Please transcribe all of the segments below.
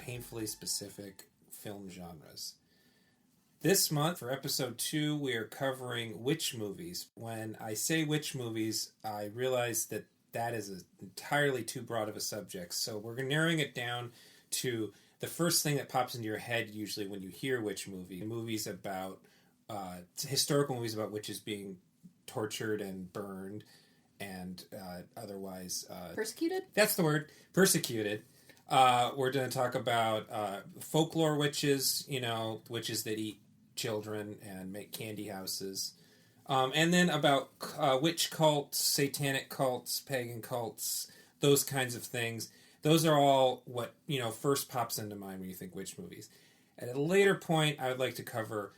painfully specific film genres. This month, for episode 2, we are covering witch movies. When I say witch movies, I realize that is entirely too broad of a subject, so we're narrowing it down to the first thing that pops into your head usually when you hear witch movie. Movies about, historical movies about witches being tortured and burned and otherwise... persecuted? That's the word. Persecuted. We're going to talk about folklore witches, witches that eat children and make candy houses. And then about witch cults, satanic cults, pagan cults, those kinds of things. Those are all what, first pops into mind when you think witch movies. At a later point, I would like to cover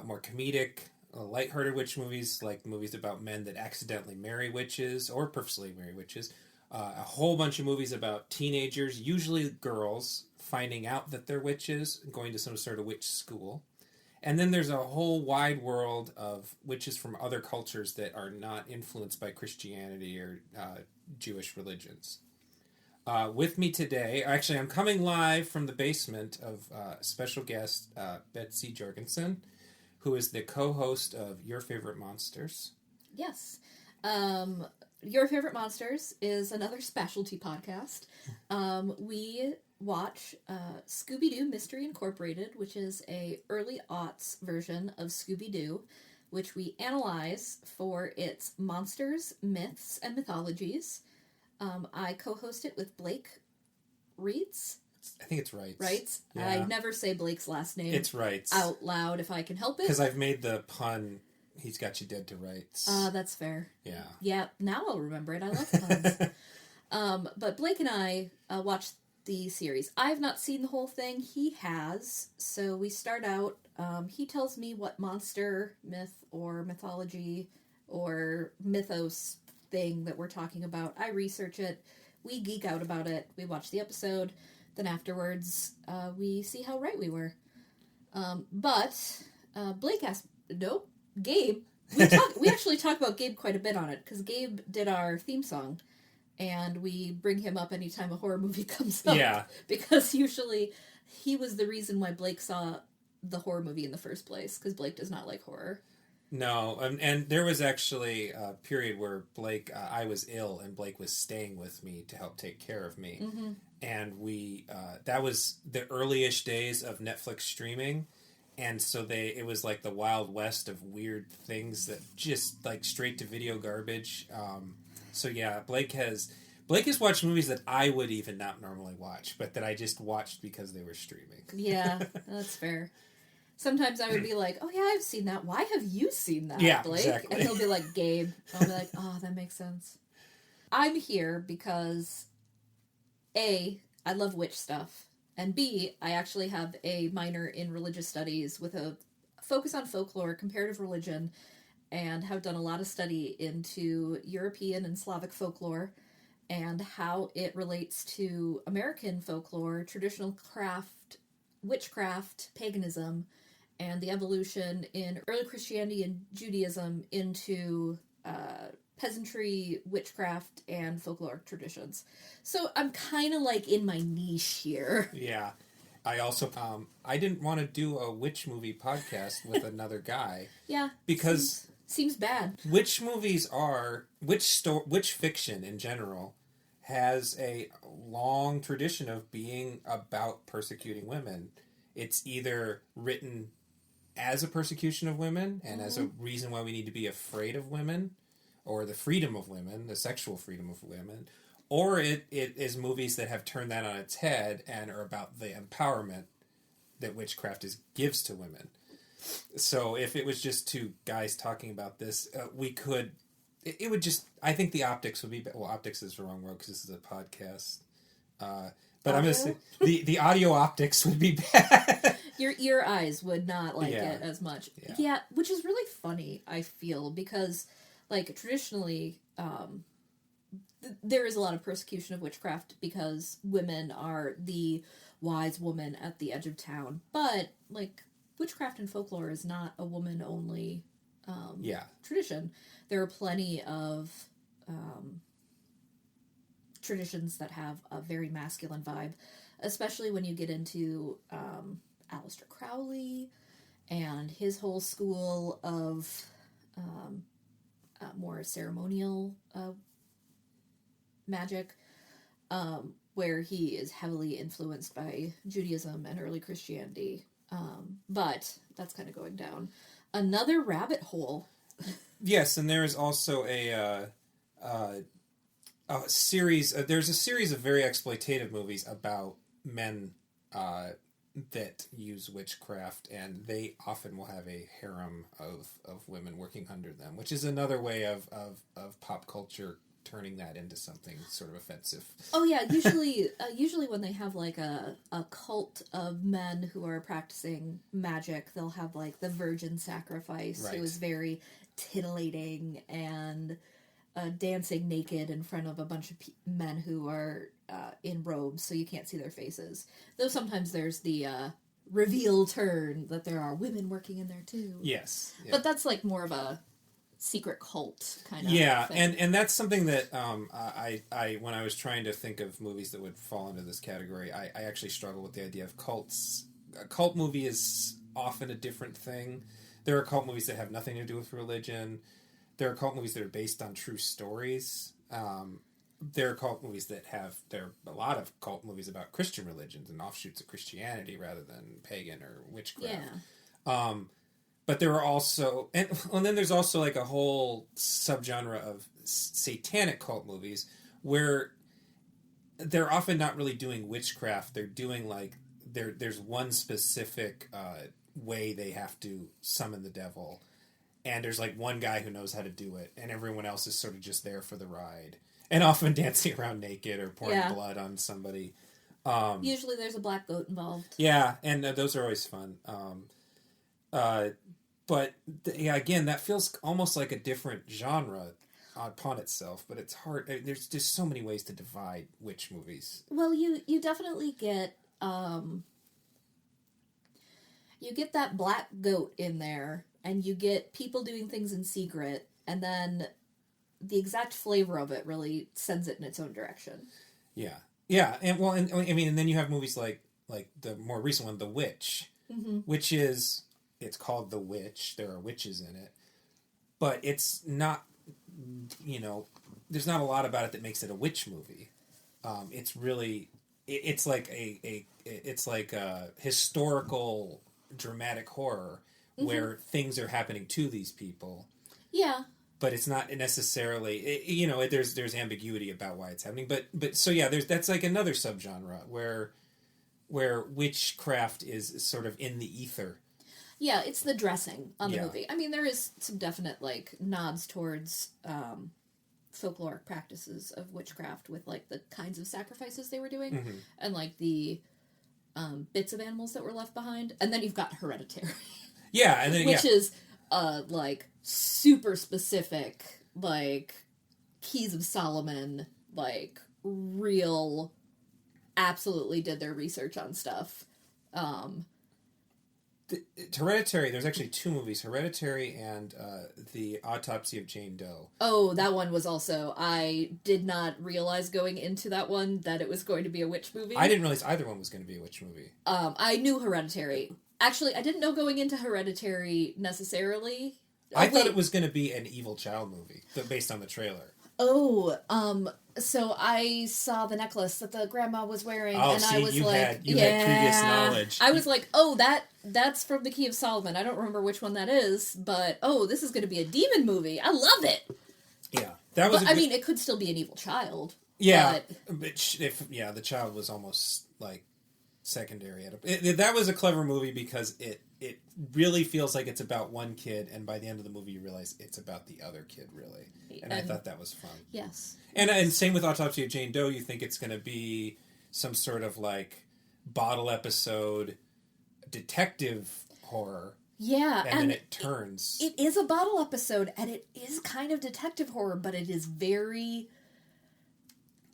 more comedic, lighthearted witch movies, like movies about men that accidentally marry witches or purposely marry witches. A whole bunch of movies about teenagers, usually girls, finding out that they're witches, going to some sort of witch school. And then there's a whole wide world of witches from other cultures that are not influenced by Christianity or Jewish religions. With me today, actually I'm coming live from the basement of special guest Betsy Jorgenson, who is the co-host of Your Favorite Monsters. Yes. Your Favorite Monsters is another specialty podcast. We watch Scooby-Doo Mystery Incorporated, which is a early aughts version of Scooby-Doo, which we analyze for its monsters, myths, and mythologies. I co-host it with Blake Reitz. I think it's Reitz. Reitz? Yeah. I never say Blake's last name. It's Reitz. Out loud if I can help it. Because I've made the pun, he's got you dead to rights. That's fair. Yeah. Yeah, now I'll remember it. I love puns. But Blake and I watched the series. I have not seen the whole thing. He has. So we start out, he tells me what monster, myth, or mythology, or mythos thing that we're talking about. I research it. We geek out about it. We watch the episode. Then afterwards, we see how right we were. But Blake asked, nope, Gabe. We actually talk about Gabe quite a bit on it, because Gabe did our theme song, and we bring him up anytime a horror movie comes up. Yeah. Because usually he was the reason why Blake saw the horror movie in the first place, because Blake does not like horror. No, and there was actually a period where Blake, I was ill, and Blake was staying with me to help take care of me. Mm-hmm. And we, that was the early-ish days of Netflix streaming, and so it was like the Wild West of weird things that just, like, straight-to-video garbage. So yeah, Blake has watched movies that I would even not normally watch, but that I just watched because they were streaming. Yeah, that's fair. Sometimes I would be like, oh yeah, I've seen that. Why have you seen that, yeah, Blake? Exactly. And he'll be like, Gabe. I'll be like, oh, that makes sense. I'm here because, A, I love witch stuff, and B, I actually have a minor in religious studies with a focus on folklore, comparative religion, and have done a lot of study into European and Slavic folklore and how it relates to American folklore, traditional craft, witchcraft, paganism, and the evolution in early Christianity and Judaism into peasantry, witchcraft, and folkloric traditions. So I'm kind of like in my niche here. Yeah. I also, I didn't want to do a witch movie podcast with another guy. Yeah. Because... Seems bad. Witch movies are... Witch fiction in general has a long tradition of being about persecuting women. It's either written as a persecution of women and as a reason why we need to be afraid of women, or the freedom of women, the sexual freedom of women, or it is movies that have turned that on its head and are about the empowerment that witchcraft gives to women. So if it was just two guys talking about this, we could... It would just... I think the optics would be... Well, optics is the wrong word because this is a podcast. But audio? I'm going to say the audio optics would be bad. Your eyes would not like it as much. Yeah, which is really funny, I feel, because, like, traditionally, there is a lot of persecution of witchcraft because women are the wise woman at the edge of town. But, like, witchcraft and folklore is not a woman-only tradition. There are plenty of traditions that have a very masculine vibe. especially when you get into Aleister Crowley and his whole school of more ceremonial magic, where he is heavily influenced by Judaism and early Christianity. But that's kind of going down another rabbit hole. Yes, and there is also a series. There's a series of very exploitative movies about men that use witchcraft, and they often will have a harem of women working under them, which is another way of pop culture turning that into something sort of offensive. Oh yeah, usually when they have like a cult of men who are practicing magic, they'll have like the virgin sacrifice, right, who is very titillating and dancing naked in front of a bunch of men who are in robes, so you can't see their faces. Though sometimes there's the reveal turn that there are women working in there too. Yes, yeah. But that's like more of a secret cult kind of thing. and that's something that I when I was trying to think of movies that would fall into this category, I actually struggle with the idea of cults. A cult movie is often a different thing. There are cult movies that have nothing to do with religion. There are cult movies that are based on true stories. There are cult movies there are a lot of cult movies about Christian religions and offshoots of Christianity rather than pagan or witchcraft. Yeah. But there are also, and then there's also like a whole subgenre of satanic cult movies where they're often not really doing witchcraft. They're doing like, there's one specific way they have to summon the devil. And there's like one guy who knows how to do it, and everyone else is sort of just there for the ride. And often dancing around naked or pouring blood on somebody. Usually there's a black goat involved. Yeah, and those are always fun. But again, that feels almost like a different genre upon itself. But it's hard. There's just so many ways to divide witch movies. Well, you definitely get that black goat in there, and you get people doing things in secret, and then the exact flavor of it really sends it in its own direction. Yeah, and then you have movies like the more recent one, The Witch, which is. It's called The Witch. There are witches in it. But it's not, there's not a lot about it that makes it a witch movie. It's really, it's like a historical dramatic horror where things are happening to these people. Yeah. But it's not necessarily, there's ambiguity about why it's happening. But so yeah, that's like another subgenre where witchcraft is sort of in the ether. Yeah, it's the dressing on the movie. I mean, there is some definite, like, nods towards folkloric practices of witchcraft with, like, the kinds of sacrifices they were doing and, like, the bits of animals that were left behind. And then you've got Hereditary. Yeah, and then, which is, like, super specific, like, Keys of Solomon, like, real, absolutely did their research on stuff. Hereditary, there's actually two movies, Hereditary and The Autopsy of Jane Doe. Oh, that one was also, I did not realize going into that one that it was going to be a witch movie. I didn't realize either one was going to be a witch movie. I knew Hereditary. Actually, I didn't know going into Hereditary necessarily. I thought it was going to be an evil child movie, based on the trailer. Oh, so I saw the necklace that the grandma was wearing, and I was like, you had previous knowledge. I was like, oh, that's from the Key of Solomon. I don't remember which one that is, but this is going to be a demon movie. I love it. Yeah, that was. I mean, it could still be an evil child. Yeah, but the child was almost like secondary. That was a clever movie because it really feels like it's about one kid, and by the end of the movie, you realize it's about the other kid, really. And I thought that was fun. Yes. And same with Autopsy of Jane Doe, you think it's going to be some sort of, like, bottle episode detective horror. Yeah. And then it turns. It is a bottle episode, and it is kind of detective horror, but it is very...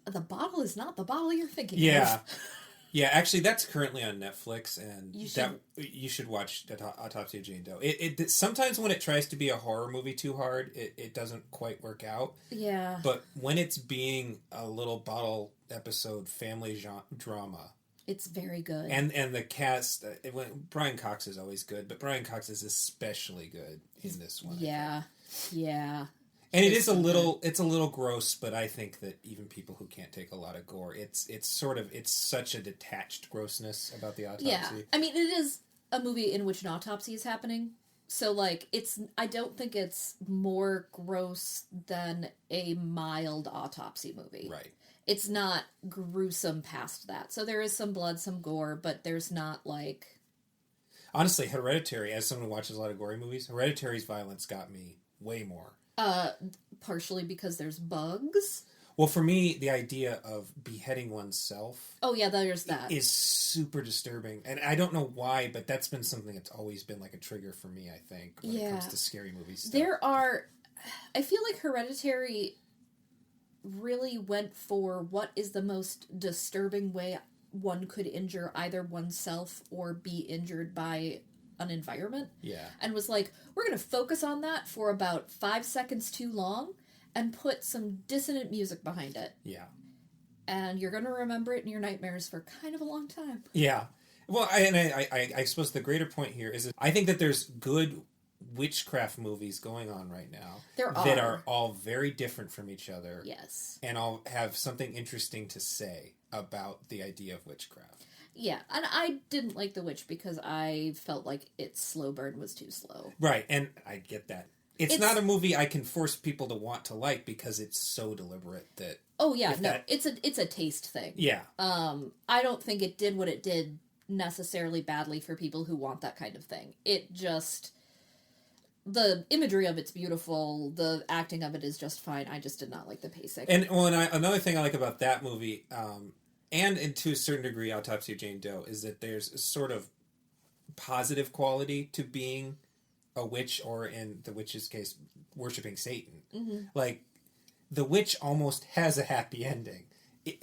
The bottle is not the bottle you're thinking of. Yeah, actually, that's currently on Netflix, and you should watch Autopsy of Jane Doe. It sometimes when it tries to be a horror movie too hard, it doesn't quite work out. Yeah. But when it's being a little bottle episode family drama, It's very good. And the cast, Brian Cox is always good, but Brian Cox is especially good in this one. Yeah. And it is a little gross, but I think that even people who can't take a lot of gore, it's such a detached grossness about the autopsy. Yeah. I mean, it is a movie in which an autopsy is happening. So, like, I don't think it's more gross than a mild autopsy movie. Right. It's not gruesome past that. So there is some blood, some gore, but there's not, like... Honestly, Hereditary, as someone who watches a lot of gory movies, Hereditary's violence got me way more. Partially because there's bugs. Well, for me, the idea of beheading oneself... Oh, yeah, there's that. ...is super disturbing. And I don't know why, but that's been something that's always been like a trigger for me, I think, when it comes to scary movies. I feel like Hereditary really went for what is the most disturbing way one could injure either oneself or be injured by an environment. Yeah. And was like, we're going to focus on that for about 5 seconds too long and put some dissonant music behind it. Yeah. And you're going to remember it in your nightmares for kind of a long time. Yeah. Well, I suppose the greater point here is that I think that there's good witchcraft movies going on right now that are all very different from each other. Yes. And all have something interesting to say about the idea of witchcraft. Yeah, and I didn't like The Witch because I felt like its slow burn was too slow. Right, and I get that. It's not a movie I can force people to want to like because it's so deliberate that... Oh yeah, it's a taste thing. Yeah. I don't think it did what it did necessarily badly for people who want that kind of thing. It just... The imagery of it's beautiful. The acting of it is just fine. I just did not like the pacing. And another thing I like about that movie, and to a certain degree, Autopsy of Jane Doe, is that there's a sort of positive quality to being a witch, or in the witch's case, worshiping Satan. Mm-hmm. Like, the witch almost has a happy ending,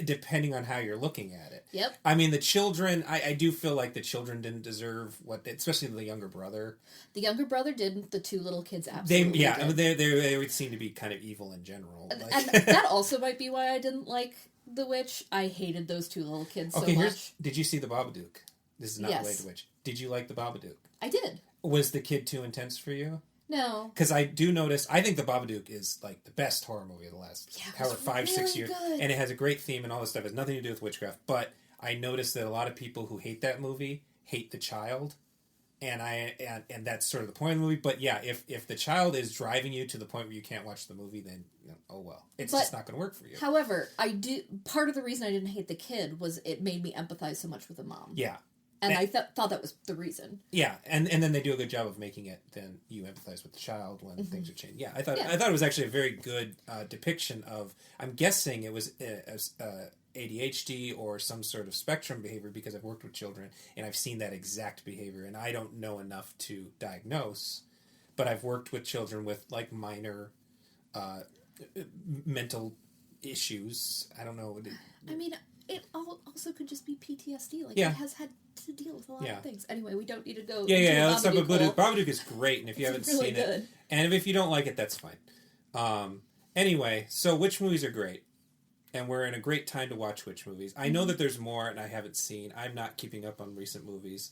depending on how you're looking at it. Yep. I mean, the children, I do feel like the children didn't deserve especially the younger brother. The younger brother didn't. The two little kids absolutely did. They would seem to be kind of evil in general. And that also might be why I didn't like The Witch. I hated those two little kids so much. Did you see The Babadook? This is not related to Witch. Did you like The Babadook? I did. Was the kid too intense for you? No. Because I do notice, I think The Babadook is like the best horror movie of the last 5-6 years. Good. And it has a great theme and all this stuff. It has nothing to do with witchcraft. But I noticed that a lot of people who hate that movie hate the child. And that's sort of the point of the movie. But yeah, if the child is driving you to the point where you can't watch the movie, then oh well. It's just not going to work for you. However, part of the reason I didn't hate the kid was it made me empathize so much with the mom. Yeah. And I thought that was the reason. Yeah, and then they do a good job of making it. Then you empathize with the child when things are changing. Yeah, I thought it was actually a very good depiction of. I'm guessing it was ADHD or some sort of spectrum behavior because I've worked with children and I've seen that exact behavior. And I don't know enough to diagnose, but I've worked with children with like minor mental issues. I don't know. I mean, it also could just be PTSD. Like, it has had to deal with a lot of things. Anyway, we don't need to go. Let's talk about Babadook. Babadook is great, and if you haven't seen good. it, and if you don't like it, that's fine. Anyway, so witch movies are great, and we're in a great time to watch witch movies. I know that there's more, and I haven't seen. I'm not keeping up on recent movies,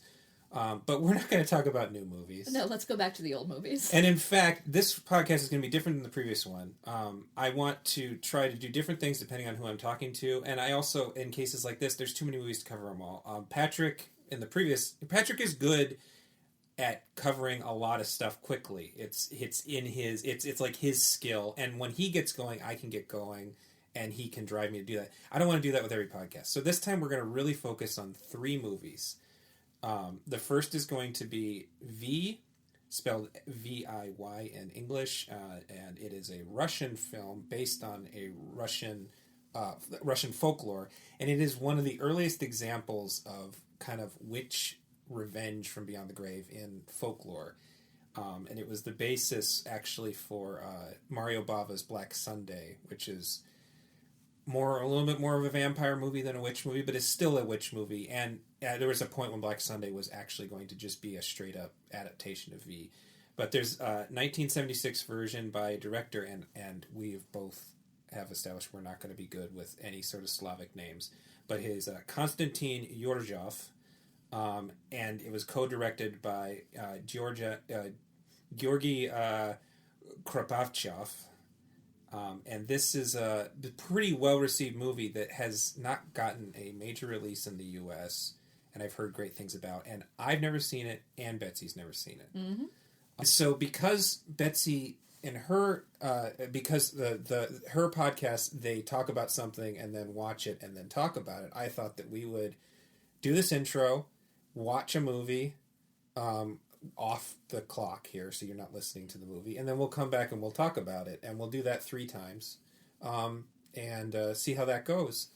but we're not going to talk about new movies. No, let's go back to the old movies. And in fact, this podcast is going to be different than the previous one. I want to try to do different things depending on who I'm talking to, and I also, in cases like this, there's too many movies to cover them all. Patrick is good at covering a lot of stuff quickly. It's like his skill, and when he gets going, I can get going, and he can drive me to do that. I don't want to do that with every podcast. So this time we're going to really focus on 3 movies. The first is going to be V, spelled V-I-Y in English, and it is a Russian film based on a Russian folklore, and it is one of the earliest examples of kind of witch revenge from beyond the grave in folklore. And it was the basis, actually, for Mario Bava's Black Sunday, which is a little bit more of a vampire movie than a witch movie, but it's still a witch movie. And there was a point when Black Sunday was actually going to just be a straight-up adaptation of V. But there's a 1976 version by a director, and we both have established we're not going to be good with any sort of Slavic names. but his Konstantin Yershov, and it was co-directed by Georgi Kropachyov. And this is a pretty well-received movie that has not gotten a major release in the U.S., and I've heard great things about. And I've never seen it, and Betsy's never seen it. Mm-hmm. So because Betsy and her, because her podcast, they talk about something and then watch it and then talk about it, I thought that we would do this intro, watch a movie, off the clock here, so you're not listening to the movie, and then we'll come back and we'll talk about it, and we'll do that 3 times, and see how that goes.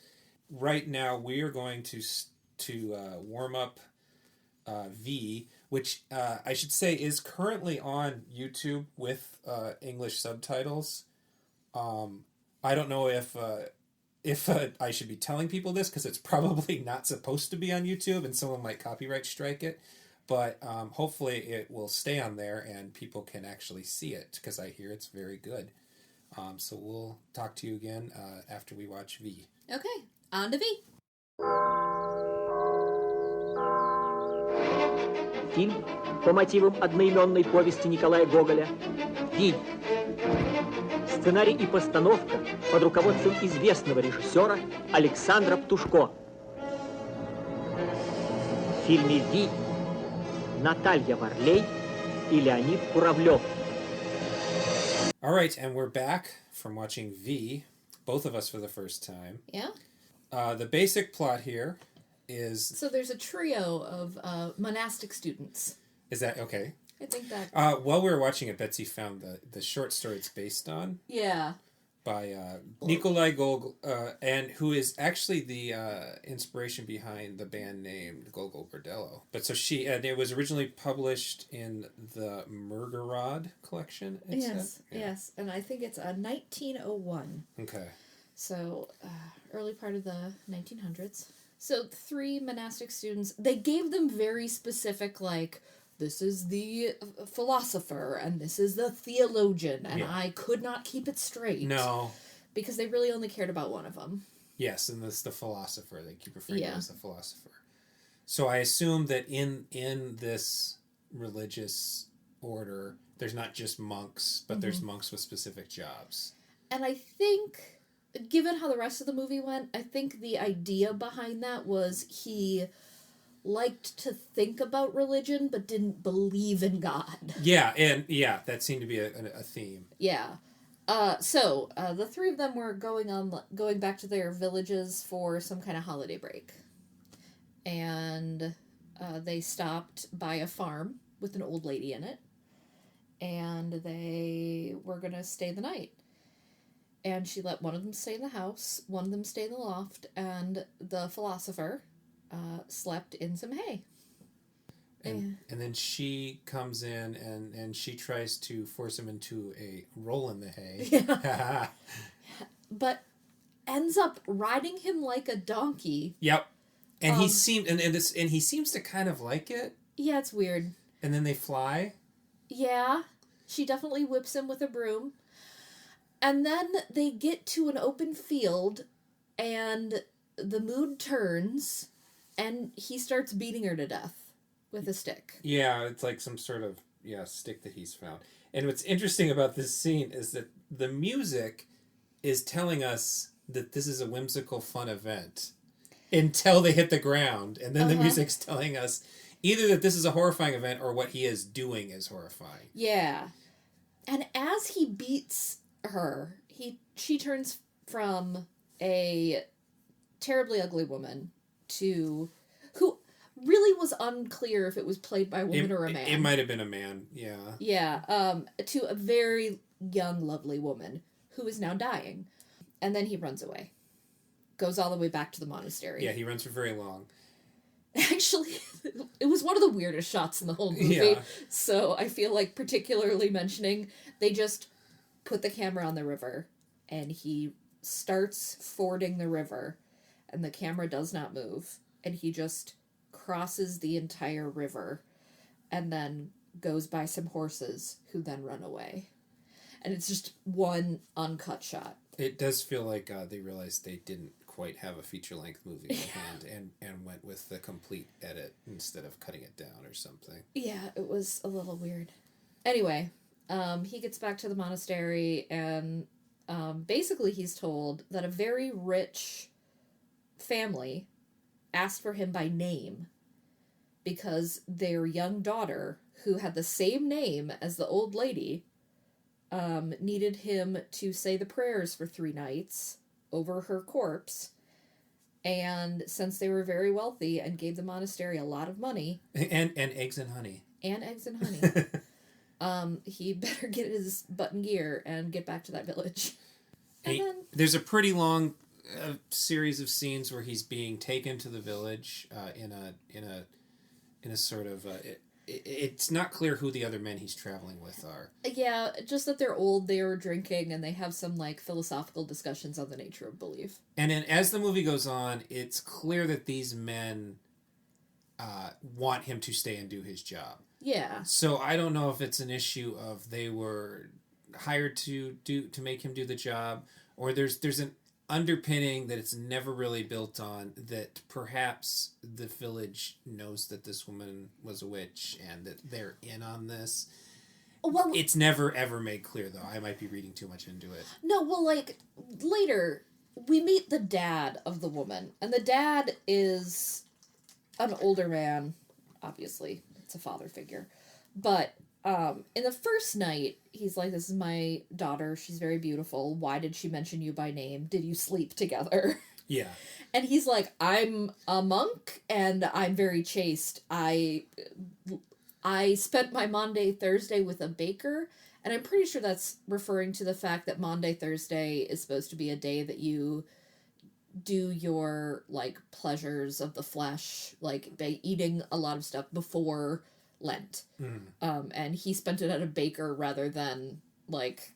Right now, we are going to warm up V, which I should say is currently on YouTube with English subtitles. I don't know if I should be telling people this, because it's probably not supposed to be on YouTube, and someone might copyright strike it. But hopefully it will stay on there and people can actually see it, because I hear it's very good. So we'll talk to you again after we watch V. Okay, on to V. Фильм по мотивам одноименной повести Николая Гоголя «Вий». Сценарий и постановка под руководством известного режиссера Александра Птушко. В фильме «Вий» Наталья Варлей и Леонид Куравлев. All right, and we're back from watching V, both of us for the first time. Yeah. The basic plot here is... So there's a trio of monastic students. Is that okay? I think that... While we were watching it, Betsy found the short story it's based on. Yeah. By Nikolai Gogol, and who is actually the inspiration behind the band named Gogol Bordello. But so it was originally published in the Murgerod collection. Yes, and I think it's 1901. Okay. So early part of the 1900s. So 3 monastic students. They gave them very specific, like, this is the philosopher, and this is the theologian, and I could not keep it straight. No. Because they really only cared about one of them. Yes, and this is the philosopher. They keep referring to him as the philosopher. So I assume that in this religious order, there's not just monks, but there's monks with specific jobs. And I think, given how the rest of the movie went, I think the idea behind that was he liked to think about religion, but didn't believe in God. Yeah, and that seemed to be a theme. Yeah. So the 3 of them were going back to their villages for some kind of holiday break. And they stopped by a farm with an old lady in it. And they were going to stay the night. And she let one of them stay in the house, one of them stay in the loft, and the philosopher slept in some hay. And then she comes in and she tries to force him into a roll in the hay. Yeah. But ends up riding him like a donkey. Yep. And he seemed and he seems to kind of like it. Yeah, it's weird. And then they fly. Yeah. She definitely whips him with a broom. And then they get to an open field and the mood turns and he starts beating her to death with a stick. Yeah, it's like some sort of stick that he's found. And what's interesting about this scene is that the music is telling us that this is a whimsical, fun event until they hit the ground. And then the music's telling us either that this is a horrifying event or what he is doing is horrifying. Yeah. And as he beats her, she turns from a terribly ugly woman to who really was unclear if it was played by a woman or a man. It might have been a man, yeah. Yeah, to a very young, lovely woman who is now dying. And then he runs away. Goes all the way back to the monastery. Yeah, he runs for very long. Actually, it was one of the weirdest shots in the whole movie. Yeah. So I feel like particularly mentioning, they just put the camera on the river and he starts fording the river and the camera does not move and he just crosses the entire river and then goes by some horses who then run away. And it's just one uncut shot. It does feel like they realized they didn't quite have a feature-length movie in hand and went with the complete edit instead of cutting it down or something. Yeah, it was a little weird. Anyway, he gets back to the monastery, and basically he's told that a very rich family asked for him by name because their young daughter, who had the same name as the old lady, needed him to say the prayers for 3 nights over her corpse. And since they were very wealthy and gave the monastery a lot of money... And eggs and honey. And eggs and honey. He better get his butt in gear and get back to that village. And then... There's a pretty long series of scenes where he's being taken to the village in a sort of... It's not clear who the other men he's traveling with are. Yeah, just that they're old, they are drinking, and they have some, like, philosophical discussions on the nature of belief. And then as the movie goes on, it's clear that these men want him to stay and do his job. Yeah. So I don't know if it's an issue of they were hired to make him do the job, or there's an underpinning that it's never really built on, that perhaps the village knows that this woman was a witch and that they're in on this. Well, it's never ever made clear, though. I might be reading too much into it. No, well, like, later, we meet the dad of the woman, and the dad is an older man, obviously. It's a father figure. But in the first night, he's like, this is my daughter. She's very beautiful. Why did she mention you by name? Did you sleep together? Yeah. And he's like, I'm a monk, and I'm very chaste. I spent my Maundy Thursday with a baker, and I'm pretty sure that's referring to the fact that Maundy Thursday is supposed to be a day that you do your, like, pleasures of the flesh, like, by eating a lot of stuff before Lent. And he spent it at a baker rather than, like,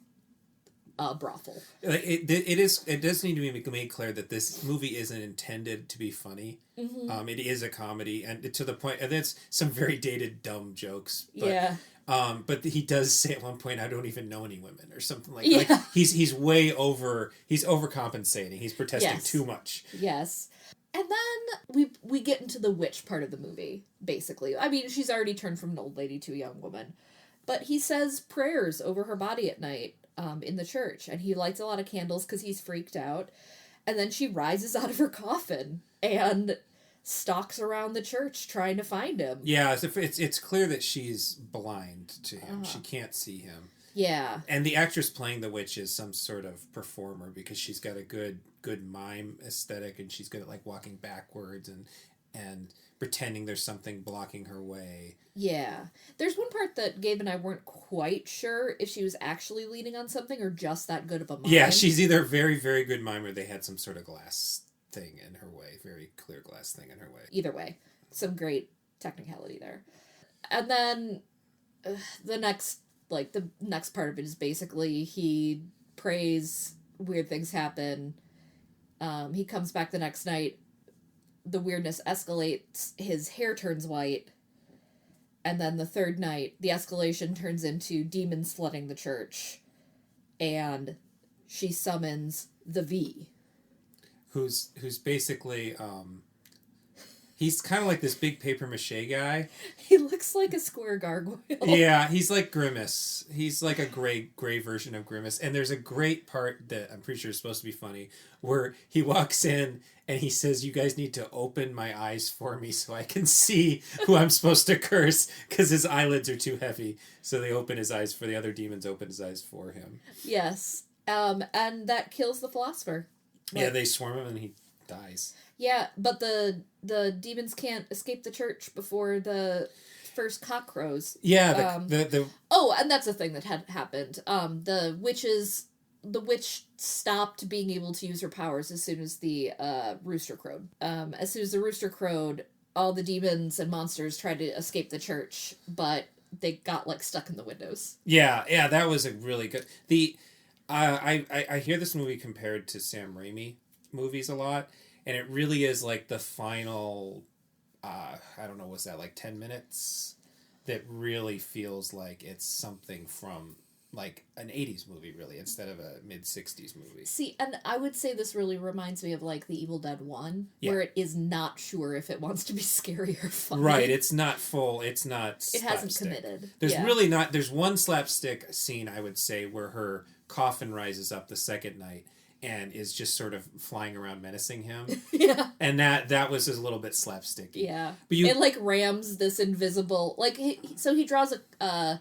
a brothel. It does need to be made clear that this movie isn't intended to be funny. Mm-hmm. It is a comedy, and to the point, and it's some very dated, dumb jokes. But, yeah. But he does say at one point, "I don't even know any women," or something like. Yeah. Like he's overcompensating. He's protesting too much. Yes. And then we get into the witch part of the movie, basically. I mean, she's already turned from an old lady to a young woman. But he says prayers over her body at night in the church. And he lights a lot of candles because he's freaked out. And then she rises out of her coffin and stalks around the church trying to find him. Yeah, it's clear that she's blind to him. She can't see him. Yeah. And the actress playing the witch is some sort of performer because she's got a good mime aesthetic, and she's good at, like, walking backwards and pretending there's something blocking her way. Yeah. There's one part that Gabe and I weren't quite sure if she was actually leaning on something or just that good of a mime. Yeah, she's either a very, very good mime or they had some sort of glass thing in her way. Very clear glass thing in her way. Either way. Some great technicality there. And then the next part of it is basically he prays, weird things happen. He comes back the next night, the weirdness escalates, his hair turns white, and then the third night, the escalation turns into demons flooding the church, and she summons the V. Who's basically, he's kind of like this big papier-mâché guy. He looks like a square gargoyle. Yeah, he's like Grimace. He's like a gray version of Grimace. And there's a great part that I'm pretty sure is supposed to be funny, where he walks in and he says, "You guys need to open my eyes for me so I can see who I'm supposed to curse," because his eyelids are too heavy. So they open his eyes for the other demons, open his eyes for him. Yes. And that kills the philosopher. Yeah, they swarm him and he dies. Yeah, but the demons can't escape the church before the first cock crows. Yeah, Oh, and that's a thing that had happened. The witch stopped being able to use her powers as soon as the rooster crowed. As soon as the rooster crowed, all the demons and monsters tried to escape the church, but they got, like, stuck in the windows. Yeah, that was a really good... I hear this movie compared to Sam Raimi movies a lot, and it really is like the final, I don't know, was that like 10 minutes? That really feels like it's something from like an 80s movie, really, instead of a mid-60s movie. See, and I would say this really reminds me of, like, The Evil Dead 1, Yeah. where it is not sure if it wants to be scary or funny. Right, it's not full, it's not It hasn't slapstick. committed. There's really not, there's one slapstick scene, I would say, where her coffin rises up the second night and is just sort of flying around menacing him. Yeah. And that was a little bit slapsticky. Yeah. But it, like, rams this invisible... Like, so he draws a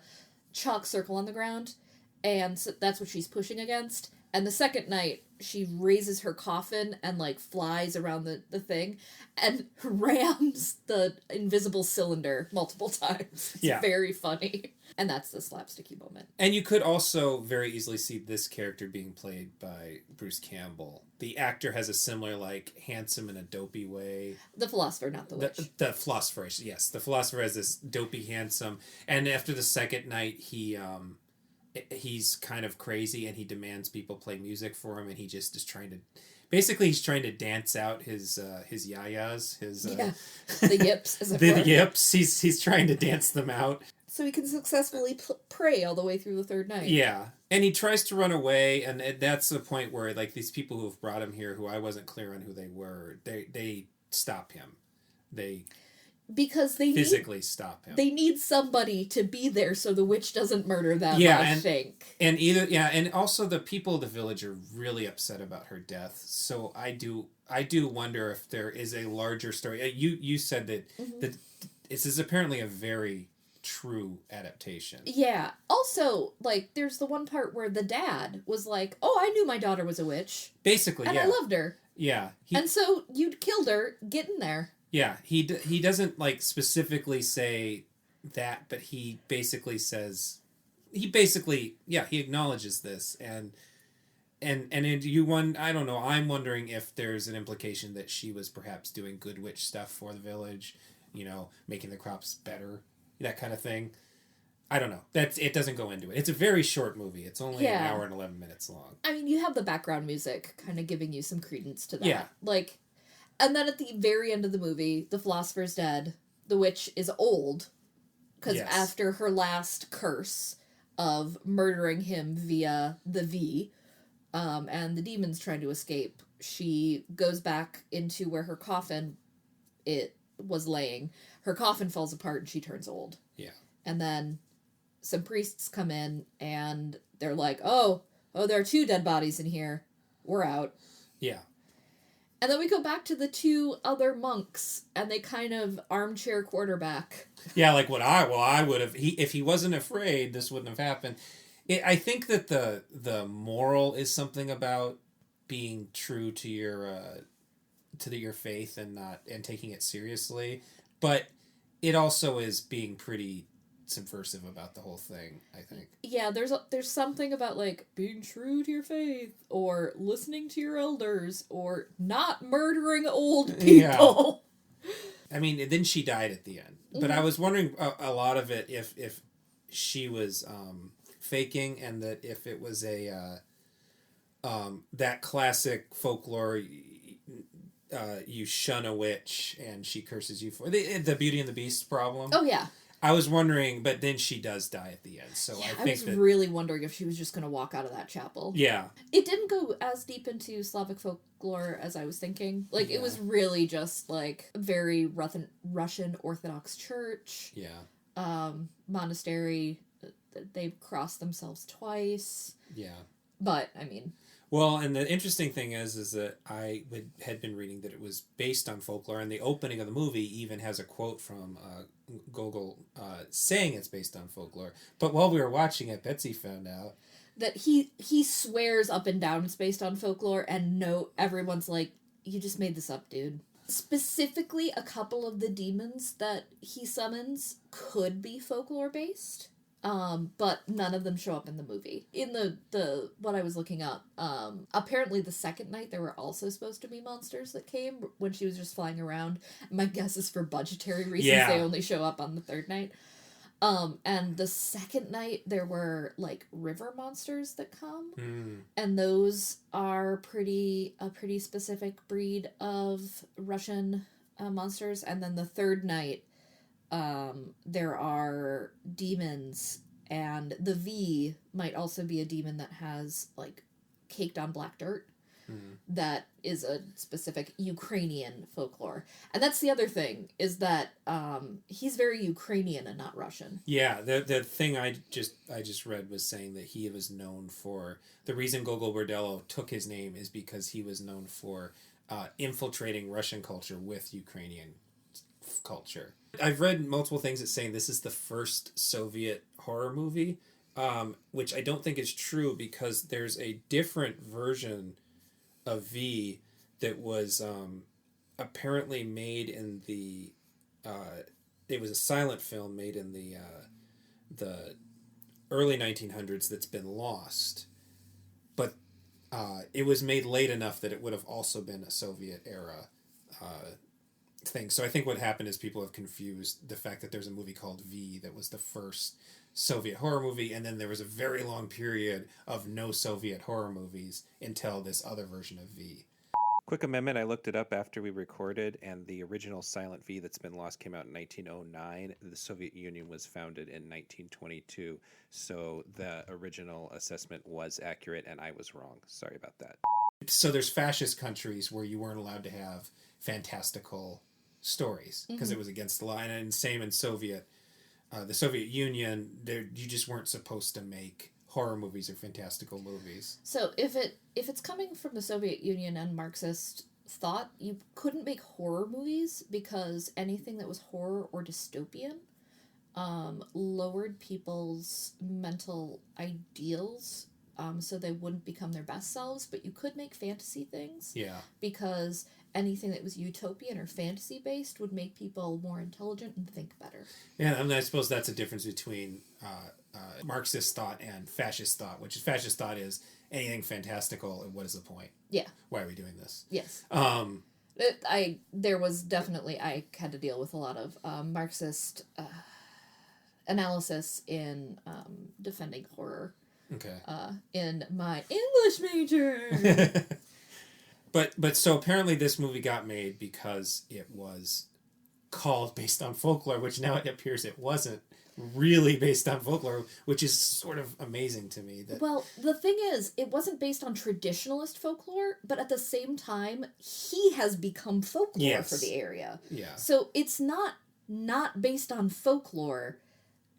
chalk circle on the ground, and so that's what she's pushing against. And the second night, she raises her coffin and, like, flies around the thing and rams the invisible cylinder multiple times. It's very funny. And that's the slapsticky moment. And you could also very easily see this character being played by Bruce Campbell. The actor has a similar, like, handsome and a dopey way. The philosopher, not the witch. The philosopher, yes. The philosopher has this dopey, handsome. And after the second night, he's kind of crazy and he demands people play music for him, and he just is trying to... Basically, he's trying to dance out his yayas, the yips, as it were. The yips. He's trying to dance them out. So he can successfully pray all the way through the third night. Yeah. And he tries to run away, and that's the point where, like, these people who have brought him here, who I wasn't clear on who they were, they stop him. Because they physically stop him. They need somebody to be there so the witch doesn't murder them, I think. And also the people of the village are really upset about her death. So I do wonder if there is a larger story. You said that, that this is apparently a very true adaptation. Yeah. Also, like, there's the one part where the dad was like, "Oh, I knew my daughter was a witch." Basically, and I loved her. Yeah. And so you'd killed her. Get in there. Yeah, he doesn't, like, specifically say that, but he basically says, he acknowledges this, and I don't know, I'm wondering if there's an implication that she was perhaps doing good witch stuff for the village, making the crops better, that kind of thing. I don't know. It doesn't go into it. It's a very short movie. It's only an hour and 11 minutes long. I mean, you have the background music kind of giving you some credence to that. Yeah. Like, and then at the very end of the movie, the philosopher's dead. The witch is old. Because after her last curse of murdering him via the V, and the demons trying to escape, she goes back into where her coffin was laying. Her coffin falls apart and she turns old. Yeah. And then some priests come in and they're like, oh, there are 2 dead bodies in here. We're out. Yeah. And then we go back to the 2 other monks, and they kind of armchair quarterback. Yeah, like I would have. If he wasn't afraid, this wouldn't have happened. I think that the moral is something about being true to your faith and taking it seriously, but it also is being pretty subversive about the whole thing, I think. Yeah, there's something about, like, being true to your faith, or listening to your elders, or not murdering old people. Yeah. I mean, then she died at the end. But I was wondering a lot of it if she was faking, and that if it was that classic folklore, you shun a witch and she curses you for the Beauty and the Beast problem. Oh, yeah. I was wondering, but then she does die at the end, so yeah, I think was really wondering if she was just going to walk out of that chapel. Yeah. It didn't go as deep into Slavic folklore as I was thinking. Like, it was really just, like, very Russian Orthodox church. Yeah. Monastery. They crossed themselves twice. Yeah. But, I mean... Well, and the interesting thing is that I had been reading that it was based on folklore, and the opening of the movie even has a quote from Gogol saying it's based on folklore. But while we were watching it, Betsy found out that he swears up and down it's based on folklore, and everyone's like, you just made this up, dude. Specifically, a couple of the demons that he summons could be folklore based. But none of them show up in the movie. In the what I was looking up, apparently the second night there were also supposed to be monsters that came when she was just flying around. My guess is for budgetary reasons they only show up on the third night. And the second night there were, like, river monsters that come. And those are a pretty specific breed of Russian monsters. And then the third night, there are demons And the V might also be a demon that has, like, caked on black dirt. That is a specific Ukrainian folklore. And that's the other thing, is that he's very Ukrainian and not Russian. Yeah, the thing I just read was saying that he was known for... The reason Gogol Bordello took his name is because he was known for infiltrating Russian culture with Ukrainian culture. I've read multiple things that saying this is the first Soviet horror movie, which I don't think is true, because there's a different version of V that was apparently made in the it was a silent film made in the early 1900s that's been lost, but it was made late enough that it would have also been a Soviet era thing. So I think what happened is people have confused the fact that there's a movie called V that was the first Soviet horror movie, and then there was a very long period of no Soviet horror movies until this other version of V. Quick amendment, I looked it up after we recorded, and the original silent V that's been lost came out in 1909. The Soviet Union was founded in 1922, so the original assessment was accurate, and I was wrong. Sorry about that. So there's fascist countries where you weren't allowed to have fantastical stories because it was against the law, and same in the Soviet Union, you just weren't supposed to make horror movies or fantastical movies. So if it's coming from the Soviet Union and Marxist thought, you couldn't make horror movies because anything that was horror or dystopian lowered people's mental ideals, so they wouldn't become their best selves. But you could make fantasy things. Yeah. Because anything that was utopian or fantasy-based would make people more intelligent and think better. Yeah, I mean, I suppose that's a difference between Marxist thought and fascist thought, which is fascist thought is anything fantastical, and what is the point? Yeah. Why are we doing this? Yes. There was definitely, I had to deal with a lot of Marxist analysis in defending horror. Okay. In my English major. But so apparently this movie got made because it was called based on folklore, which now it appears it wasn't really based on folklore, which is sort of amazing to me. Well, the thing is, it wasn't based on traditionalist folklore, but at the same time, he has become folklore for the area. Yeah. So it's not based on folklore.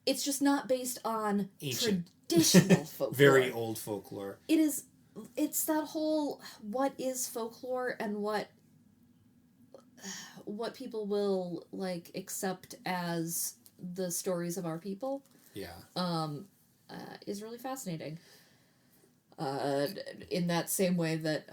It's just not based on traditional folklore. Very old folklore. It is... It's that whole what is folklore and what people will like accept as the stories of our people. Yeah. Is really fascinating. In that same way that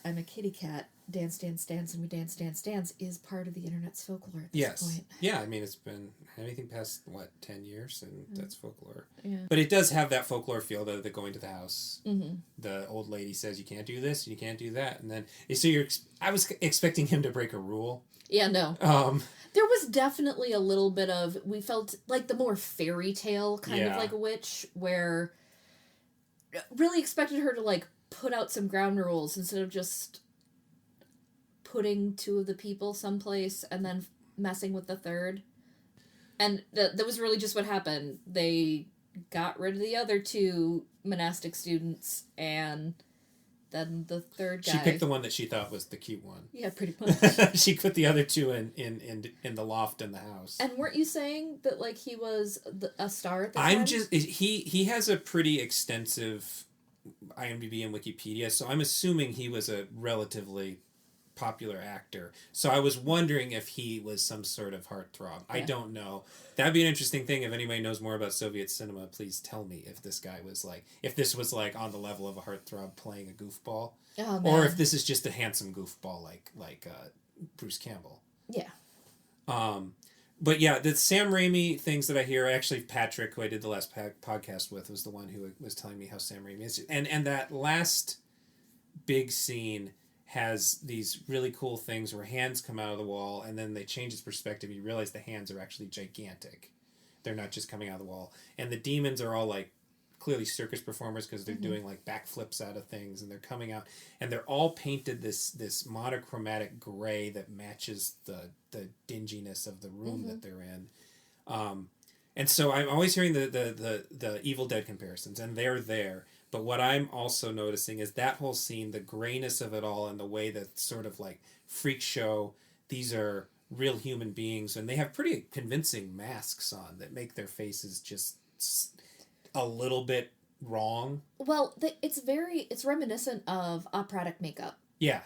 I'm a kitty cat, dance, dance, dance, and we dance, dance, dance is part of the internet's folklore at this point. Yeah, I mean, it's been anything past, 10 years, and that's folklore. Yeah. But it does have that folklore feel, the going to the house. Mm-hmm. The old lady says, you can't do this, you can't do that. And then, so I was expecting him to break a rule. Yeah, no. There was definitely a little bit of, we felt like the more fairy tale kind of like a witch, where really expected her to like put out some ground rules instead of just putting two of the people someplace and then messing with the third. And that was really just what happened. They got rid of the other two monastic students, and then the third guy... She picked the one that she thought was the cute one. Yeah, pretty much. She put the other two in the loft in the house. And weren't you saying that like he was a star at the time? He has a pretty extensive IMDb and Wikipedia, so I'm assuming he was a relatively popular actor. So I was wondering if he was some sort of heartthrob. Yeah. I don't know. That'd be an interesting thing. If anybody knows more about Soviet cinema, please tell me if this guy was like, if this was like on the level of a heartthrob playing a goofball, or if this is just a handsome goofball like Bruce Campbell. Yeah. But yeah, the Sam Raimi things that I hear, actually Patrick, who I did the last podcast with, was the one who was telling me how Sam Raimi is. And that last big scene has these really cool things where hands come out of the wall, and then they change its perspective. You realize the hands are actually gigantic. They're not just coming out of the wall. And the demons are all like clearly circus performers because they're doing like backflips out of things, and they're coming out, and they're all painted this monochromatic gray that matches the dinginess of the room that they're in. And so I'm always hearing the Evil Dead comparisons, and they're there. But what I'm also noticing is that whole scene, the grayness of it all, and the way that sort of like freak show, these are real human beings, and they have pretty convincing masks on that make their faces just a little bit wrong. Well, it's reminiscent of operatic makeup. Yeah.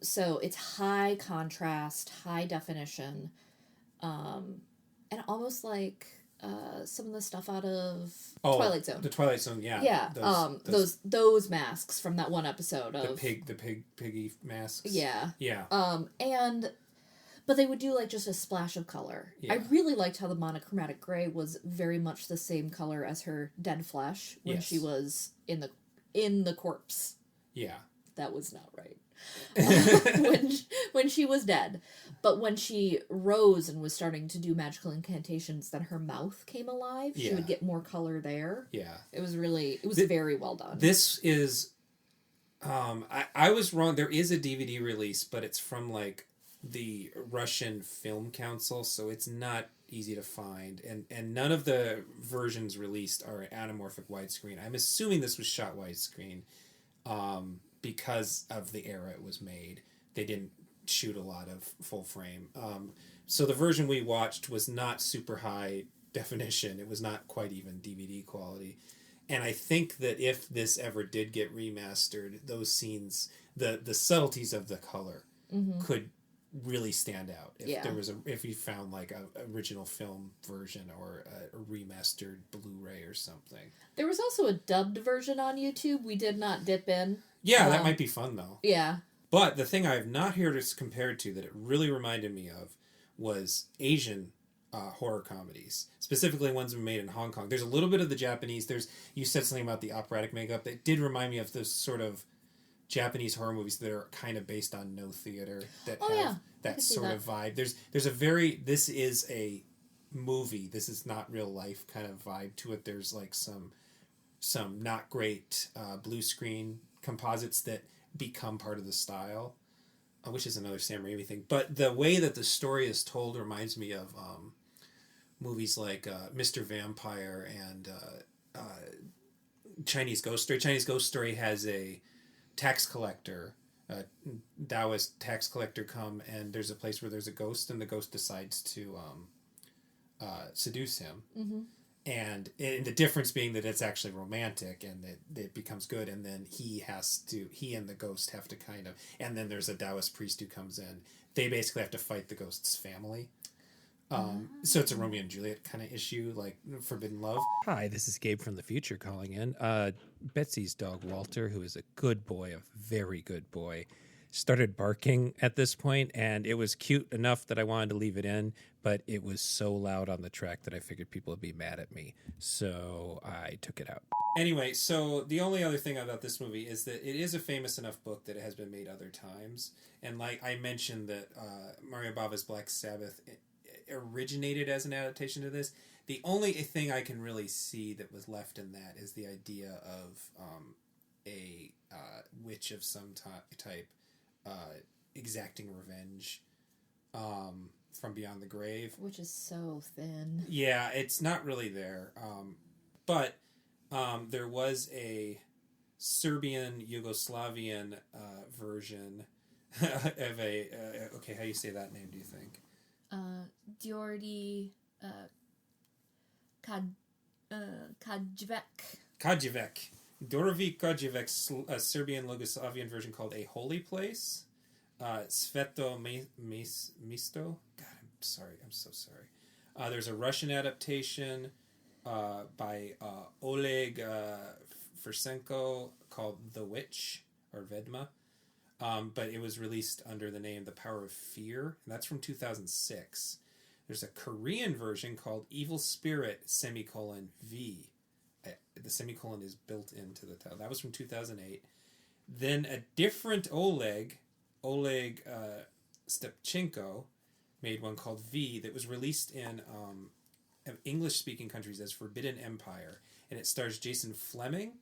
So it's high contrast, high definition, and almost like some of the stuff out of Twilight Zone. The Twilight Zone, yeah. Yeah. Those masks from that one episode of the piggy masks. Yeah. Yeah. But they would do like just a splash of color. Yeah. I really liked how the monochromatic gray was very much the same color as her dead flesh when she was in the corpse. Yeah. That was not right. when she was dead. But when she rose and was starting to do magical incantations, then her mouth came alive. She would get more color there. Yeah. It was very well done. This is I was wrong. There is a DVD release, but it's from like the Russian Film Council, so it's not easy to find. And none of the versions released are anamorphic widescreen. I'm assuming this was shot widescreen. Because of the era it was made. They didn't shoot a lot of full frame. So the version we watched was not super high definition. It was not quite even DVD quality. And I think that if this ever did get remastered, those scenes, the subtleties of the color could really stand out. If you found like a original film version or a remastered Blu-ray or something. There was also a dubbed version on YouTube. We did not dip in. Yeah, that might be fun though. Yeah. But the thing I have not heard it compared to that it really reminded me of was Asian horror comedies, specifically ones made in Hong Kong. There's a little bit of the Japanese. You said something about the operatic makeup. It did remind me of those sort of Japanese horror movies that are kind of based on no theater that have that sort of vibe. There's a very, this is a movie, this is not real life kind of vibe to it. There's like some not great blue screen composites that become part of the style, which is another Sam Raimi thing. But the way that the story is told reminds me of movies like Mr. Vampire and Chinese Ghost Story. Chinese Ghost Story has a tax collector, Taoist tax collector come, and there's a place where there's a ghost, and the ghost decides to seduce him. Mm-hmm. And the difference being that it's actually romantic and that it becomes good, and then he and the ghost have to kind of, and then there's a Taoist priest who comes in. They basically have to fight the ghost's family. So it's a Romeo and Juliet kind of issue, like forbidden love. Hi, this is Gabe from the future calling in. Betsy's dog, Walter, who is a good boy, a very good boy, started barking at this point, and it was cute enough that I wanted to leave it in, but it was so loud on the track that I figured people would be mad at me, so I took it out. Anyway, so the only other thing about this movie is that it is a famous enough book that it has been made other times, and like I mentioned that Mario Bava's Black Sabbath originated as an adaptation to this. The only thing I can really see that was left in that is the idea of a witch of some type exacting revenge from beyond the grave. Which is so thin. Yeah, it's not really there. But there was a Serbian Yugoslavian version of a... okay, how do you say that name, do you think? Georgi Kajivek. Dorovi Kajivek's a Serbian Yugoslavian version called A Holy Place. Sveto Misto. God, I'm sorry. I'm so sorry. There's a Russian adaptation by Oleg Fursenko called The Witch, or Vedma. But it was released under the name The Power of Fear, and that's from 2006. There's a Korean version called Evil Spirit, V. The semicolon is built into the title. That was from 2008. Then a different Oleg Stepchenko, made one called V that was released in English-speaking countries as Forbidden Empire, and it stars Jason Fleming,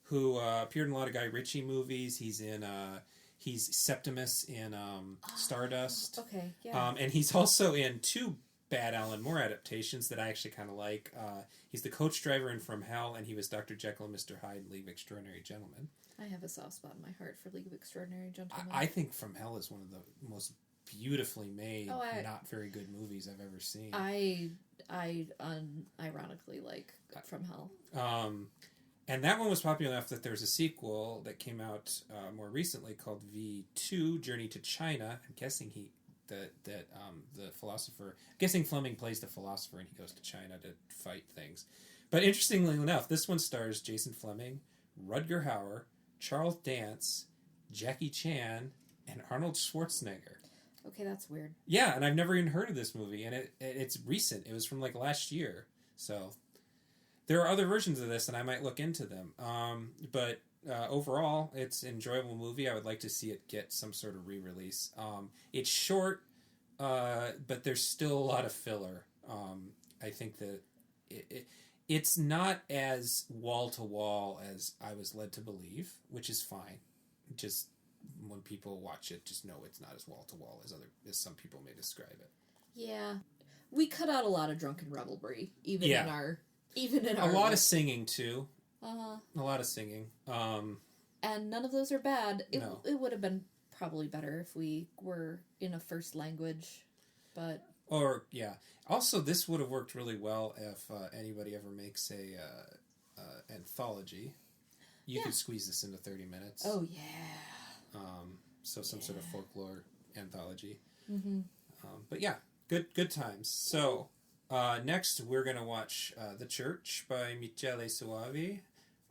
who appeared in a lot of Guy Ritchie movies. He's Septimus in Stardust. Okay, yeah. And he's also in two bad Alan Moore adaptations that I actually kind of like. He's the coach driver in From Hell, and he was Dr. Jekyll and Mr. Hyde in League of Extraordinary Gentlemen. I have a soft spot in my heart for League of Extraordinary Gentlemen. I think From Hell is one of the most beautifully made, not very good movies I've ever seen. I unironically like From Hell. And that one was popular enough that there's a sequel that came out more recently called V2, Journey to China. I'm guessing the philosopher... I'm guessing Fleming plays the philosopher and he goes to China to fight things. But interestingly enough, this one stars Jason Fleming, Rutger Hauer, Charles Dance, Jackie Chan, and Arnold Schwarzenegger. Okay, that's weird. Yeah, and I've never even heard of this movie, and it's recent. It was from like last year. So there are other versions of this, and I might look into them. But overall, it's an enjoyable movie. I would like to see it get some sort of re-release. It's short, but there's still a lot of filler. I think that it's not as wall-to-wall as I was led to believe, which is fine. Just when people watch it, just know it's not as wall-to-wall as some people may describe it. Yeah. We cut out a lot of drunken revelry, even in our a lot of singing, too. A lot of singing. And none of those are bad. It would have been probably better if we were in a first language, but... Or, yeah. Also, this would have worked really well if anybody ever makes a anthology. You could squeeze this into 30 minutes. Oh, yeah. So some sort of folklore anthology. Mm-hmm. But yeah, good times. So, next we're going to watch The Church by Michele Soavi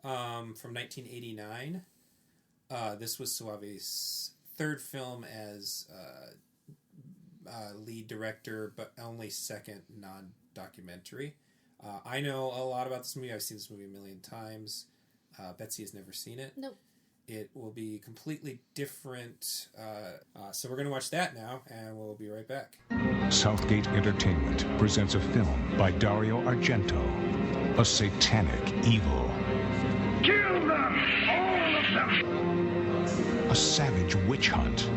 from 1989. This was Soavi's third film as... lead director, but only second non-documentary. I know a lot about this movie. I've seen this movie a million times. Betsy has never seen it. Nope. It will be completely different. So we're going to watch that now, and we'll be right back. Southgate Entertainment presents a film by Dario Argento, A Satanic Evil. Kill them! All of them! A savage witch hunt.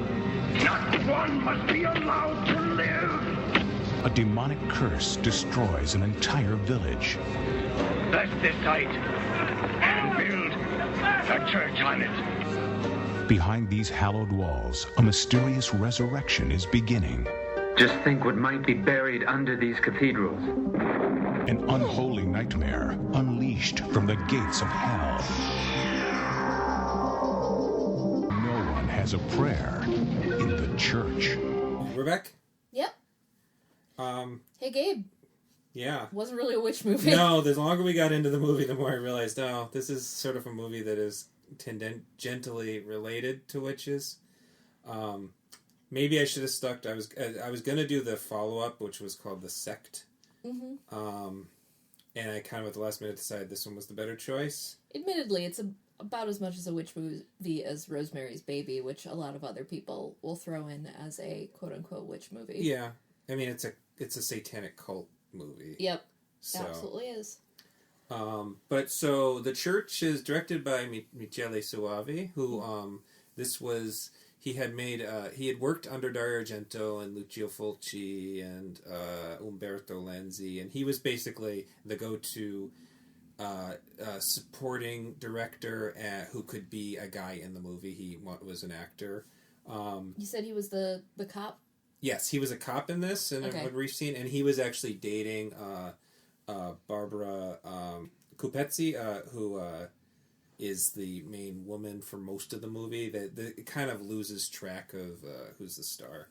Not one must be allowed to live! A demonic curse destroys an entire village. Bless this site and build a church on it. Behind these hallowed walls, a mysterious resurrection is beginning. Just think what might be buried under these cathedrals. An unholy nightmare unleashed from the gates of hell. No one has a prayer in the church. We're back? Yep. Hey, Gabe. Yeah. Wasn't really a witch movie. No, the longer we got into the movie, the more I realized, this is sort of a movie that is tangentially related to witches. Maybe I should have stuck. I was going to do the follow-up, which was called The Sect. Mm-hmm. And I kind of at the last minute decided this one was the better choice. Admittedly, it's about as much as a witch movie as Rosemary's Baby, which a lot of other people will throw in as a quote-unquote witch movie. Yeah. I mean, it's a satanic cult movie. Yep. So, absolutely is. But so The Church is directed by Michele Soavi, who this was... He had worked under Dario Argento and Lucio Fulci and Umberto Lenzi, and he was basically the go-to supporting director who could be a guy in the movie. He was an actor. You said he was the cop? Yes, he was a cop in this, and what we've seen, and he was actually dating Barbara Kupetzi, who is the main woman for most of the movie. It kind of loses track of who's the star.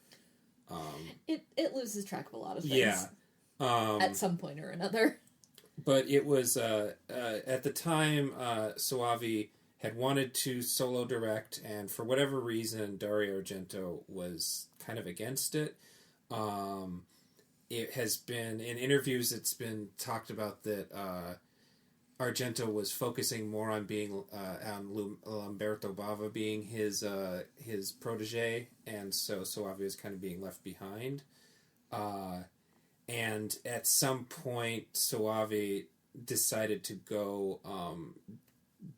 It loses track of a lot of things. Yeah. At some point or another. But it was, at the time, Soavi had wanted to solo direct, and for whatever reason, Dario Argento was kind of against it. It has been, in interviews, it's been talked about that Argento was focusing more on being on Lamberto Bava being his protege, and so Soavi was kind of being left behind. And at some point, Soavi decided to go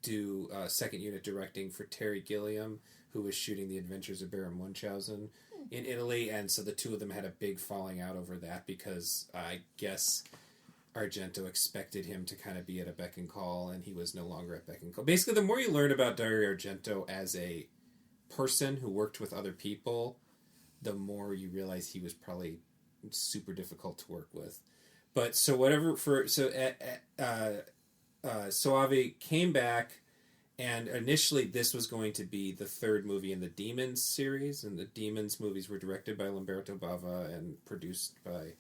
do second unit directing for Terry Gilliam, who was shooting The Adventures of Baron Munchausen. in Italy, and so the two of them had a big falling out over that because I guess Argento expected him to kind of be at a beck and call, and he was no longer at beck and call. Basically, the more you learn about Dario Argento as a person who worked with other people, the more you realize he was probably super difficult to work with. But so Soavi came back, and initially this was going to be the third movie in the Demons series, and the Demons movies were directed by Lamberto Bava and produced by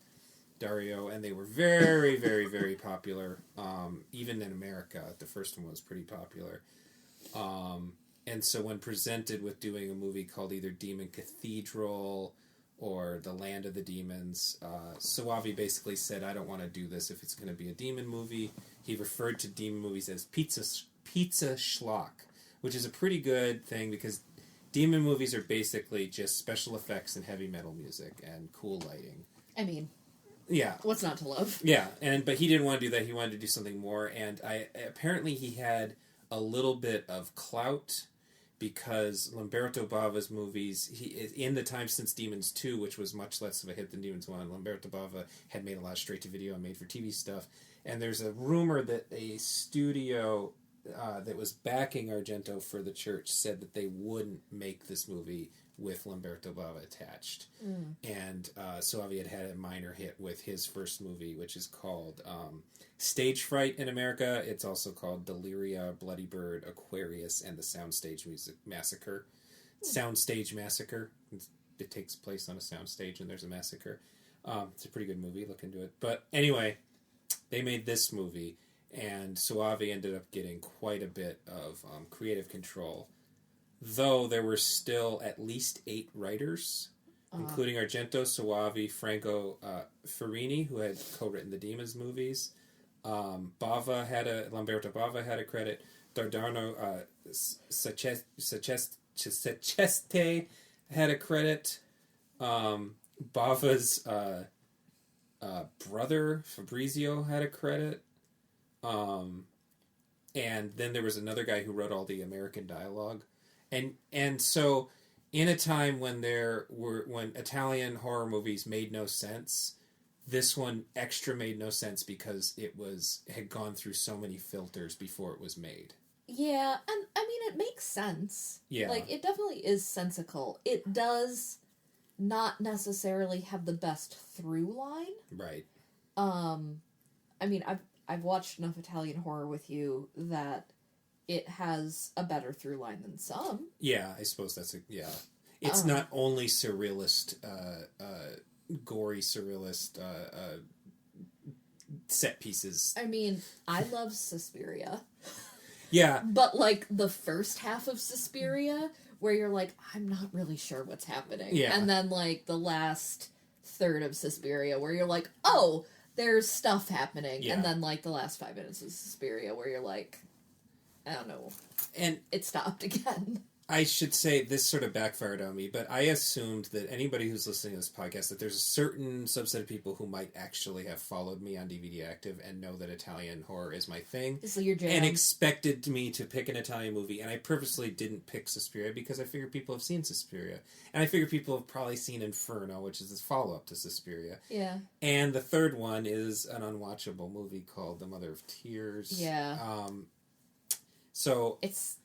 Dario, and they were very, very, very popular. Even in America, the first one was pretty popular. And so when presented with doing a movie called either Demon Cathedral or The Land of the Demons, Soavi basically said, I don't want to do this if it's going to be a demon movie. He referred to demon movies as pizza schlock, which is a pretty good thing because demon movies are basically just special effects and heavy metal music and cool lighting. I mean, yeah, what's not to love? Yeah, but he didn't want to do that. He wanted to do something more, and apparently he had a little bit of clout because Lamberto Bava's movies, in the time since Demons 2, which was much less of a hit than Demons 1, Lamberto Bava had made a lot of straight-to-video and made-for-TV stuff, and there's a rumor that a studio that was backing Argento for The Church said that they wouldn't make this movie with Lamberto Bava attached. And Soavi had a minor hit with his first movie, which is called Stage Fright in America. It's also called Deliria, Bloody Bird, Aquarius, and the Soundstage Massacre. Soundstage Massacre. It takes place on a soundstage and there's a massacre. It's a pretty good movie. Look into it. But anyway, they made this movie, and Soavi ended up getting quite a bit of creative control. Though there were still at least 8 writers, including Argento, Soavi, Franco Ferrini, who had co-written the Demons movies. Lamberto Bava had a credit. Dardano Saceste had a credit. Bava's brother Fabrizio had a credit. And then there was another guy who wrote all the American dialogue. And so, in a time when when Italian horror movies made no sense, this one extra made no sense because it had gone through so many filters before it was made. Yeah, and I mean it makes sense. Yeah, like it definitely is sensical. It does not necessarily have the best through line. Right. I mean I've watched enough Italian horror with you that it has a better through line than some. Yeah, I suppose that's It's not only surrealist, gory surrealist set pieces. I mean, I love Suspiria. Yeah. But, like, the first half of Suspiria, where you're like, I'm not really sure what's happening. Yeah. And then, like, the last third of Suspiria, where you're like, oh, there's stuff happening. Yeah. And then, like, the last 5 minutes of Suspiria, where you're like, I don't know. And it stopped again. I should say this sort of backfired on me, but I assumed that anybody who's listening to this podcast, that there's a certain subset of people who might actually have followed me on DVD Active and know that Italian horror is my thing. This is your jam. And expected me to pick an Italian movie, and I purposely didn't pick Suspiria because I figured people have seen Suspiria. And I figured people have probably seen Inferno, which is this follow-up to Suspiria. Yeah. And the third one is an unwatchable movie called The Mother of Tears. Yeah. So it's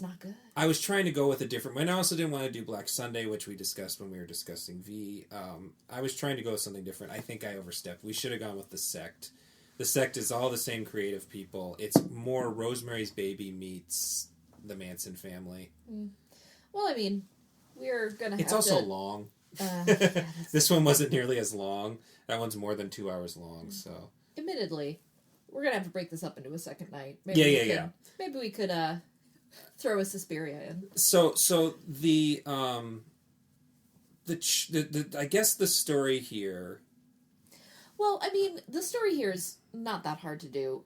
not good. I was trying to go with a different one. I also didn't want to do Black Sunday, which we discussed when we were discussing V. I was trying to go with something different. I think I overstepped. We should have gone with The Sect. The Sect is all the same creative people. It's more Rosemary's Baby meets The Manson Family. Well, I mean, we're going to have It's also long. This one wasn't nearly as long. That one's more than 2 hours long, so... Admittedly, we're going to have to break this up into a second night. Maybe Maybe we could throw a Suspiria in. So the I guess the story here. Well, I mean, the story here is not that hard to do.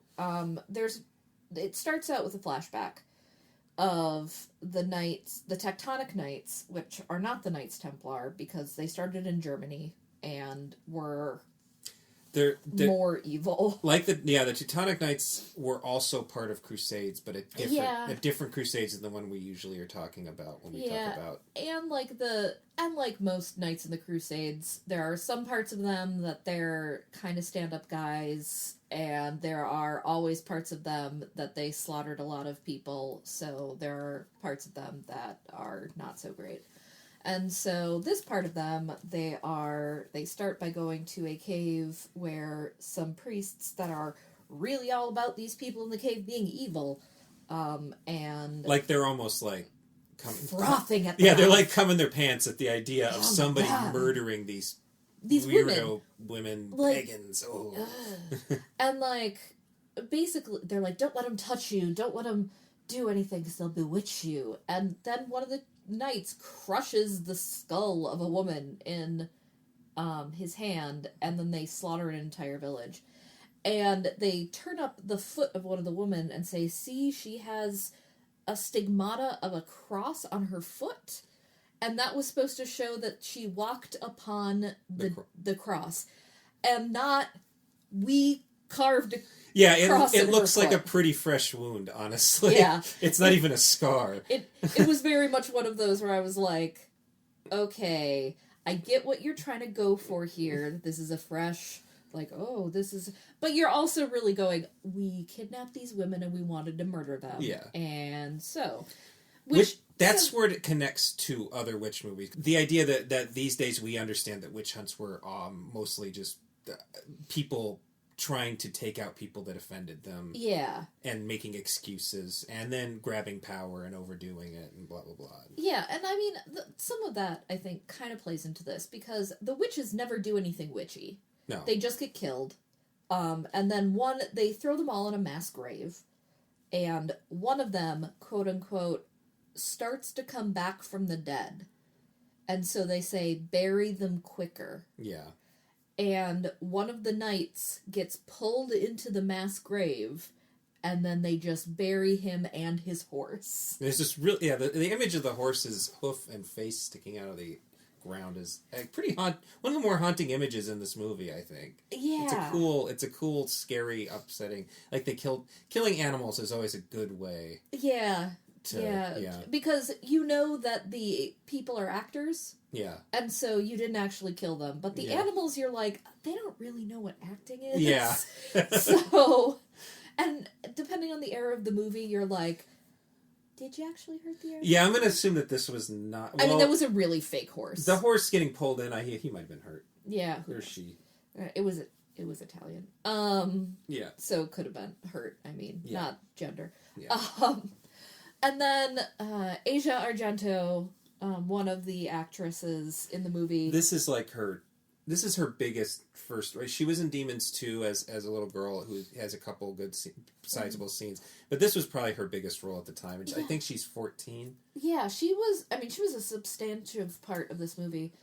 It starts out with a flashback of the Teutonic Knights, which are not the Knights Templar because they started in Germany and were they're more evil. Like the Teutonic Knights were also part of Crusades, but a different Crusades than the one we usually are talking about when we talk about. And like most Knights in the Crusades, there are some parts of them that they're kind of stand-up guys, and there are always parts of them that they slaughtered a lot of people, so there are parts of them that are not so great. And so this part of them, they start by going to a cave where some priests that are really all about these people in the cave being evil, and like they're almost like frothing at they're like coming their pants at the idea of somebody murdering these weirdo women like, pagans. And like basically they're like, don't let them touch you, don't let them do anything because they'll bewitch you. And then one of the knights crushes the skull of a woman in his hand, and then they slaughter an entire village. And they turn up the foot of one of the women and say, see, she has a stigmata of a cross on her foot. And that was supposed to show that she walked upon the cross. And not, we carved a it looks like a pretty fresh wound, honestly. Yeah. It's not even a scar. It was very much one of those where I was like, okay, I get what you're trying to go for here. This is a fresh, like, oh, this is... But you're also really going, we kidnapped these women and we wanted to murder them. Yeah. And so... That's where it connects to other witch movies. The idea that these days we understand that witch hunts were mostly just people trying to take out people that offended them. Yeah. And making excuses, and then grabbing power and overdoing it, and blah, blah, blah. Yeah, and I mean, some of that, I think, kind of plays into this, because the witches never do anything witchy. No. They just get killed. And then they throw them all in a mass grave, and one of them, quote-unquote, starts to come back from the dead. And so they say, bury them quicker. Yeah. And one of the knights gets pulled into the mass grave, and then they just bury him and his horse. There's this the image of the horse's hoof and face sticking out of the ground is one of the more haunting images in this movie, I think. Yeah. It's a cool, scary, upsetting, like killing animals is always a good way. Yeah. Because you know that the people are actors. Yeah. And so you didn't actually kill them. But the animals, you're like, they don't really know what acting is. Yeah. So, and depending on the era of the movie, you're like, did you actually hurt the animal? Yeah, I'm going to assume that this was not... I mean, that was a really fake horse. The horse getting pulled in, he might have been hurt. Yeah. Or she. It was Italian. Yeah. So it could have been hurt. I mean, not gender. Yeah. And then Asia Argento, one of the actresses in the movie. This is her biggest first. Right? She was in Demons 2 as a little girl who has a couple good sizable scenes, but this was probably her biggest role at the time. And I think she's 14. Yeah, she was a substantive part of this movie.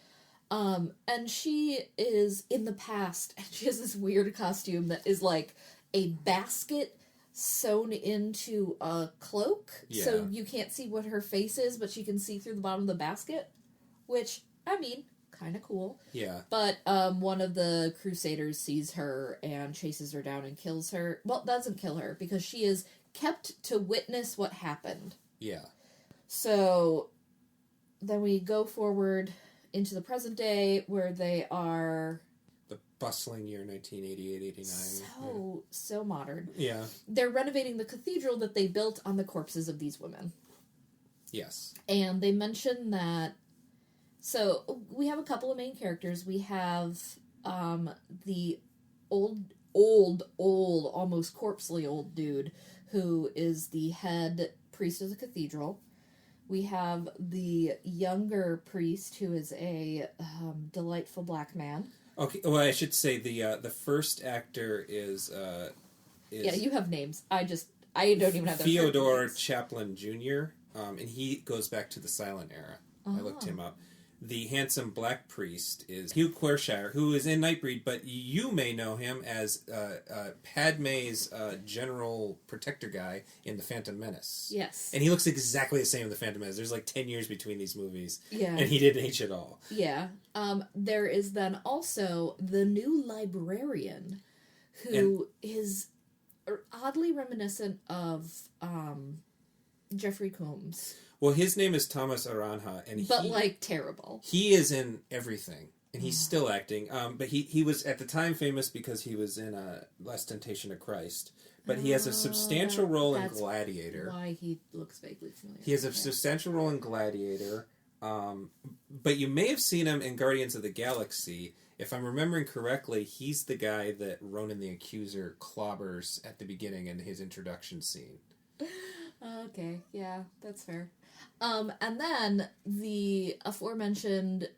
And she is in the past, and she has this weird costume that is like a basket sewn into a cloak, so you can't see what her face is, but she can see through the bottom of the basket, which, I mean, kind of cool. Yeah. But one of the Crusaders sees her and chases her down and kills her. Well, doesn't kill her, because she is kept to witness what happened. Yeah. So then we go forward into the present day, where they are... The bustling year 1988-89. So modern. Yeah. They're renovating the cathedral that they built on the corpses of these women. Yes. And they mention that... So, we have a couple of main characters. We have the old, almost corpsely old dude who is the head priest of the cathedral. We have the younger priest who is a delightful black man. Okay, well, I should say the first actor is yeah, you have names. I don't even have their Fyodor names. Chaplin Jr., and he goes back to the silent era. I looked him up. the handsome black priest is Hugh Quershire, who is in Nightbreed, but you may know him as Padme's general protector guy in The Phantom Menace. Yes. And he looks exactly the same in The Phantom Menace. There's like 10 years between these movies. Yeah. And he didn't age at all. Yeah. There is then also the new librarian, who is oddly reminiscent of Jeffrey Combs. Well, his name is Thomas Aranja, and terrible. He is in everything, and he's still acting. But he was at the time famous because he was in Last Temptation of Christ. But he has a substantial role in Gladiator. Why he looks vaguely familiar. He has a substantial role in Gladiator. But you may have seen him in Guardians of the Galaxy. If I'm remembering correctly, he's the guy that Ronan the Accuser clobbers at the beginning in his introduction scene. Okay, yeah, that's fair. And then the aforementioned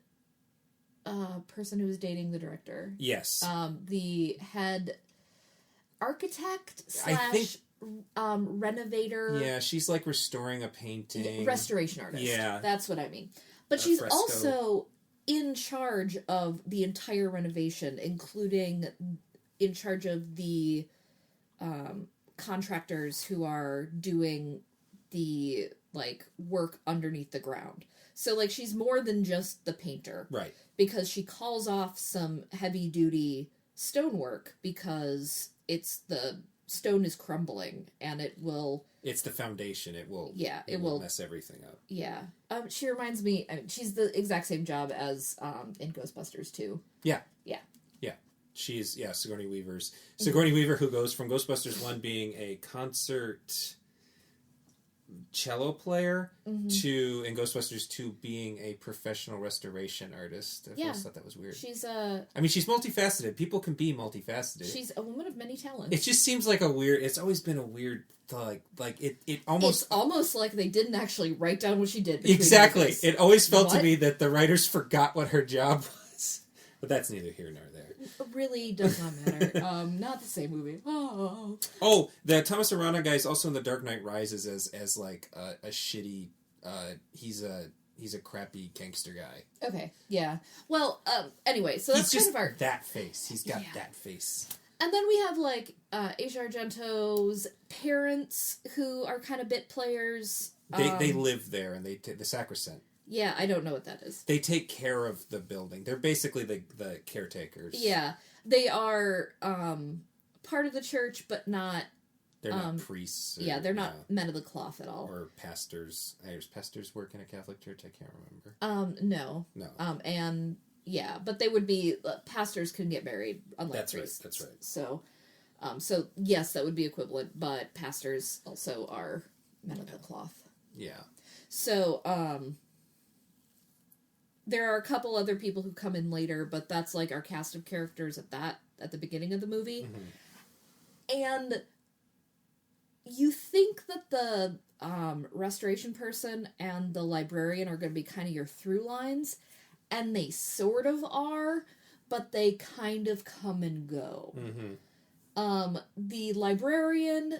person who was dating the director. Yes. The head architect / renovator. Yeah, she's like restoring a painting. Restoration artist. Yeah. That's what I mean. But she's also in charge of the entire renovation, including in charge of the contractors who are doing the work underneath the ground. So she's more than just the painter. Right. Because she calls off some heavy duty stonework because the stone is crumbling and it will... It's the foundation. It will mess everything up. Yeah. She reminds me... she's the exact same job as in Ghostbusters 2. Yeah. Yeah. Yeah. She's, Sigourney Weaver's... Sigourney Weaver, who goes from Ghostbusters 1 being a concert cello player to, in Ghostbusters 2, being a professional restoration artist. I always thought that was weird. She's she's multifaceted. People can be multifaceted. She's a woman of many talents. It just seems like it's always been a weird... it almost... It's almost like they didn't actually write down what she did. Exactly. It always felt to me that the writers forgot what her job was. But that's neither here nor there. It really does not matter. Not the same movie. Oh, the Thomas Arana guy is also in The Dark Knight Rises as a shitty... he's a crappy gangster guy. Okay, yeah. Well, anyway, so that's he's kind of our... that face. He's got that face. And then we have, Asia Argento's parents, who are kind of bit players. They live there, and the sacrosanct. Yeah, I don't know what that is. They take care of the building. They're basically the caretakers. Yeah. They are part of the church, but not... They're not priests. They're not men of the cloth at all. Or pastors. Does pastors work in a Catholic church? I can't remember. No. And... Yeah, but they would be... pastors can get married, unlike priests. That's right. So, yes, that would be equivalent, but pastors also are men of the cloth. Yeah. So, there are a couple other people who come in later, but that's our cast of characters at the beginning of the movie. Mm-hmm. And you think that the restoration person and the librarian are going to be kind of your through lines, and they sort of are, but they kind of come and go. Mm-hmm. The librarian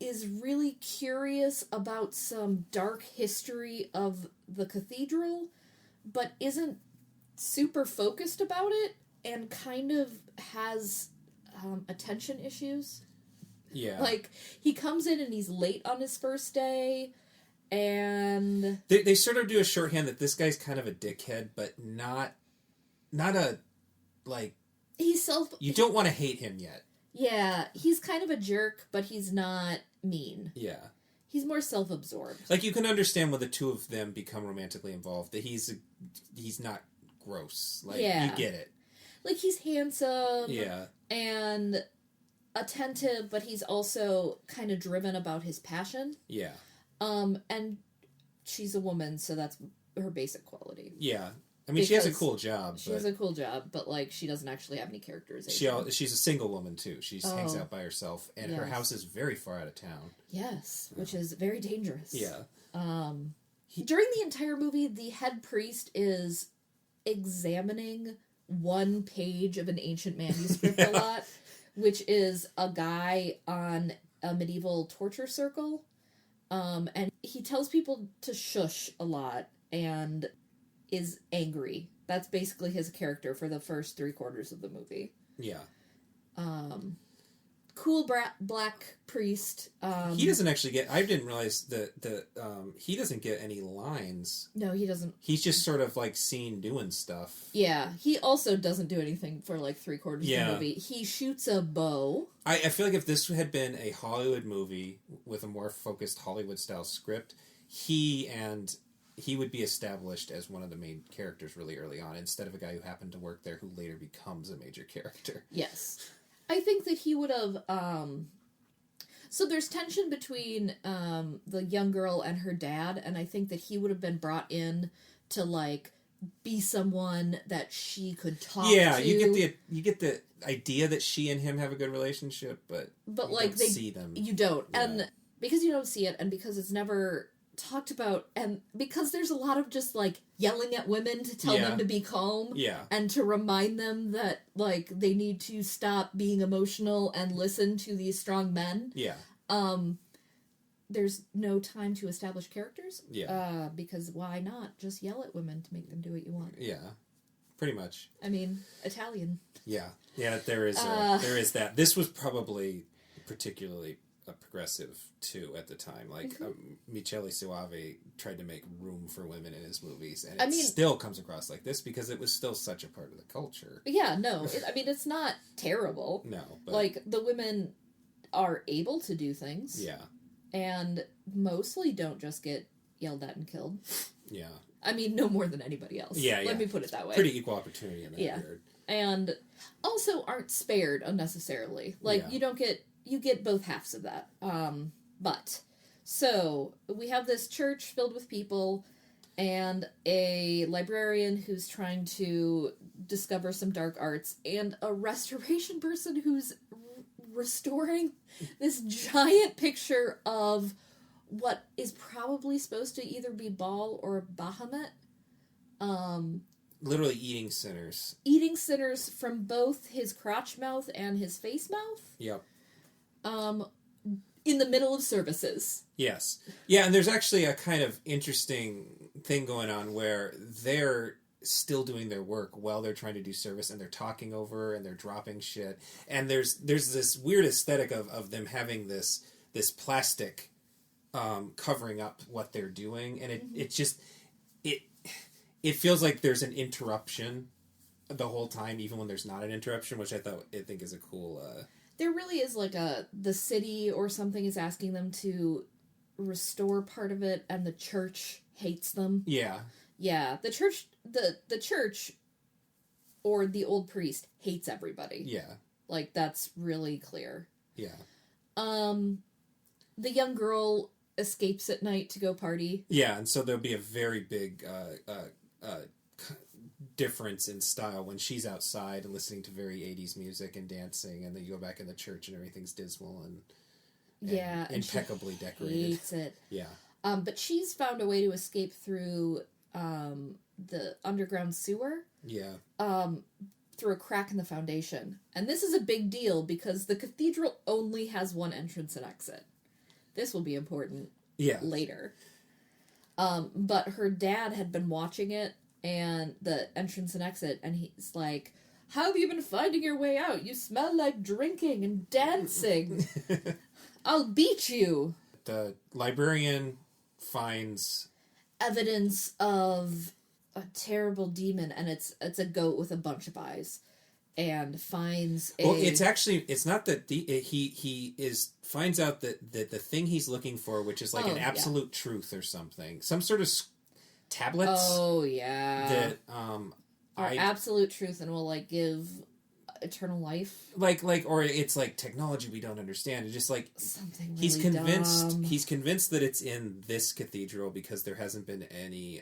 is really curious about some dark history of the cathedral, but isn't super focused about it, and kind of has attention issues. Yeah. He comes in and he's late on his first day, and... They sort of do a shorthand that this guy's kind of a dickhead, but not a, He's You don't want to hate him yet. Yeah, he's kind of a jerk, but he's not mean. Yeah. He's more self-absorbed. You can understand when the two of them become romantically involved, that he's not gross. You get it. He's handsome. Yeah. And attentive, but he's also kind of driven about his passion. Yeah. And she's a woman, so that's her basic quality. Yeah. She has a cool job. She has a cool job, but, she doesn't actually have any characterization. She's a single woman, too. She hangs out by herself, and her house is very far out of town. Yes, which is very dangerous. Yeah. During the entire movie, the head priest is examining one page of an ancient manuscript a lot, which is a guy on a medieval torture circle. And he tells people to shush a lot, and is angry. That's basically his character for the first 3/4 of the movie. Yeah. Cool black priest. He doesn't actually get... I didn't realize that he doesn't get any lines. No, he doesn't. He's just sort of, like, seen doing stuff. Yeah, he also doesn't do anything for, like, 3/4 of the movie. He shoots a bow. I feel like if this had been a Hollywood movie with a more focused Hollywood-style script, he would be established as one of the main characters really early on, instead of a guy who happened to work there who later becomes a major character. Yes. I think that he would have, so there's tension between, the young girl and her dad, and I think that he would have been brought in to, like, be someone that she could talk to. Yeah, you get the idea that she and him have a good relationship, but you like, don't see them. You don't. Yeah. And because you don't see it, and because it's never talked about, and because there's a lot of just, like, yelling at women to tell them to be calm, and to remind them that, like, they need to stop being emotional and listen to these strong men. There's no time to establish characters. Because why not just yell at women to make them do what you want? Yeah, pretty much. I mean, Italian. Yeah, there is that. This was probably particularly progressive too at the time. Like Michele Soavi tried to make room for women in his movies, and it still comes across like this because it was still such a part of the culture. Yeah, no, it's not terrible. No, but... like the women are able to do things. Yeah, and mostly don't just get yelled at and killed. Yeah, I mean, no more than anybody else. Yeah, let me put it that way. Pretty equal opportunity in that regard. And also aren't spared unnecessarily. Like you get both halves of that. But, so, we have this church filled with people, and a librarian who's trying to discover some dark arts, and a restoration person who's restoring this giant picture of what is probably supposed to either be Baal or Bahamut. Literally eating sinners. Eating sinners from both his crotch mouth and his face mouth. Yep. In the middle of services. Yes. Yeah, and there's actually a kind of interesting thing going on where they're still doing their work while they're trying to do service, and they're talking over and they're dropping shit. And there's this weird aesthetic of them having this plastic covering up what they're doing, and it feels like there's an interruption the whole time, even when there's not an interruption, which I think is a cool... There really is like the city or something is asking them to restore part of it, and the church hates them. Yeah. Yeah, the church or the old priest hates everybody. Yeah. Like, that's really clear. Yeah. The young girl escapes at night to go party. Yeah, and so there'll be a very big difference in style when she's outside and listening to very 80s music and dancing, and then you go back in the church and everything's dismal and impeccably decorated. Hates it. Yeah. But she's found a way to escape through the underground sewer. Yeah. Through a crack in the foundation. And this is a big deal because the cathedral only has one entrance and exit. This will be important later. But her dad had been watching it, and the entrance and exit, and he's like, "How have you been finding your way out? You smell like drinking and dancing. I'll beat you." The librarian finds evidence of a terrible demon, and it's a goat with a bunch of eyes, and finds a... Well, it's not that he finds out that the thing he's looking for, which is like an absolute truth or something, some sort of tablets. Oh yeah. That are absolute truth and will like give eternal life. Like or it's like technology we don't understand. It's just like something really dumb. He's convinced that it's in this cathedral because there hasn't been any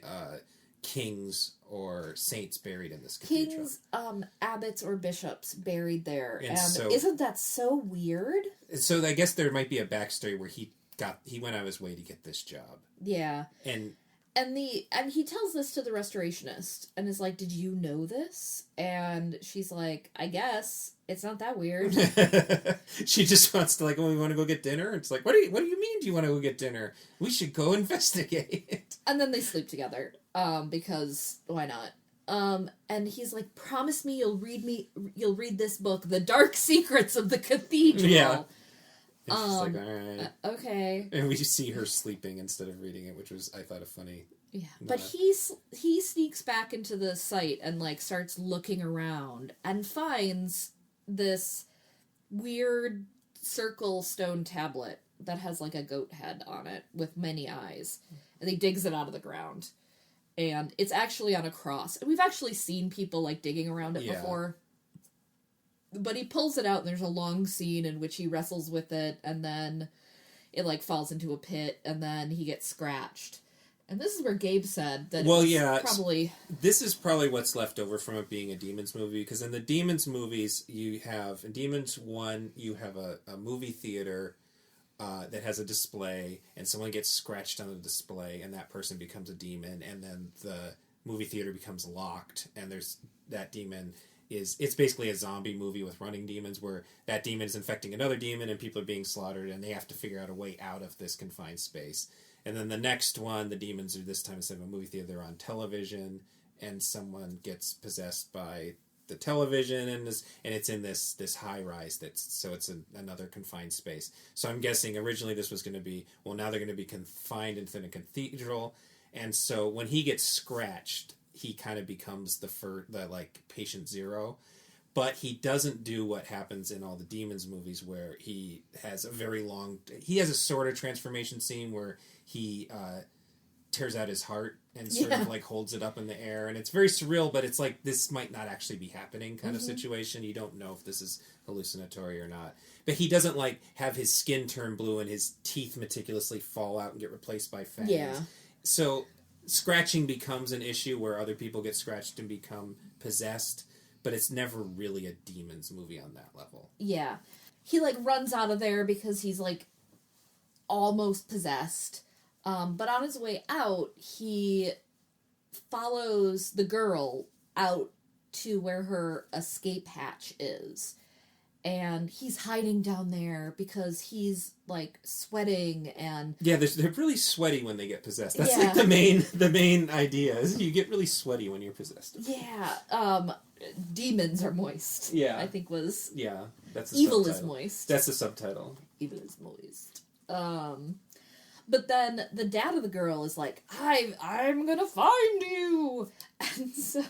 kings or saints buried in this cathedral. Kings, abbots or bishops buried there. And so, isn't that so weird? So I guess there might be a backstory where he went out of his way to get this job. Yeah. And he tells this to the restorationist and is like, "Did you know this?" And she's like, "I guess it's not that weird." She just wants to like, "Oh, we want to go get dinner." It's like, what do you mean? Do you want to go get dinner? We should go investigate. And then they sleep together. because why not? And he's like, promise me you'll read this book, The Dark Secrets of the Cathedral. Yeah. And she's like, all right. Okay. And we see her sleeping instead of reading it, which was, I thought, a funny... Yeah, but he sneaks back into the site and, like, starts looking around and finds this weird circle stone tablet that has, like, a goat head on it with many eyes. And he digs it out of the ground. And it's actually on a cross. And we've actually seen people, like, digging around it before. But he pulls it out, and there's a long scene in which he wrestles with it, and then it, like, falls into a pit, and then he gets scratched. And this is where Gabe said that probably... This is probably what's left over from it being a Demons movie, because in the Demons movies, you have... In Demons 1, you have a movie theater that has a display, and someone gets scratched on the display, and that person becomes a demon, and then the movie theater becomes locked, and there's that demon it's basically a zombie movie with running demons, where that demon is infecting another demon, and people are being slaughtered, and they have to figure out a way out of this confined space. And then the next one, the demons are this time, instead of a movie theater, they're on television, and someone gets possessed by the television, and it's in this high rise so it's another confined space. So I'm guessing originally this was going to be, well, now they're going to be confined into a cathedral, and so when he gets scratched, he kind of becomes the patient zero. But he doesn't do what happens in all the Demons movies, where he has a sort of transformation scene where he tears out his heart and sort of like holds it up in the air, and it's very surreal, but it's like this might not actually be happening kind of situation. You don't know if this is hallucinatory or not. But he doesn't like have his skin turn blue and his teeth meticulously fall out and get replaced by fangs. Yeah. So scratching becomes an issue where other people get scratched and become possessed, but it's never really a Demons movie on that level. Yeah. He, like, runs out of there because he's, like, almost possessed. But on his way out, he follows the girl out to where her escape hatch is. And he's hiding down there because he's, like, sweating and... Yeah, they're really sweaty when they get possessed. That's, like, the main idea, is you get really sweaty when you're possessed. Yeah, demons are moist. Yeah. I think was... Yeah, that's the Evil subtitle. is moist. That's the subtitle. Evil is moist. But then the dad of the girl is like, I'm gonna find you! And so,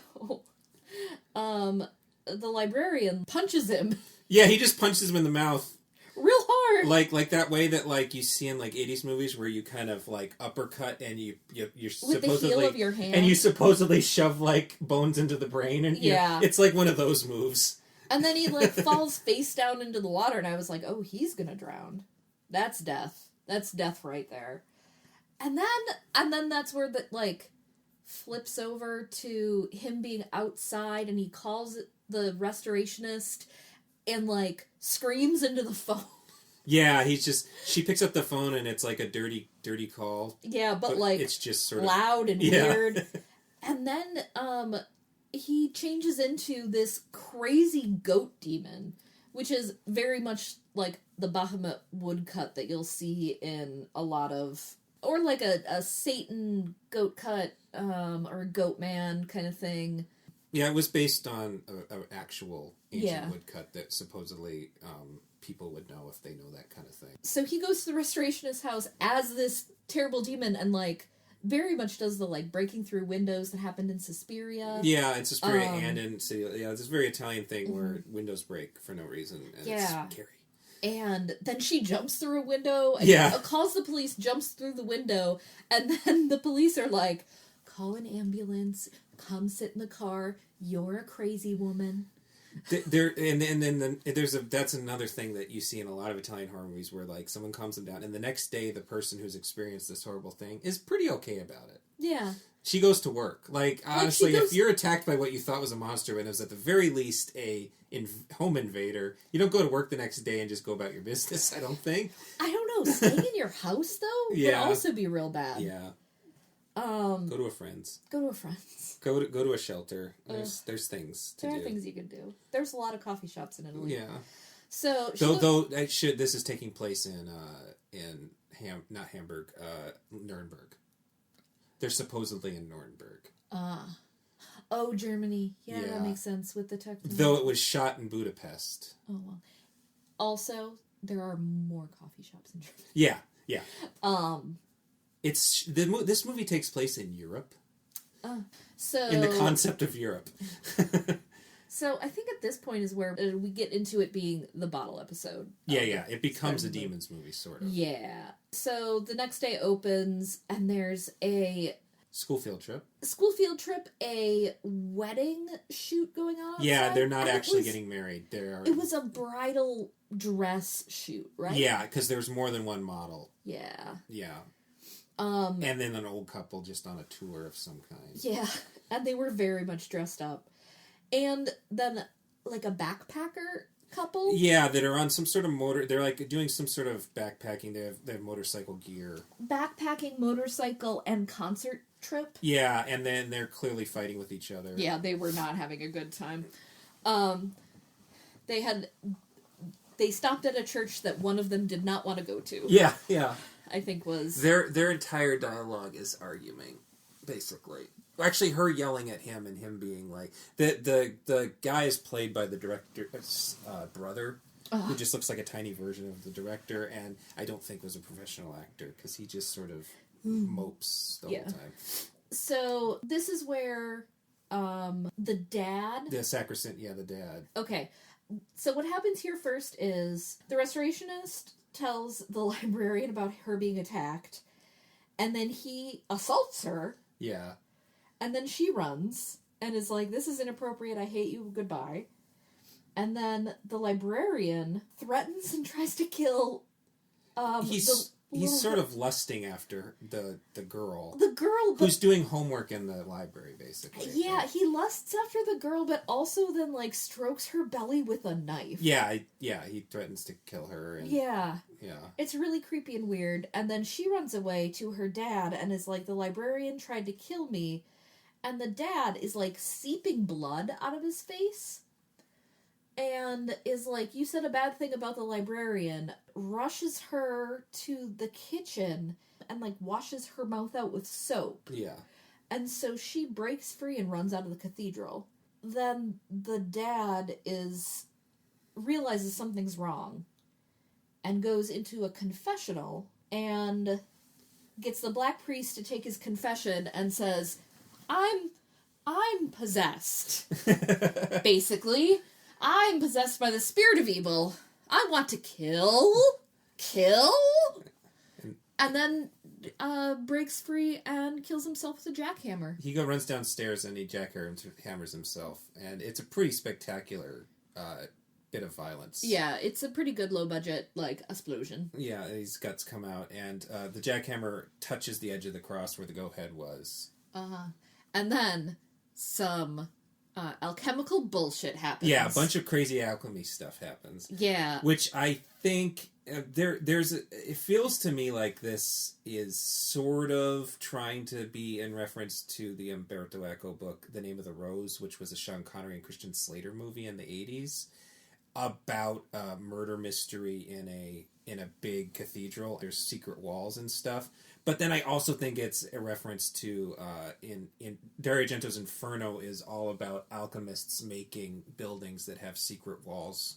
the librarian punches him. Yeah, he just punches him in the mouth. Real hard! Like that way that, like, you see in, like, 80s movies where you kind of, like, uppercut and you're with supposedly... the heel of your hand. And you supposedly shove, like, bones into the brain. And it's like one of those moves. And then he, like, falls face down into the water, and I was like, oh, he's gonna drown. That's death. That's death right there. And then that's where the, like, flips over to him being outside, and he calls the restorationist and, like, screams into the phone. Yeah, she picks up the phone, and it's like a dirty call. Yeah, but like, it's just sort of loud and weird. And then, he changes into this crazy goat demon, which is very much like the Bahamut woodcut that you'll see in a lot of, or like a Satan goat cut, or a goat man kind of thing. Yeah, it was based on an actual ancient woodcut that supposedly people would know if they know that kind of thing. So he goes to the restorationist's house as this terrible demon and, like, very much does the, like, breaking through windows that happened in Suspiria. Yeah, in Suspiria and in City... Yeah, it's this very Italian thing where windows break for no reason, and it's scary. And then she jumps through a window, and calls the police, jumps through the window, and then the police are like, call an ambulance, come sit in the car, you're a crazy woman. That's another thing that you see in a lot of Italian horror movies where, like, someone calms them down, and the next day the person who's experienced this horrible thing is pretty okay about it. Yeah. She goes to work. Like, honestly, if you're attacked by what you thought was a monster and it was at the very least a home invader, you don't go to work the next day and just go about your business, I don't think. I don't know. Staying in your house, though, would also be real bad. Yeah. Go to a friend's. Go to a shelter. There's things to do. There are things you can do. There's a lot of coffee shops in Italy. Yeah. So this is taking place in not Hamburg, Nuremberg. They're supposedly in Nuremberg. Oh, Germany. Yeah, Yeah. that makes sense with the Tecton. Though it was shot in Budapest. Oh, well. Also, there are more coffee shops in Germany. Yeah. This movie takes place in Europe. So in the concept of Europe. So I think at this point is where we get into it being the bottle episode. Yeah. It becomes a demons movie, sort of. Yeah. So the next day opens, and there's a School field trip, a wedding shoot going on outside. Yeah, they're not actually getting married. It was a bridal dress shoot, right? Yeah, because there's more than one model. Yeah. And then an old couple just on a tour of some kind. Yeah, and they were very much dressed up. And then, like, a backpacker couple? Yeah, that are on some sort of motor... They're, like, doing some sort of backpacking. They have motorcycle gear. Backpacking, motorcycle, and concert trip? Yeah, and then they're clearly fighting with each other. Yeah, they were not having a good time. They stopped at a church that one of them did not want to go to. Yeah. I think was... Their entire dialogue is arguing, basically. Actually, her yelling at him and him being like... The guy is played by the director's brother, who just looks like a tiny version of the director, and I don't think was a professional actor, because he just sort of mopes the whole time. So, this is where the dad... The sacrosanct, the dad. Okay, so what happens here first is the restorationist tells the librarian about her being attacked, and then he assaults her. Yeah. And then she runs and is like, this is inappropriate, I hate you, goodbye. And then the librarian threatens and tries to kill He's sort of lusting after the girl. The girl, who's doing homework in the library, basically. Yeah, he lusts after the girl, but also then, like, strokes her belly with a knife. Yeah, he threatens to kill her. And, yeah. It's really creepy and weird. And then she runs away to her dad and is like, the librarian tried to kill me. And the dad is, like, seeping blood out of his face. And is like, you said a bad thing about the librarian, rushes her to the kitchen and, like, washes her mouth out with soap. Yeah. And so she breaks free and runs out of the cathedral. Then the dad realizes something's wrong and goes into a confessional and gets the black priest to take his confession and says, I'm possessed. Basically. I'm possessed by the spirit of evil. I want to kill, and then breaks free and kills himself with a jackhammer. He runs downstairs and he jackhammers himself, and it's a pretty spectacular bit of violence. Yeah, it's a pretty good low-budget, like, explosion. Yeah, his guts come out, and the jackhammer touches the edge of the cross where the go-head was. And then some... alchemical bullshit happens. Yeah, a bunch of crazy alchemy stuff happens. Yeah. Which I think it feels to me like this is sort of trying to be in reference to the Umberto Eco book, The Name of the Rose, which was a Sean Connery and Christian Slater movie in the 80s about a murder mystery in a big cathedral. There's secret walls and stuff. But then I also think it's a reference to, in Dario Argento's Inferno is all about alchemists making buildings that have secret walls.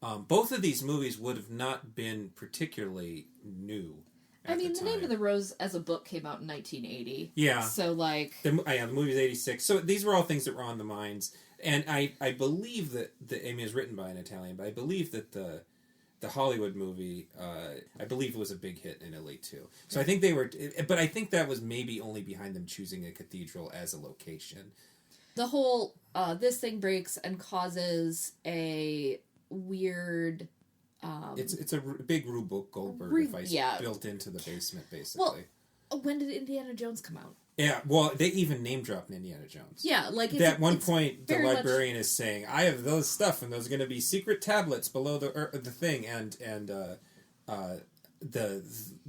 Both of these movies would have not been particularly new at the Name of the Rose as a book came out in 1980. Yeah. So, like... The movie's 86. So these were all things that were on the minds. And I believe that it was written by an Italian, but I believe that the Hollywood movie, I believe it was a big hit in Italy too. So I think they were, but I think that was maybe only behind them choosing a cathedral as a location. The whole, this thing breaks and causes a weird... it's a big Rube Goldberg device built into the basement, basically. Well, when did Indiana Jones come out? Yeah, well, they even name-dropped Indiana Jones. Yeah, like... At one point, the librarian is saying, I have those stuff, and those are going to be secret tablets below the thing, and the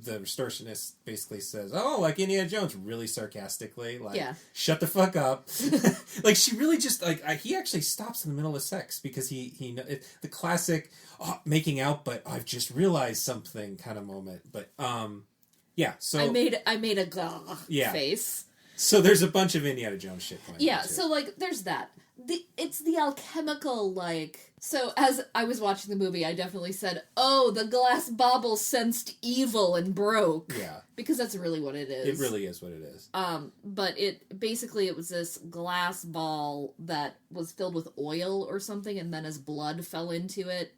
restorationist basically says, oh, like Indiana Jones, really sarcastically, like, shut the fuck up. Like, she really just, like, he actually stops in the middle of sex, because he the classic, making out, but I've just realized something kind of moment, but, Yeah, so... I made a gah face. So there's a bunch of Indiana Jones shit going on. Yeah, so, like, there's that. It's the alchemical, like... So, as I was watching the movie, I definitely said, oh, the glass bauble sensed evil and broke. Yeah. Because that's really what it is. It really is what it is. But it was this glass ball that was filled with oil or something, and then as blood fell into it,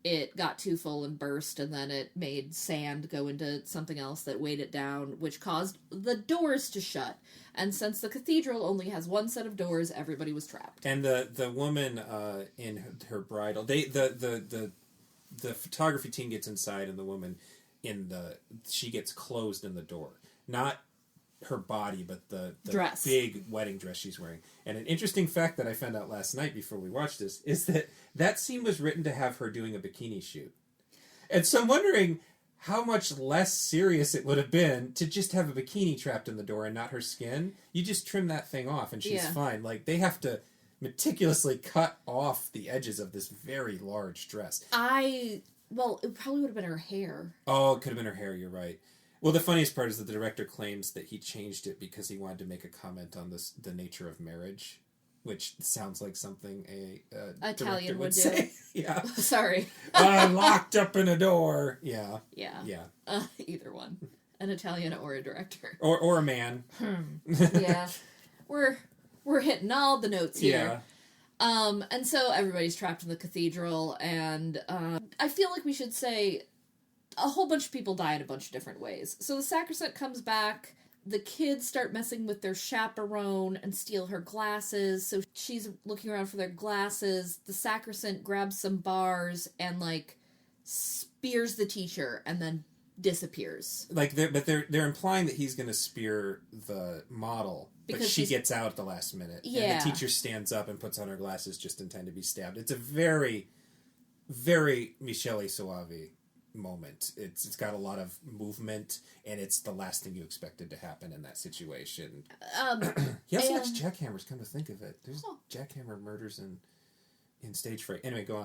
it got too full and burst, and then it made sand go into something else that weighed it down, which caused the doors to shut. And since the cathedral only has one set of doors, everybody was trapped. And the woman in her bridal, the photography team gets inside, and the woman she gets closed in the door. Not her body, but the dress. Big wedding dress she's wearing. And an interesting fact that I found out last night before we watched this is that scene was written to have her doing a bikini shoot. And so I'm wondering how much less serious it would have been to just have a bikini trapped in the door and not her skin. You just trim that thing off and she's fine. Like, they have to meticulously cut off the edges of this very large dress. Well, it probably would have been her hair. Oh, it could have been her hair, you're right. Well, the funniest part is that the director claims that he changed it because he wanted to make a comment on the nature of marriage, which sounds like something a Italian would do. say. Yeah. Sorry. Locked up in a door. Yeah. Yeah. Yeah. Either one. An Italian or a director. Or a man. Yeah. We're hitting all the notes here. Yeah. And so everybody's trapped in the cathedral, and I feel like we should say a whole bunch of people die in a bunch of different ways. So the sacristant comes back, the kids start messing with their chaperone and steal her glasses, so she's looking around for their glasses. The sacristant grabs some bars and, like, spears the teacher and then disappears. Like, they're implying that he's going to spear the model, but she gets out at the last minute. Yeah. And the teacher stands up and puts on her glasses just in time to be stabbed. It's a very, very Michele Soavi moment. It's got a lot of movement, and it's the last thing you expected to happen in that situation. He also likes jackhammers, come to think of it. There's jackhammer murders in Stage Fright. Anyway, go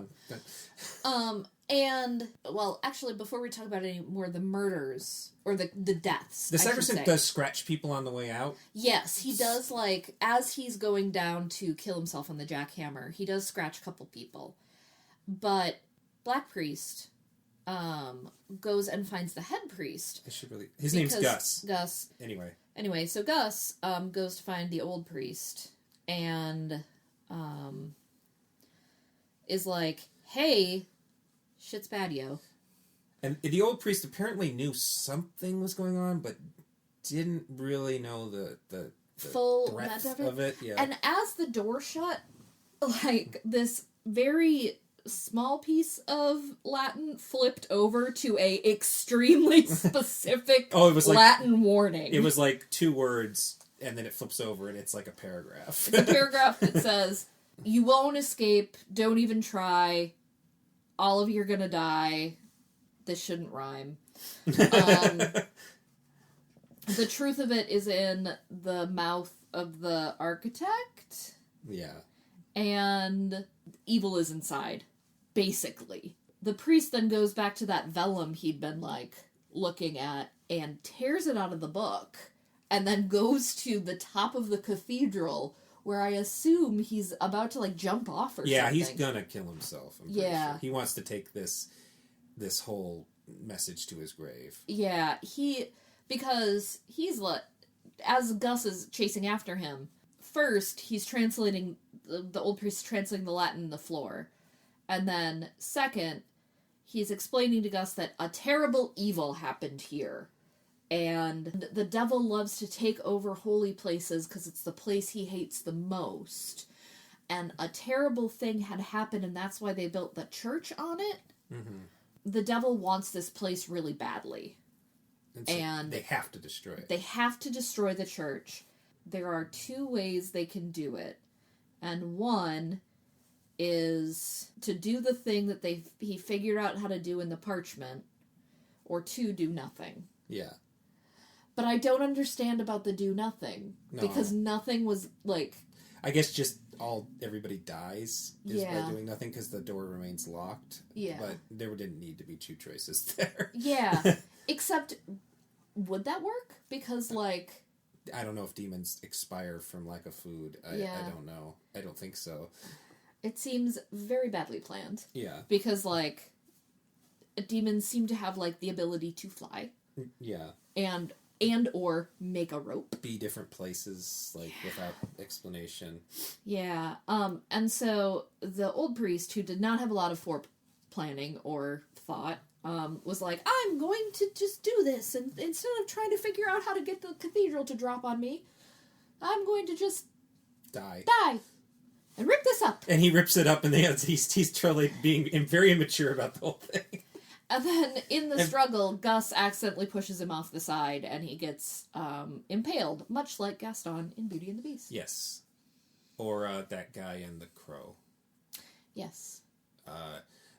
on. And, well, actually, before we talk about any more of the murders, or the deaths, the sacristant does scratch people on the way out? Yes, he does, like, as he's going down to kill himself on the jackhammer, he does scratch a couple people. But Black Priest goes and finds the head priest. His name's Gus. Gus. Anyway, so Gus goes to find the old priest and is like, hey, shit's bad, yo. And the old priest apparently knew something was going on, but didn't really know the full breadth of it. Yeah. And as the door shut, like, this very small piece of Latin flipped over to a extremely specific Latin warning. It was like 2 words, and then it flips over, and it's like a paragraph. It's a paragraph that says, you won't escape, don't even try, all of you are gonna die. This shouldn't rhyme. The truth of it is in the mouth of the architect. Yeah. And evil is inside, basically. The priest then goes back to that vellum he'd been, like, looking at and tears it out of the book, and then goes to the top of the cathedral, where I assume he's about to, like, jump off or something. Yeah, he's gonna kill himself. I'm pretty sure. He wants to take this whole message to his grave. Yeah, because he's, like, as Gus is chasing after him, first, he's translating, the old priest translating the Latin in the floor. And then, second, he's explaining to Gus that a terrible evil happened here. And the devil loves to take over holy places because it's the place he hates the most. And a terrible thing had happened, and that's why they built the church on it. Mm-hmm. The devil wants this place really badly. And they have to destroy it. They have to destroy the church. There are 2 ways they can do it. And one is to do the thing that he figured out how to do in the parchment, or 2, do nothing. Yeah. But I don't understand about the do nothing. No. Because nothing was, like... I guess just everybody dies is by doing nothing, because the door remains locked. Yeah. But there didn't need to be 2 choices there. Yeah. Except would that work? Because, like... I don't know if demons expire from lack of food. I don't know. I don't think so. It seems very badly planned. Yeah. Because, like, demons seem to have, like, the ability to fly. Yeah. And or make a rope. Be different places, like, without explanation. Yeah. And so the old priest, who did not have a lot of planning or thought, was like, I'm going to just do this, and instead of trying to figure out how to get the cathedral to drop on me, I'm going to just... Die. And rip this up. And he rips it up, and he's totally being very immature about the whole thing. And then, in the struggle, Gus accidentally pushes him off the side, and he gets impaled, much like Gaston in Beauty and the Beast. Yes. Or that guy in The Crow. Yes.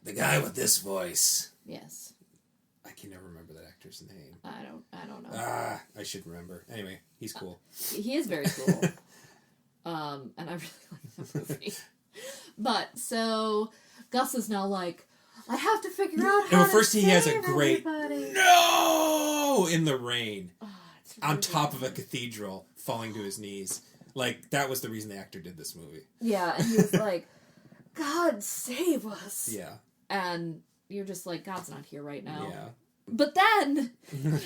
The guy with this voice. Yes. I can never remember that actor's name. I don't know. I should remember. Anyway, he's cool. He is very cool. And I really like that movie. But, so, Gus is now like, I have to figure out how to first he has a great everybody. No in the rain It's really on top of a cathedral, falling to his knees. Like, that was the reason the actor did this movie. Yeah, and he was like, God save us. Yeah. And you're just like, God's not here right now. Yeah. But then,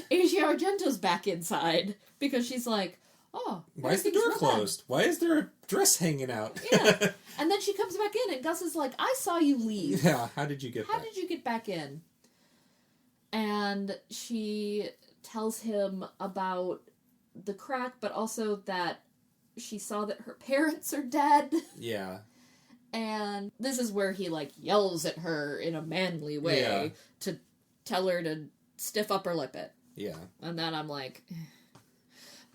Asia Argento's back inside, because she's like, oh, why is the door closed? Why is there a dress hanging out? Yeah. And then she comes back in, and Gus is like, I saw you leave. Yeah, how did you get back? How did you get back in? And she tells him about the crack, but also that she saw that her parents are dead. Yeah. And this is where he, like, yells at her in a manly way to tell her to stiff upper lip it. Yeah. And then I'm like...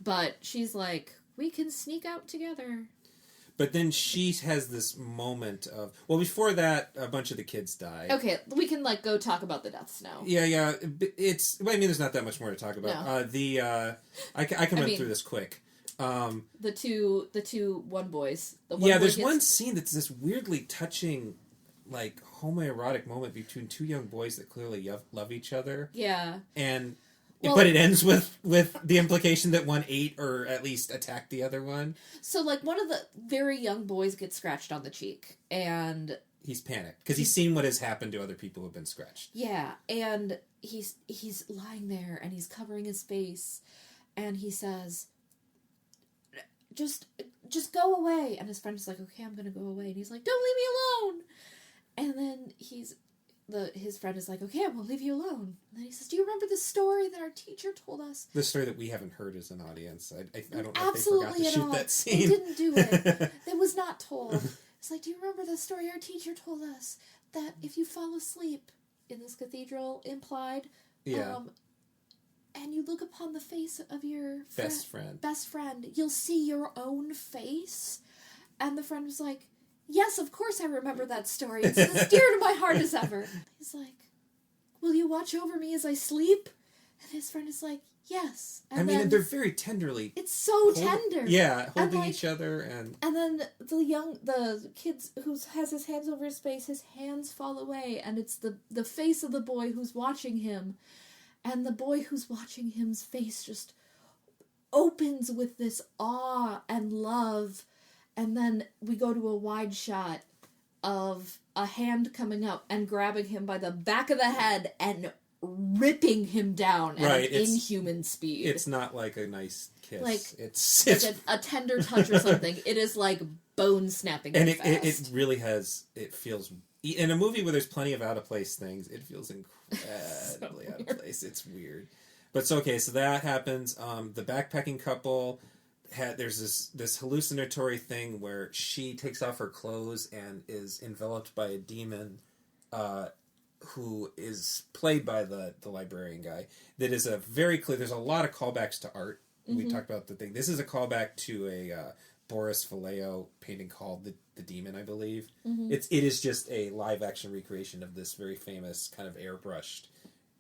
But she's like, we can sneak out together. But then she has this moment of... Well, before that, a bunch of the kids die. Okay, we can, like, go talk about the deaths now. Yeah. It's... I mean, there's not that much more to talk about. No. I can run through this quick. The two one boys. There's one scene that's this weirdly touching, like, homoerotic moment between two young boys that clearly love each other. Yeah. And... but it ends with the implication that one ate or at least attacked the other one. So, like, one of the very young boys gets scratched on the cheek, and... He's panicked, because he's seen what has happened to other people who have been scratched. Yeah, and he's lying there, and he's covering his face, and he says, just go away. And his friend is like, okay, I'm gonna go away. And he's like, don't leave me alone. And then his friend is like, okay, I won't leave you alone. And then he says, do you remember the story that our teacher told us? The story that we haven't heard as an audience. I don't know Absolutely if they forgot to shoot that scene. They didn't do it. It was not told. It's like, do you remember the story our teacher told us? That if you fall asleep in this cathedral, implied, and you look upon the face of your best friend, you'll see your own face? And the friend was like, yes, of course I remember that story. It's as dear to my heart as ever. He's like, will you watch over me as I sleep? And his friend is like, yes. And they're very tenderly... It's so tender. Yeah, holding each other and... And then the kid who has his hands over his face, his hands fall away, and it's the face of the boy who's watching him. And the boy who's watching him's face just opens with this awe and love. And then we go to a wide shot of a hand coming up and grabbing him by the back of the head and ripping him down at an inhuman speed. It's not like a nice kiss. Like, it's a tender touch or something. It is like bone snapping. And it really has... It feels... In a movie where there's plenty of out-of-place things, it feels incredibly out of place. It's weird. But so that happens. The backpacking couple... There's this hallucinatory thing where she takes off her clothes and is enveloped by a demon who is played by the librarian guy. That is a very clear... There's a lot of callbacks to art. Mm-hmm. We talked about the thing. This is a callback to a Boris Vallejo painting called The Demon, I believe. Mm-hmm. It is just a live-action recreation of this very famous kind of airbrushed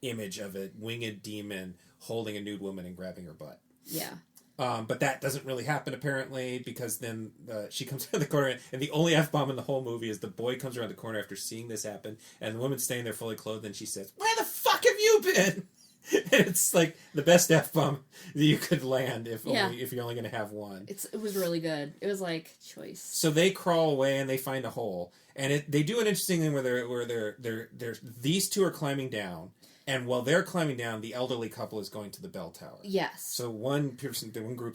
image of a winged demon holding a nude woman and grabbing her butt. Yeah. But that doesn't really happen, apparently, because then she comes around the corner, and the only F-bomb in the whole movie is the boy comes around the corner after seeing this happen, and the woman's staying there fully clothed, and she says, where the fuck have you been? It's like the best F-bomb that you could land if Yeah. if you're only going to have one. It was really good. It was like choice. So they crawl away and they find a hole, and they do an interesting thing where they're these two are climbing down, and while they're climbing down, the elderly couple is going to the bell tower. Yes. So one group's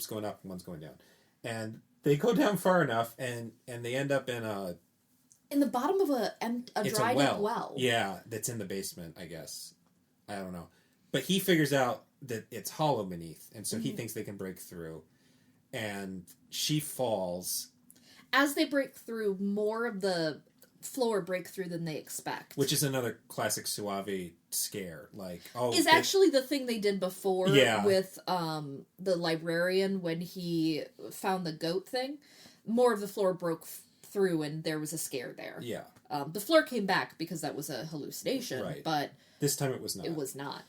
going up and one's going down, and they go down far enough, and they end up in the bottom of a dried up well. Yeah, that's in the basement, I guess. I don't know. But he figures out that it's hollow beneath, and so he thinks they can break through. And she falls. As they break through, more of the floor break through than they expect. Which is another classic Soavi scare. Like, actually the thing they did before with the librarian when he found the goat thing. More of the floor broke through and there was a scare there. Yeah. The floor came back because that was a hallucination, right. But this time it was not. It was not.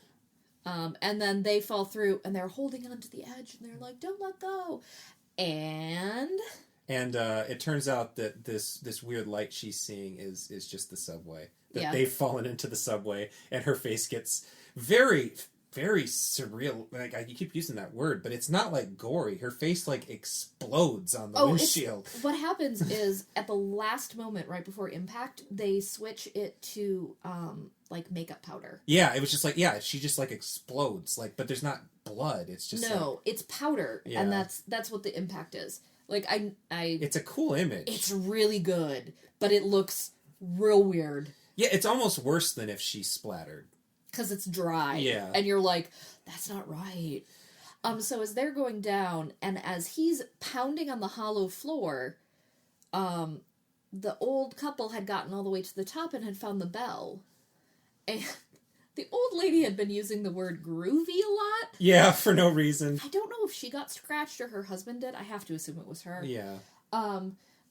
And then they fall through and they're holding onto the edge and they're like, don't let go. And it turns out that this weird light she's seeing is just the subway. That they've fallen into the subway and her face gets very, very surreal. Like, you keep using that word, but it's not like gory. Her face like explodes on the windshield. What happens is at the last moment, right before impact, they switch it to like makeup powder. Yeah, it was just like she just like explodes. Like, but there's not blood. It's just it's powder, and that's what the impact is. Like I it's a cool image. It's really good, but it looks real weird. Yeah, it's almost worse than if she splattered. Because it's dry. Yeah. And you're like, that's not right. So as they're going down, and as he's pounding on the hollow floor, the old couple had gotten all the way to the top and had found the bell. And the old lady had been using the word groovy a lot. Yeah, for no reason. I don't know if she got scratched or her husband did. I have to assume it was her. Yeah.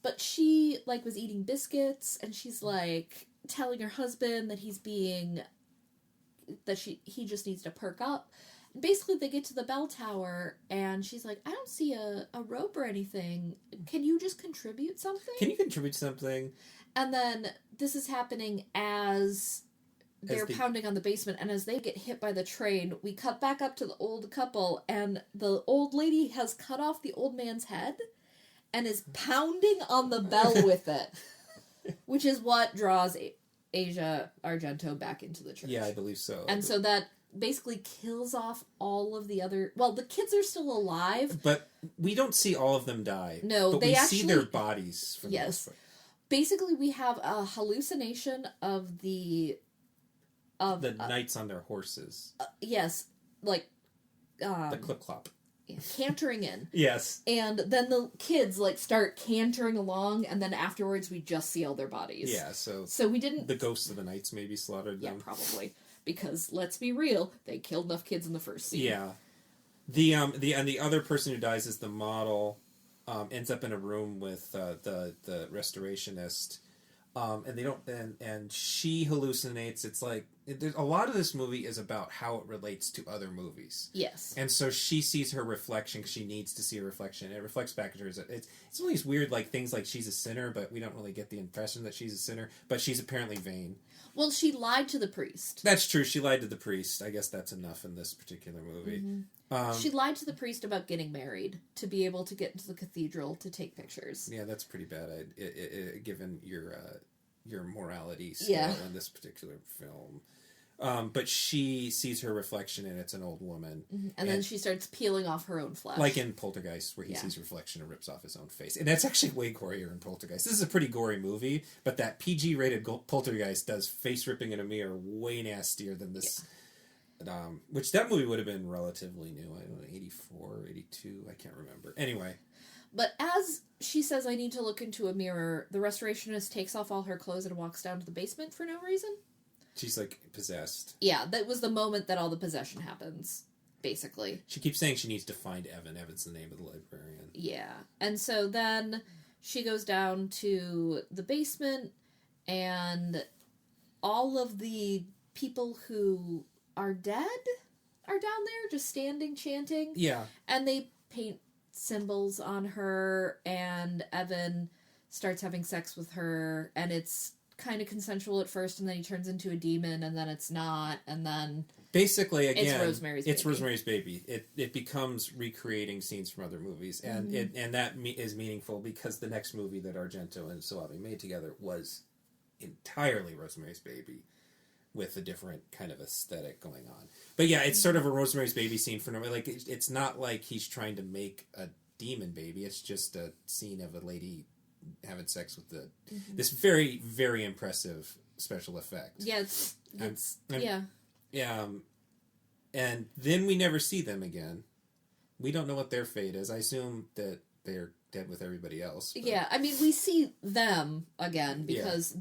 But she, like, was eating biscuits, and she's, like, telling her husband that he just needs to perk up. And basically, they get to the bell tower, and she's like, I don't see a rope or anything. Can you just contribute something? Can you contribute something? And then this is happening as they're pounding on the basement, and as they get hit by the train, we cut back up to the old couple, and the old lady has cut off the old man's head and is pounding on the bell with it, which is what draws Asia Argento back into the church. Yeah, I believe so. And so that basically kills off all of the other... Well, the kids are still alive. But we don't see all of them die. No, but they see their bodies. For the most part. Basically, we have a hallucination of the knights on their horses. Yes, like... the clip-clop. Cantering in. Yes. And then the kids, like, start cantering along, and then afterwards we just see all their bodies. Yeah, so we didn't... The ghosts of the knights maybe slaughtered them. Yeah, probably. Because, let's be real, they killed enough kids in the first scene. Yeah. The other person who dies is the model, ends up in a room with the restorationist, and they don't... And she hallucinates. It's like... a lot of this movie is about how it relates to other movies. Yes. And so she sees her reflection because she needs to see a reflection. It reflects back at her. It's one of these weird like things like she's a sinner, but we don't really get the impression that she's a sinner. But she's apparently vain. Well, she lied to the priest. That's true. She lied to the priest. I guess that's enough in this particular movie. Mm-hmm. She lied to the priest about getting married to be able to get into the cathedral to take pictures. Yeah, that's pretty bad. Given your morality scale in this particular film. But she sees her reflection and it's an old woman. Mm-hmm. And then she starts peeling off her own flesh. Like in Poltergeist, where he sees her reflection and rips off his own face. And that's actually way gorier in Poltergeist. This is a pretty gory movie, but that PG-rated Poltergeist does face ripping in a mirror way nastier than this. Yeah. Which that movie would have been relatively new. I don't know, 84, 82, I can't remember. Anyway. But as she says, I need to look into a mirror, the restorationist takes off all her clothes and walks down to the basement for no reason. She's, like, possessed. Yeah, that was the moment that all the possession happens, basically. She keeps saying she needs to find Evan. Evan's the name of the librarian. Yeah. And so then she goes down to the basement, and all of the people who are dead are down there, just standing, chanting. Yeah. And they paint symbols on her, and Evan starts having sex with her, and it's kind of consensual at first, and then he turns into a demon, and then it's not, and then... Basically, again, it's Rosemary's Baby. It becomes recreating scenes from other movies, and that is meaningful because the next movie that Argento and Soavi made together was entirely Rosemary's Baby, with a different kind of aesthetic going on. But yeah, it's sort of a Rosemary's Baby scene for no, like it's not like he's trying to make a demon baby. It's just a scene of a lady having sex with this very, very impressive special effect. Yeah, and then we never see them again. We don't know what their fate is. I assume that they're dead with everybody else. But... Yeah, I mean, we see them again because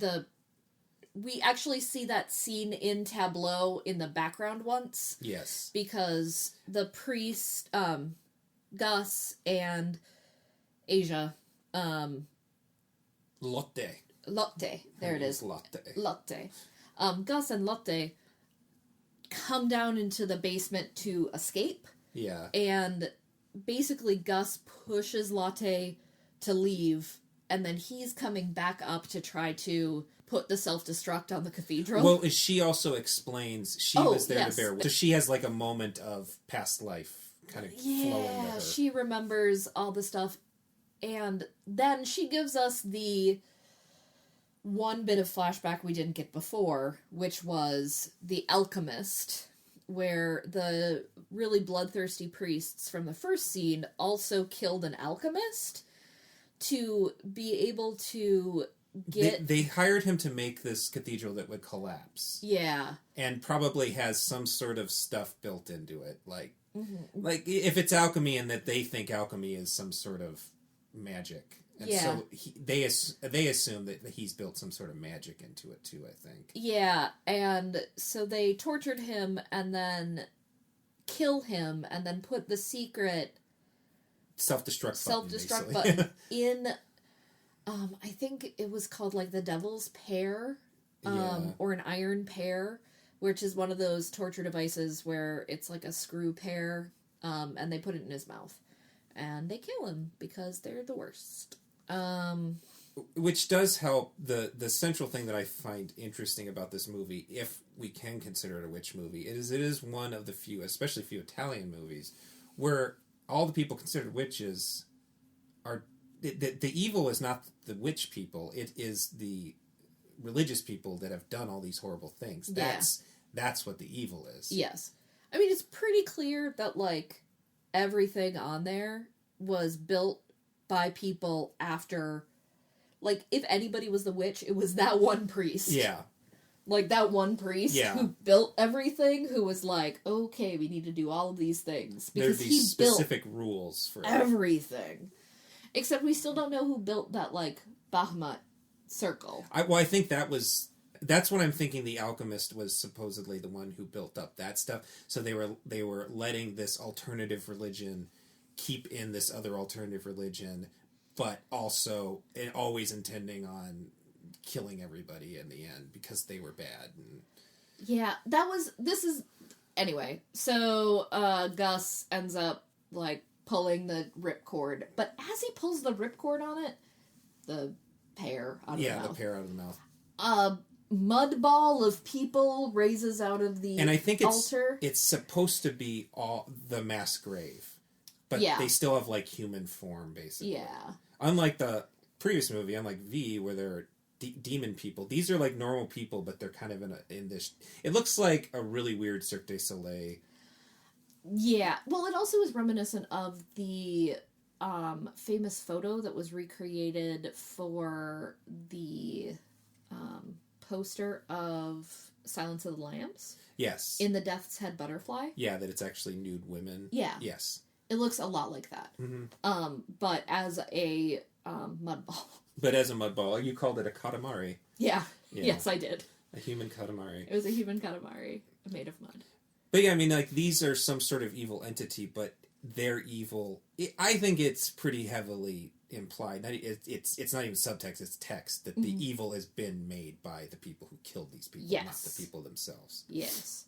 we actually see that scene in Tableau in the background once. Yes. Because the priest, Gus and Asia, Lotte. There it is. Lotte. Gus and Lotte come down into the basement to escape. Yeah. And basically Gus pushes Lotte to leave, and then he's coming back up to try to put the self-destruct on the cathedral. Well, she also explains she was there to bear witness. So she has like a moment of past life kind of flowing to her. Yeah, she remembers all the stuff. And then she gives us the one bit of flashback we didn't get before, which was the alchemist, where the really bloodthirsty priests from the first scene also killed an alchemist to be able to get... They hired him to make this cathedral that would collapse. Yeah. And probably has some sort of stuff built into it. Like if it's alchemy and that they think alchemy is some sort of magic. And so they assume that he's built some sort of magic into it too, I think. Yeah, and so they tortured him and then kill him and then put the secret self-destruct button in I think it was called like the Devil's Pear or an Iron Pear, which is one of those torture devices where it's like a screw pear, and they put it in his mouth and they kill him because they're the worst. Which does help. The central thing that I find interesting about this movie, if we can consider it a witch movie, it is one of the few, especially few Italian movies, where all the people considered witches are... The evil is not the witch people, it is the religious people that have done all these horrible things. That's what the evil is. Yes. I mean, it's pretty clear that, like, everything on there was built by people after... Like, if anybody was the witch, it was that one priest. Yeah. Like, that one priest who built everything, who was like, okay, we need to do all of these things. Because there are these specific rules for everything. Except we still don't know who built that, like, Bahamut circle. I think that's what I'm thinking. The alchemist was supposedly the one who built up that stuff. So they were letting this alternative religion keep in this other alternative religion, but also always intending on killing everybody in the end because they were bad. And... Yeah, anyway, so Gus ends up, like, pulling the ripcord, but as he pulls the ripcord on it, the pear out of the mouth. Yeah, the pear out of the mouth. A mud ball of people raises out of the altar. And I think it's supposed to be all the mass grave, but they still have, like, human form, basically. Yeah. Unlike the previous movie, unlike V, where they're demon people, these are, like, normal people, but they're kind of in this... It looks like a really weird Cirque du Soleil. Yeah. Well, it also is reminiscent of the famous photo that was recreated for the poster of Silence of the Lambs. Yes. In the Death's Head Butterfly. Yeah, that it's actually nude women. Yeah. Yes. It looks a lot like that. Mm-hmm. But as a mud ball. But as a mud ball. You called it a katamari. Yeah. Yes, I did. A human katamari. It was a human katamari made of mud. But yeah, I mean, like, these are some sort of evil entity, but they're evil. I think it's pretty heavily implied. It's not even subtext, it's text, that the evil has been made by the people who killed these people, not the people themselves. Yes.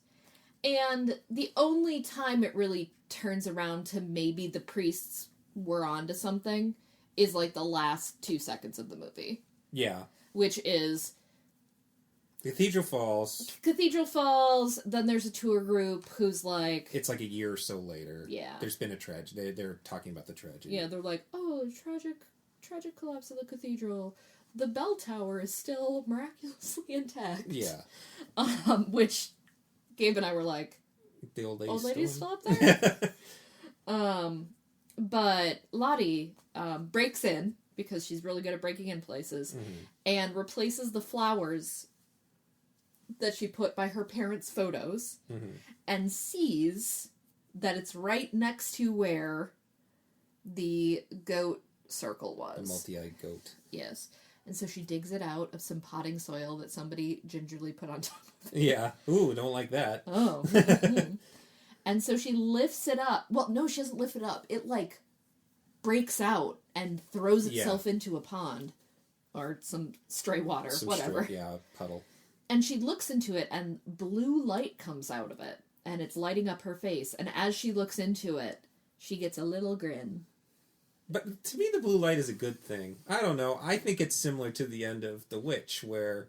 And the only time it really turns around to maybe the priests were onto something is, like, the last 2 seconds of the movie. Yeah. Which is Cathedral Falls. Cathedral Falls, then there's a tour group who's like... It's like a year or so later. Yeah. There's been a tragedy. They're talking about the tragedy. Yeah, they're like, oh, tragic collapse of the cathedral. The bell tower is still miraculously intact. Yeah. Which Gabe and I were like... The old lady's still up there? But Lottie breaks in, because she's really good at breaking in places, and replaces the flowers that she put by her parents' photos, and sees that it's right next to where the goat circle was. The multi-eyed goat. Yes. And so she digs it out of some potting soil that somebody gingerly put on top of it. Yeah. Ooh, don't like that. Oh. And so she lifts it up. Well, no, she doesn't lift it up. It, like, breaks out and throws itself into a pond. Or some stray water, whatever. Puddle. And she looks into it, and blue light comes out of it. And it's lighting up her face. And as she looks into it, she gets a little grin. But to me, the blue light is a good thing. I don't know. I think it's similar to the end of The Witch, where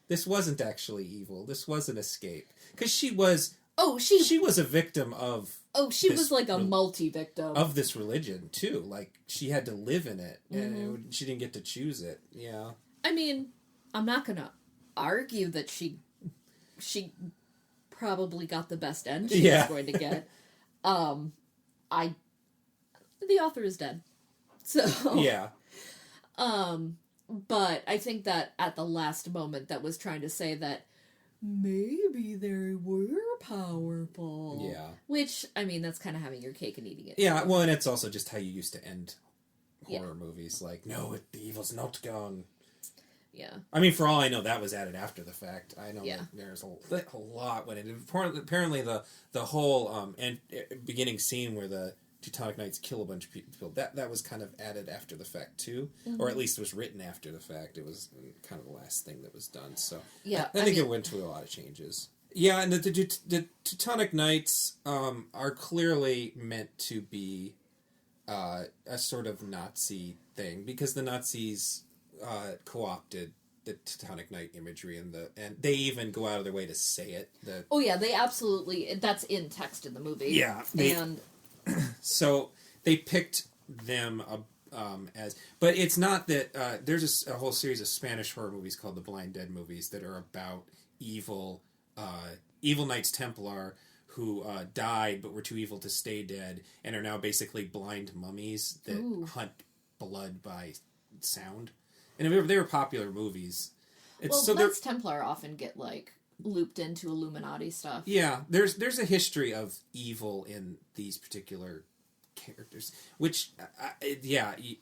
this wasn't actually evil. This was an escape. Because she was... Oh, she was a victim of... Oh, she was like a multi-victim. Of this religion, too. Like, she had to live in it. And she didn't get to choose it. Yeah. I mean, I'm not going to argue that she probably got the best end she was going to get. The author is dead. So... Yeah. But I think that at the last moment that was trying to say that maybe they were powerful. Yeah. Which, I mean, that's kind of having your cake and eating it. Yeah, well, and it's also just how you used to end horror movies. Like, no, the evil's not gone. Yeah. I mean, for all I know, that was added after the fact. I know that there's a lot when it... Apparently, the whole beginning scene where the Teutonic Knights kill a bunch of people, that was kind of added after the fact, too. Or at least was written after the fact. It was kind of the last thing that was done. So yeah, I think it went through a lot of changes. Yeah, and the Teutonic Knights are clearly meant to be a sort of Nazi thing, because the Nazis co-opted the Teutonic Knight imagery, and they even go out of their way to say it. Oh yeah, they absolutely... That's in text in the movie. Yeah. So they picked them as... But it's not that... there's a whole series of Spanish horror movies called the Blind Dead movies that are about evil Knights Templar who died but were too evil to stay dead and are now basically blind mummies that hunt blood by sound. And they were popular movies. Knights Templar often get, like, looped into Illuminati stuff. Yeah, there's a history of evil in these particular characters, which,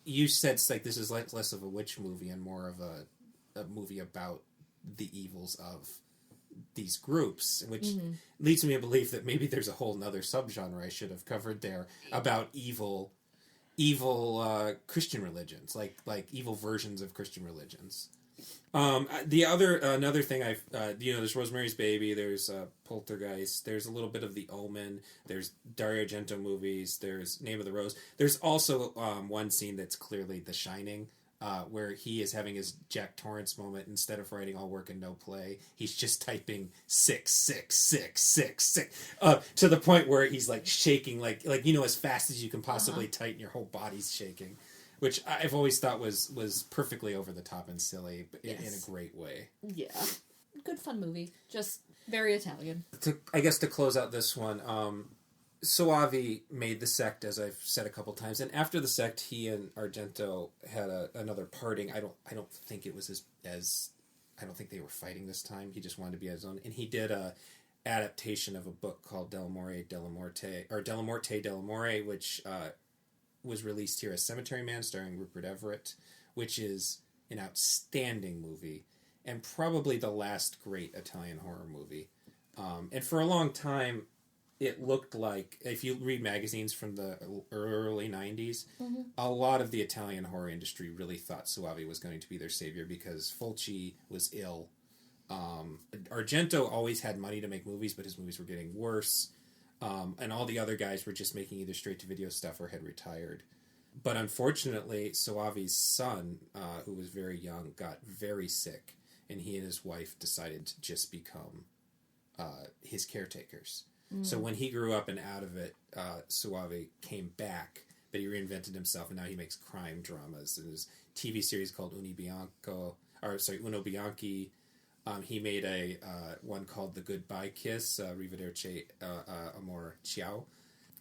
you said it's like this is less of a witch movie and more of a movie about the evils of these groups, which leads me to believe that maybe there's a whole nother subgenre I should have covered there about evil Christian religions, like evil versions of Christian religions. Another thing there's Rosemary's Baby, there's Poltergeist, there's a little bit of The Omen, there's Dario Argento movies, there's Name of the Rose. There's also one scene that's clearly The Shining, where he is having his Jack Torrance moment. Instead of writing all work and no play, he's just typing 66666 to the point where he's like shaking, like as fast as you can possibly type, and your whole body's shaking. Which I've always thought was perfectly over the top and silly, but in a great way. Yeah. Good fun movie. Just very Italian. I guess to close out this one, Soavi made The Sect, as I've said a couple times, and after The Sect, he and Argento had another parting. I don't think it was I don't think they were fighting this time. He just wanted to be on his own, and he did a adaptation of a book called Della Morte, which was released here as Cemetery Man, starring Rupert Everett, which is an outstanding movie, and probably the last great Italian horror movie. And for a long time, it looked like, if you read magazines from the early 90s, a lot of the Italian horror industry really thought Soavi was going to be their savior because Fulci was ill. Argento always had money to make movies, but his movies were getting worse. And all the other guys were just making either straight-to-video stuff or had retired. But unfortunately, Soavi's son, who was very young, got very sick and he and his wife decided to just become his caretakers. So when he grew up and out of it, Soavi came back, but he reinvented himself, and now he makes crime dramas. There's a TV series called Uno Bianchi. He made a one called The Goodbye Kiss, Arrivederci Amor Ciao.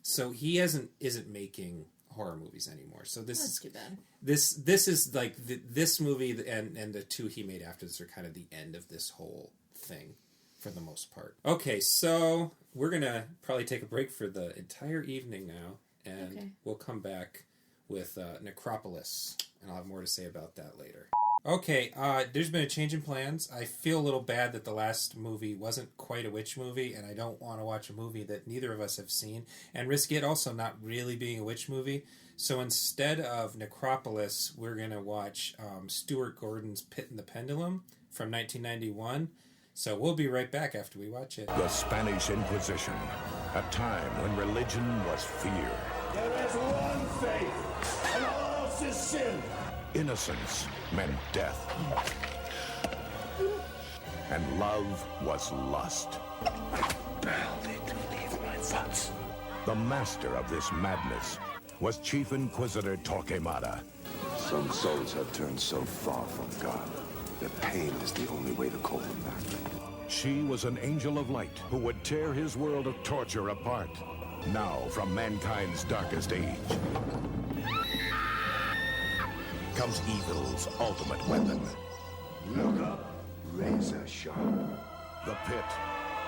So he isn't making horror movies anymore. So That's too bad. This is like this movie and the two he made after this are kind of the end of this whole thing for the most part. Okay, so we're gonna probably take a break for the entire evening now, and we'll come back with Necropolis, and I'll have more to say about that later. Okay, there's been a change in plans. I feel a little bad that the last movie wasn't quite a witch movie, and I don't want to watch a movie that neither of us have seen, and risk it also not really being a witch movie. So instead of Necropolis, we're going to watch Stuart Gordon's Pit and the Pendulum from 1991. So we'll be right back after we watch it. The Spanish Inquisition, a time when religion was fear. There is one faith, and all else is sin. Innocence meant death. And love was lust. Barely to leave my thoughts. The master of this madness was Chief Inquisitor Torquemada. Some souls have turned so far from God that pain is the only way to call them back. She was an angel of light who would tear his world of torture apart. Now, from mankind's darkest age, comes evil's ultimate weapon. Look up, razor sharp. The Pit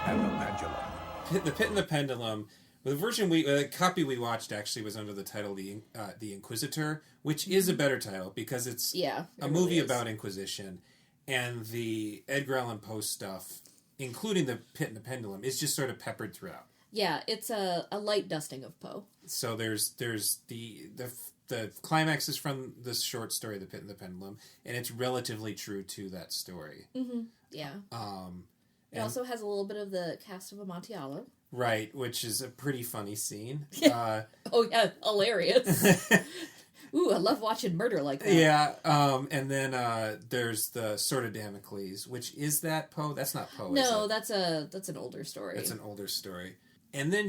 and the Pendulum. The Pit and the Pendulum. The version copy we watched actually was under the title The Inquisitor, which is a better title because it's a movie about Inquisition, and the Edgar Allan Poe stuff, including The Pit and the Pendulum, is just sort of peppered throughout. Yeah, it's a light dusting of Poe. So there's the climax is from this short story, The Pit and the Pendulum, and it's relatively true to that story. Mm-hmm. Yeah. It also has a little bit of the cast of Amontillado. Right, which is a pretty funny scene. Oh, yeah, hilarious. Ooh, I love watching murder like that. Yeah, and then there's the Sword of Damocles, which is that Poe? That's not Poe, No, is it? that's an older story. That's an older story. And then,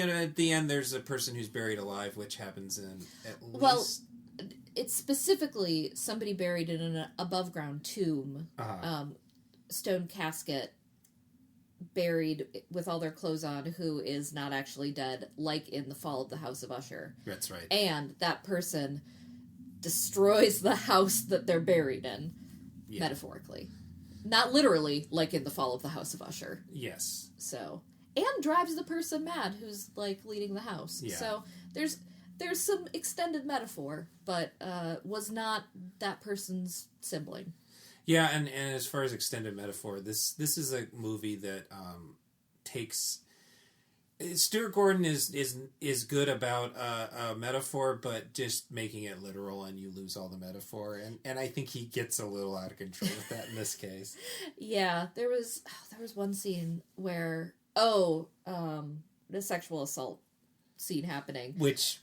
at the end, there's a person who's buried alive, which happens in at least... Well, it's specifically somebody buried in an above-ground tomb, stone casket, buried with all their clothes on, who is not actually dead, like in The Fall of the House of Usher. That's right. And that person destroys the house that they're buried in, metaphorically. Not literally, like in The Fall of the House of Usher. Yes. So, and drives the person mad who's, like, leading the house. Yeah. So, there's some extended metaphor, but was not that person's sibling. Yeah, and as far as extended metaphor, this is a movie that takes... Stuart Gordon is good about a metaphor, but just making it literal and you lose all the metaphor. And I think he gets a little out of control with that in this case. Yeah, there was one scene where, the sexual assault scene happening. Which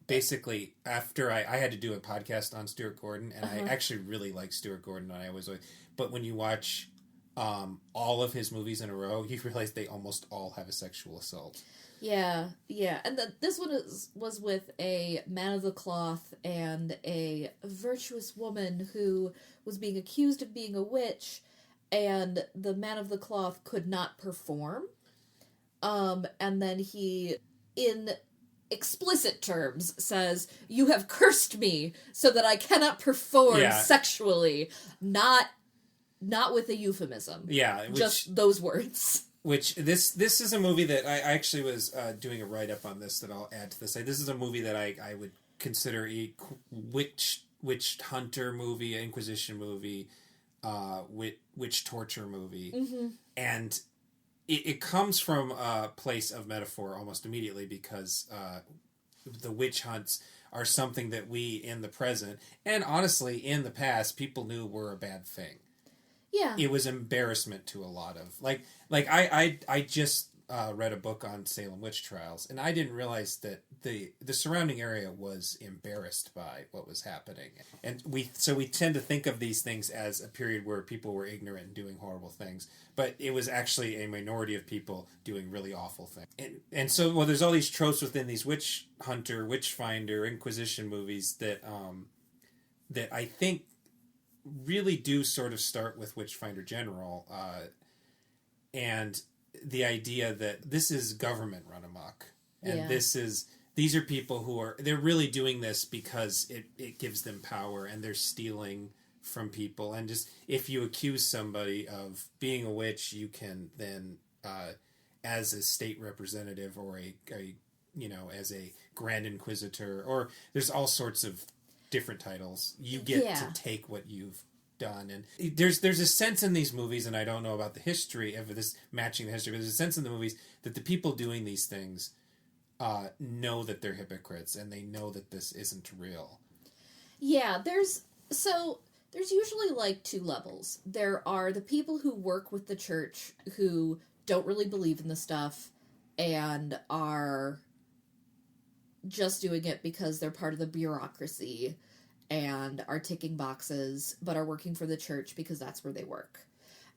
basically, after I had to do a podcast on Stuart Gordon, and I actually really like Stuart Gordon, and but when you watch all of his movies in a row, you realize they almost all have a sexual assault. Yeah, and this one was with a man of the cloth and a virtuous woman who was being accused of being a witch, and the man of the cloth could not perform, and then he, in explicit terms, says, "You have cursed me so that I cannot perform sexually," not with a euphemism. Yeah. Just those words. Which, this is a movie that I actually was doing a write-up on this that I'll add to this. This is a movie that I would consider a witch hunter movie, an Inquisition movie, witch torture movie. Mm-hmm. And it comes from a place of metaphor almost immediately because the witch hunts are something that we, in the present, and honestly, in the past, people knew were a bad thing. Yeah. It was embarrassment to a lot of... I just read a book on Salem witch trials, and I didn't realize that the surrounding area was embarrassed by what was happening. And we tend to think of these things as a period where people were ignorant and doing horrible things, but it was actually a minority of people doing really awful things. And so, well, there's all these tropes within these witch hunter, witch finder, Inquisition movies that I think really do sort of start with Witchfinder General, and the idea that this is government run amok, and these are people they're really doing this because it gives them power, and they're stealing from people, and just if you accuse somebody of being a witch, you can then as a state representative or as a Grand Inquisitor, or there's all sorts of different titles, you get to take what you've done. And there's a sense in these movies, and I don't know about the history of this matching the history, but there's a sense in the movies that the people doing these things know that they're hypocrites, and they know that this isn't real. Yeah, there's usually like two levels. There are the people who work with the church who don't really believe in the stuff and are just doing it because they're part of the bureaucracy and are ticking boxes, but are working for the church because that's where they work.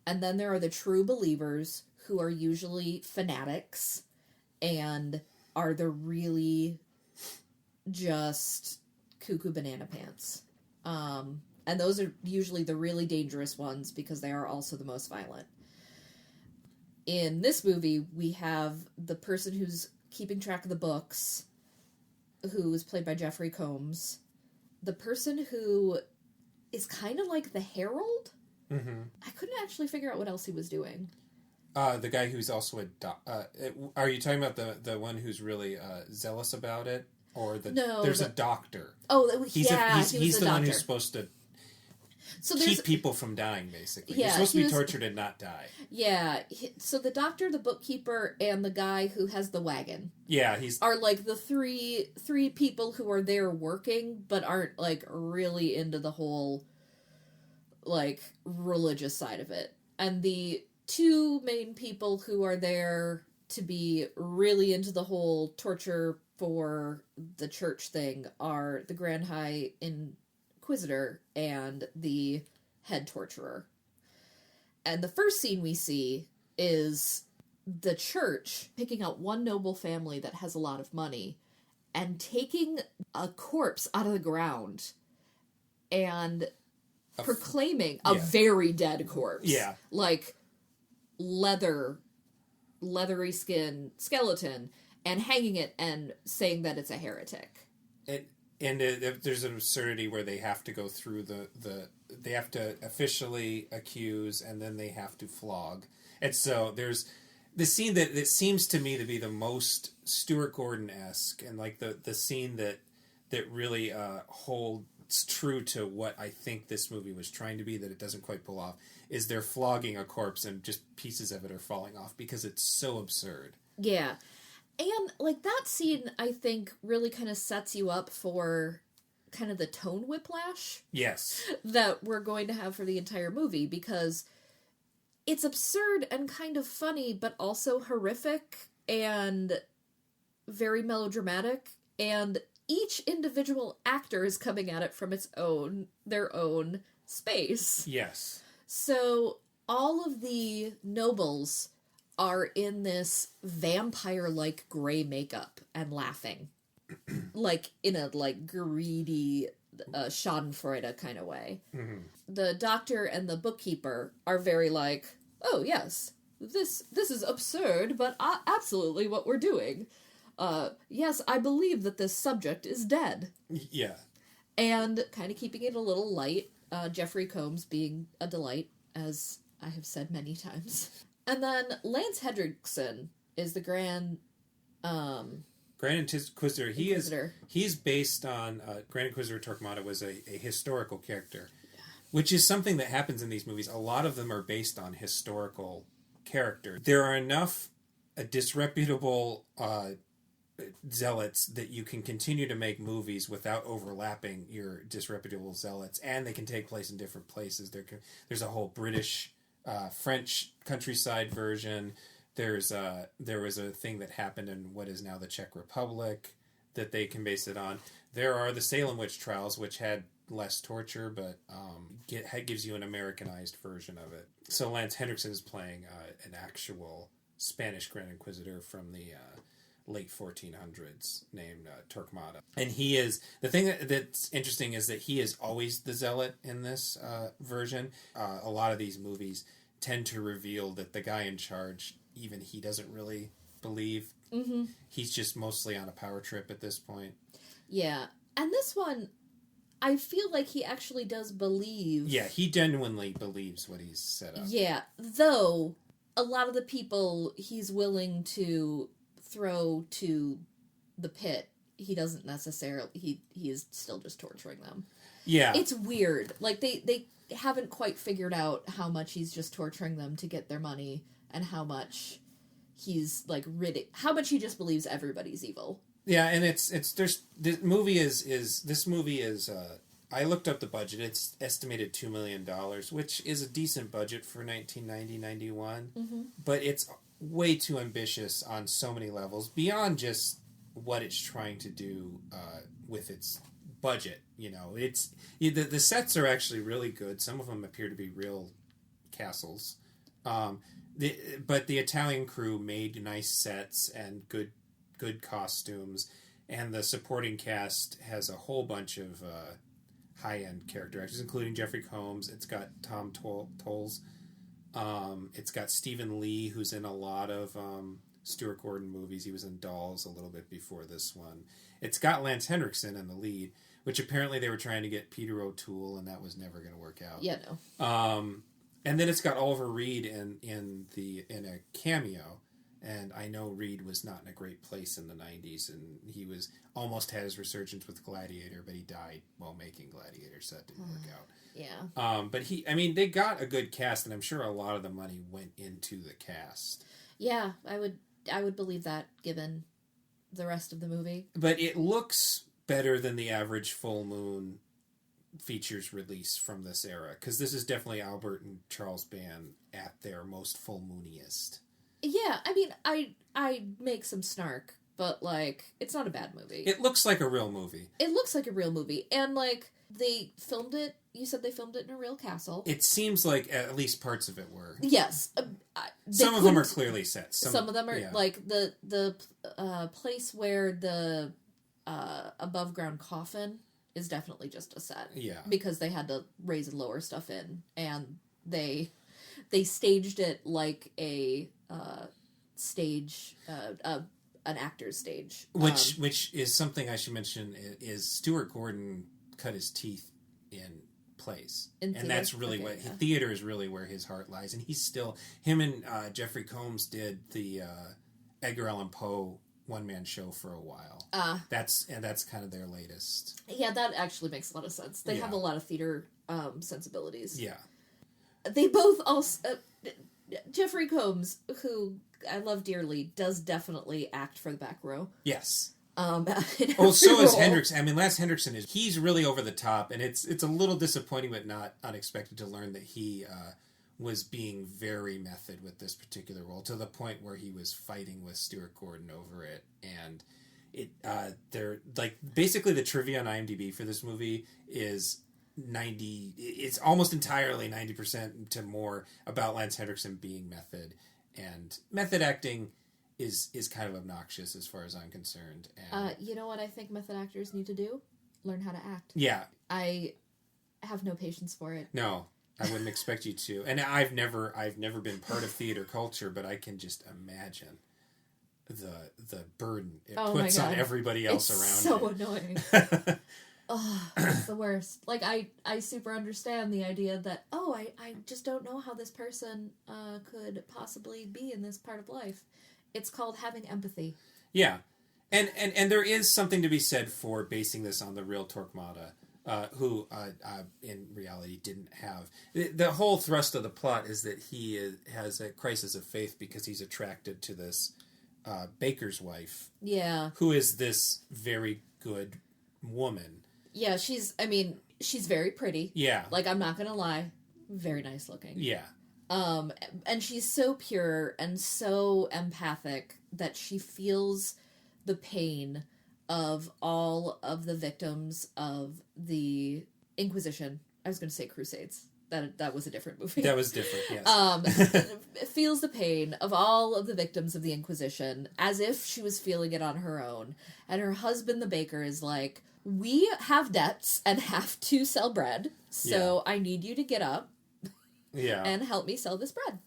And then there are the true believers who are usually fanatics and are the really just cuckoo banana pants. And those are usually the really dangerous ones because they are also the most violent. In this movie, we have the person who's keeping track of the books, who is played by Jeffrey Combs. The person who is kind of like the herald. Mm-hmm. I couldn't actually figure out what else he was doing. The guy who's also are you talking about the one who's really zealous about it, or there's a doctor? Oh, he's the doctor. One who's supposed to keep people from dying, basically. Yeah, you're supposed to be tortured and not die. Yeah, so the doctor, the bookkeeper, and the guy who has the wagon. Yeah, are like the three people who are there working, but aren't like really into the whole like religious side of it. And the two main people who are there to be really into the whole torture for the church thing are the Grand High Inquisitor and the head torturer. And the first scene we see is the church picking out one noble family that has a lot of money and taking a corpse out of the ground and proclaiming a very dead corpse. Yeah. Like leathery skin skeleton, and hanging it and saying that it's a heretic. And there's an absurdity where they have to go through they have to officially accuse, and then they have to flog. And so there's the scene that seems to me to be the most Stuart Gordon-esque, and like the scene that really holds true to what I think this movie was trying to be, that it doesn't quite pull off, is they're flogging a corpse and just pieces of it are falling off because it's so absurd. Yeah. And, like, that scene, I think, really kind of sets you up for kind of the tone whiplash. Yes. That we're going to have for the entire movie, because it's absurd and kind of funny, but also horrific and very melodramatic, and each individual actor is coming at it from their own space. Yes. So, all of the nobles are in this vampire-like gray makeup and laughing. Like, in a, like, greedy schadenfreude kind of way. Mm-hmm. The doctor and the bookkeeper are very like, oh, yes, this is absurd, but absolutely what we're doing. Yes, I believe that this subject is dead. Yeah. And kind of keeping it a little light, Jeffrey Combs being a delight, as I have said many times. And then Lance Henriksen is the Grand Inquisitor. He's based on Grand Inquisitor Torquemada was a historical character, which is something that happens in these movies. A lot of them are based on historical characters. There are enough disreputable zealots that you can continue to make movies without overlapping your disreputable zealots, and they can take place in different places. There's a whole British, French countryside version. there was a thing that happened in what is now the Czech Republic that they can base it on. There are the Salem witch trials, which had less torture, but gives you an Americanized version of it. So Lance Henriksen is playing an actual Spanish Grand Inquisitor from the late 1400s named Torquemada. And he is... The thing that's interesting is that he is always the zealot in this version. A lot of these movies tend to reveal that the guy in charge, even he doesn't really believe. Mm-hmm. He's just mostly on a power trip at this point. Yeah. And this one, I feel like he actually does believe... Yeah, he genuinely believes what he's set up. Yeah, though a lot of the people he's willing to throw to the pit, he doesn't necessarily... He is still just torturing them. Yeah. It's weird. Like, they haven't quite figured out how much he's just torturing them to get their money and how much he's, like, how much he just believes everybody's evil. Yeah, and this movie is I looked up the budget. It's estimated $2 million, which is a decent budget for 1990-91, mm-hmm. but it's way too ambitious on so many levels, beyond just what it's trying to do with its budget. You know, the sets are actually really good. Some of them appear to be real castles, but the Italian crew made nice sets and good costumes, and the supporting cast has a whole bunch of high-end character actors, including Jeffrey Combs. It's got Tom Tolles. It's got Stephen Lee, who's in a lot of Stuart Gordon movies. He was in Dolls a little bit before this one. It's got Lance Henriksen in the lead, which apparently they were trying to get Peter O'Toole, and that was never going to work out. Yeah, no. And then it's got Oliver Reed in a cameo. And I know Reed was not in a great place in the 90s, and he almost had his resurgence with Gladiator, but he died while making Gladiator, so that didn't work out. Yeah. But they got a good cast, and I'm sure a lot of the money went into the cast. Yeah, I would believe that, given the rest of the movie. But it looks better than the average Full Moon features release from this era, because this is definitely Albert and Charles Band at their most full mooniest. Yeah, I mean, I make some snark, but, like, it's not a bad movie. It looks like a real movie. It looks like a real movie. And, like, they filmed it, you said they filmed it in a real castle. It seems like at least parts of it were. Yes. Some of them are clearly set. Some of them are, like, the place where the above-ground coffin is definitely just a set. Yeah. Because they had to raise and lower stuff in, and they staged it like a stage, an actor's stage. Which is something I should mention, is Stuart Gordon cut his teeth in plays. And that's really theater is really where his heart lies. And he's still, him and Jeffrey Combs did the Edgar Allan Poe one-man show for a while. That's kind of their latest. Yeah, that actually makes a lot of sense. They have a lot of theater sensibilities. Yeah. They both also... Jeffrey Combs, who I love dearly, does definitely act for the back row. Yes. So role. Is Hendriksen. I mean, Lance Henriksen he's really over the top, and it's a little disappointing, but not unexpected to learn that he was being very method with this particular role, to the point where he was fighting with Stuart Gordon over it. And they're like, basically the trivia on IMDb for this movie is it's almost entirely 90% to more about Lance Henriksen being method, and method acting is kind of obnoxious as far as I'm concerned. And you know what I think method actors need to do? Learn how to act. Yeah. I have no patience for it. No, I wouldn't expect you to. And I've never been part of theater culture, but I can just imagine the burden it puts on everybody else around. It's so annoying. Oh, it's the worst. Like, I super understand the idea that, I just don't know how this person could possibly be in this part of life. It's called having empathy. Yeah. And there is something to be said for basing this on the real Torquemada, who in reality didn't have... The whole thrust of the plot is that he has a crisis of faith because he's attracted to this baker's wife. Yeah. Who is this very good woman. Yeah, she's very pretty. Yeah. Like, I'm not gonna lie, very nice looking. Yeah. And she's so pure and so empathic that she feels the pain of all of the victims of the Inquisition. I was going to say Crusades. That was a different movie. That was different, yes. Feels the pain of all of the victims of the Inquisition as if she was feeling it on her own. And her husband, the baker, is like, we have debts and have to sell bread, so I need you to get up and help me sell this bread.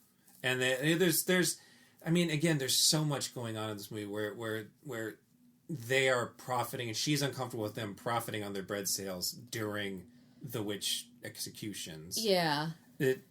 And there's I mean, again, there's so much going on in this movie where they are profiting, and she's uncomfortable with them profiting on their bread sales during the witch executions. Yeah.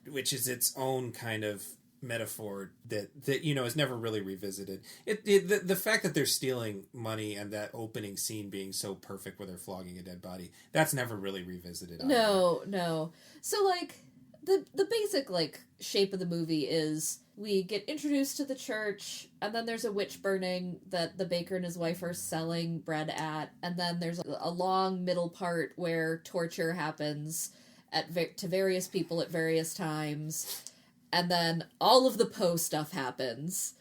Which is its own kind of metaphor that is never really revisited. The fact that they're stealing money and that opening scene being so perfect where they're flogging a dead body, that's never really revisited. No. So, like, the basic, like, shape of the movie is we get introduced to the church, and then there's a witch burning that the baker and his wife are selling bread at, and then there's a long middle part where torture happens to various people at various times, and then all of the Poe stuff happens,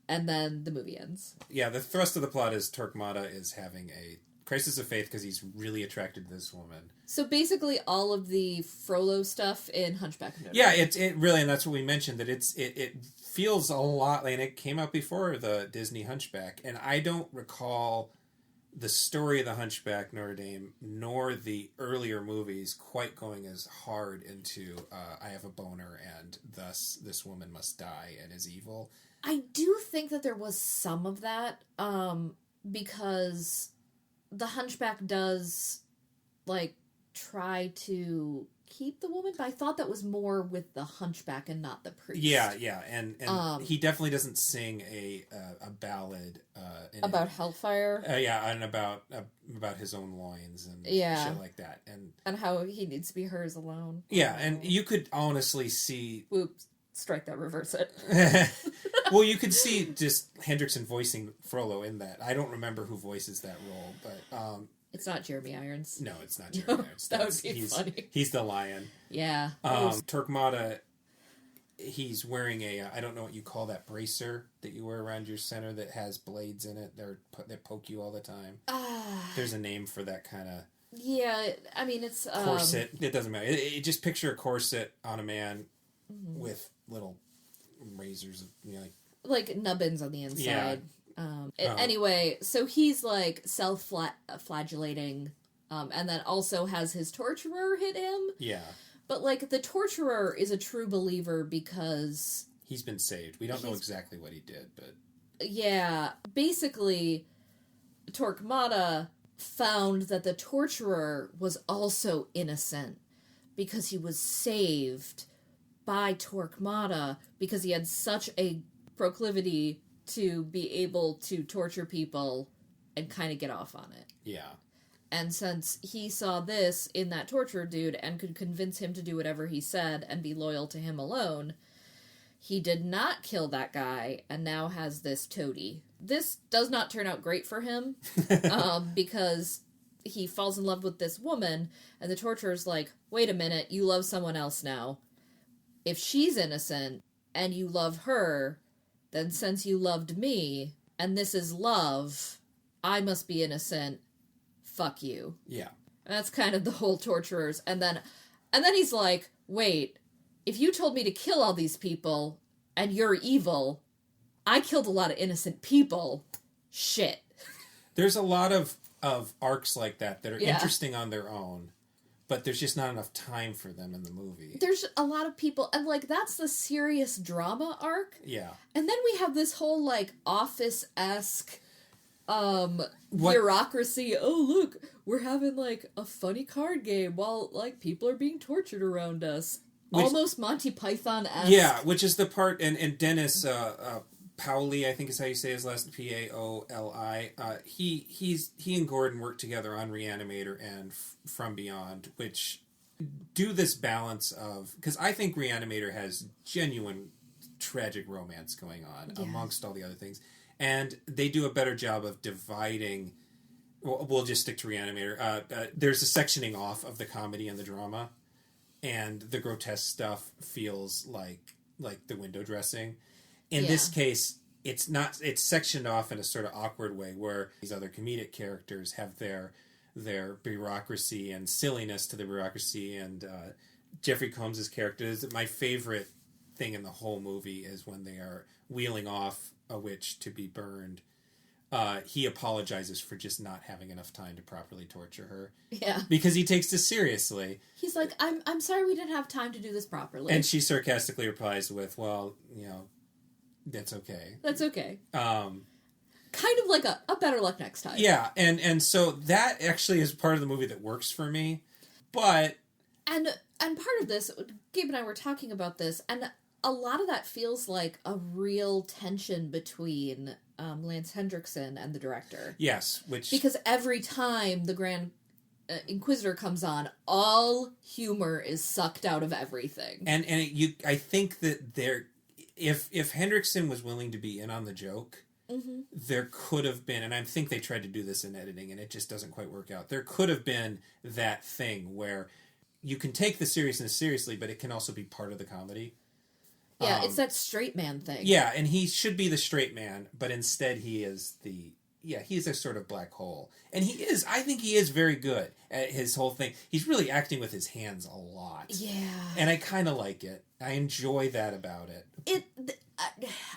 and then the movie ends. Yeah, the thrust of the plot is Torquemada is having a crisis of faith because he's really attracted to this woman. So basically all of the Frollo stuff in Hunchback of Notre Dame. Yeah, it really, and that's what we mentioned, that it feels a lot like, and it came out before the Disney Hunchback, and I don't recall the story of the Hunchback Notre Dame nor the earlier movies quite going as hard into I have a boner and thus this woman must die and is evil. I do think that there was some of that because the Hunchback does, like, try to keep the woman, but I thought that was more with the Hunchback and not the priest. Yeah, and he definitely doesn't sing a ballad about hellfire. And about his own loins and shit like that, and how he needs to be hers alone. Yeah, and you could honestly see. Oops, strike that, reverse it. Well, you could see just Hendrickson voicing Frollo in that. I don't remember who voices that role, but it's not Jeremy Irons. No, it's not Jeremy Irons. That would be funny. He's the lion. Yeah. Torquemada, he's wearing I don't know what you call that bracer that you wear around your center that has blades in it that poke you all the time. There's a name for that kind of. Yeah, I mean, it's corset. It doesn't matter. Just picture a corset on a man with little razors, like nubbins on the inside. Anyway, so he's like self-flagellating, and then also has his torturer hit him. Yeah. But, like, the torturer is a true believer because he's been saved. We don't know exactly what he did, but yeah, basically, Torquemada found that the torturer was also innocent because he was saved by Torquemada because he had such a proclivity to be able to torture people and kind of get off on it. Yeah. And since he saw this in that torturer dude and could convince him to do whatever he said and be loyal to him alone, he did not kill that guy and now has this toady. This does not turn out great for him because he falls in love with this woman and the torturer's like, wait a minute, you love someone else now. If she's innocent and you love her, then since you loved me and this is love, I must be innocent. Fuck you. Yeah. And that's kind of the whole torturers. And then he's like, wait, if you told me to kill all these people and you're evil, I killed a lot of innocent people. Shit. There's a lot of arcs like that are interesting on their own, but there's just not enough time for them in the movie. There's a lot of people, and, like, that's the serious drama arc. Yeah. And then we have this whole, like, Office-esque bureaucracy. Oh, look, we're having, like, a funny card game while, like, people are being tortured around us. Almost Monty Python-esque. Yeah, which is the part, and Dennis Paoli, I think is how you say his last, Paoli. He and Gordon work together on Reanimator and From Beyond, which do this balance of, because I think Reanimator has genuine tragic romance going on amongst all the other things, and they do a better job of dividing. We'll just stick to Reanimator. There's a sectioning off of the comedy and the drama, and the grotesque stuff feels like like the window dressing. In this case, it's sectioned off in a sort of awkward way where these other comedic characters have their bureaucracy and silliness to the bureaucracy, and Jeffrey Combs' character is my favorite thing in the whole movie is when they are wheeling off a witch to be burned. He apologizes for just not having enough time to properly torture her. Yeah. Because he takes this seriously. He's like, I'm sorry we didn't have time to do this properly. And she sarcastically replies with, well, you know, that's okay. That's okay. Kind of like a better luck next time. Yeah, and so that actually is part of the movie that works for me. But... And part of this, Gabe and I were talking about this, and a lot of that feels like a real tension between Lance Hendrickson and the director. Yes, which... Because every time the Grand Inquisitor comes on, all humor is sucked out of everything. And I think that if Hendrickson was willing to be in on the joke, there could have been, and I think they tried to do this in editing, and it just doesn't quite work out. There could have been that thing where you can take the seriousness seriously, but it can also be part of the comedy. Yeah, it's that straight man thing. Yeah, and he should be the straight man, but instead he is he's a sort of black hole. And I think he is very good at his whole thing. He's really acting with his hands a lot. Yeah. And I kind of like it. I enjoy that about it.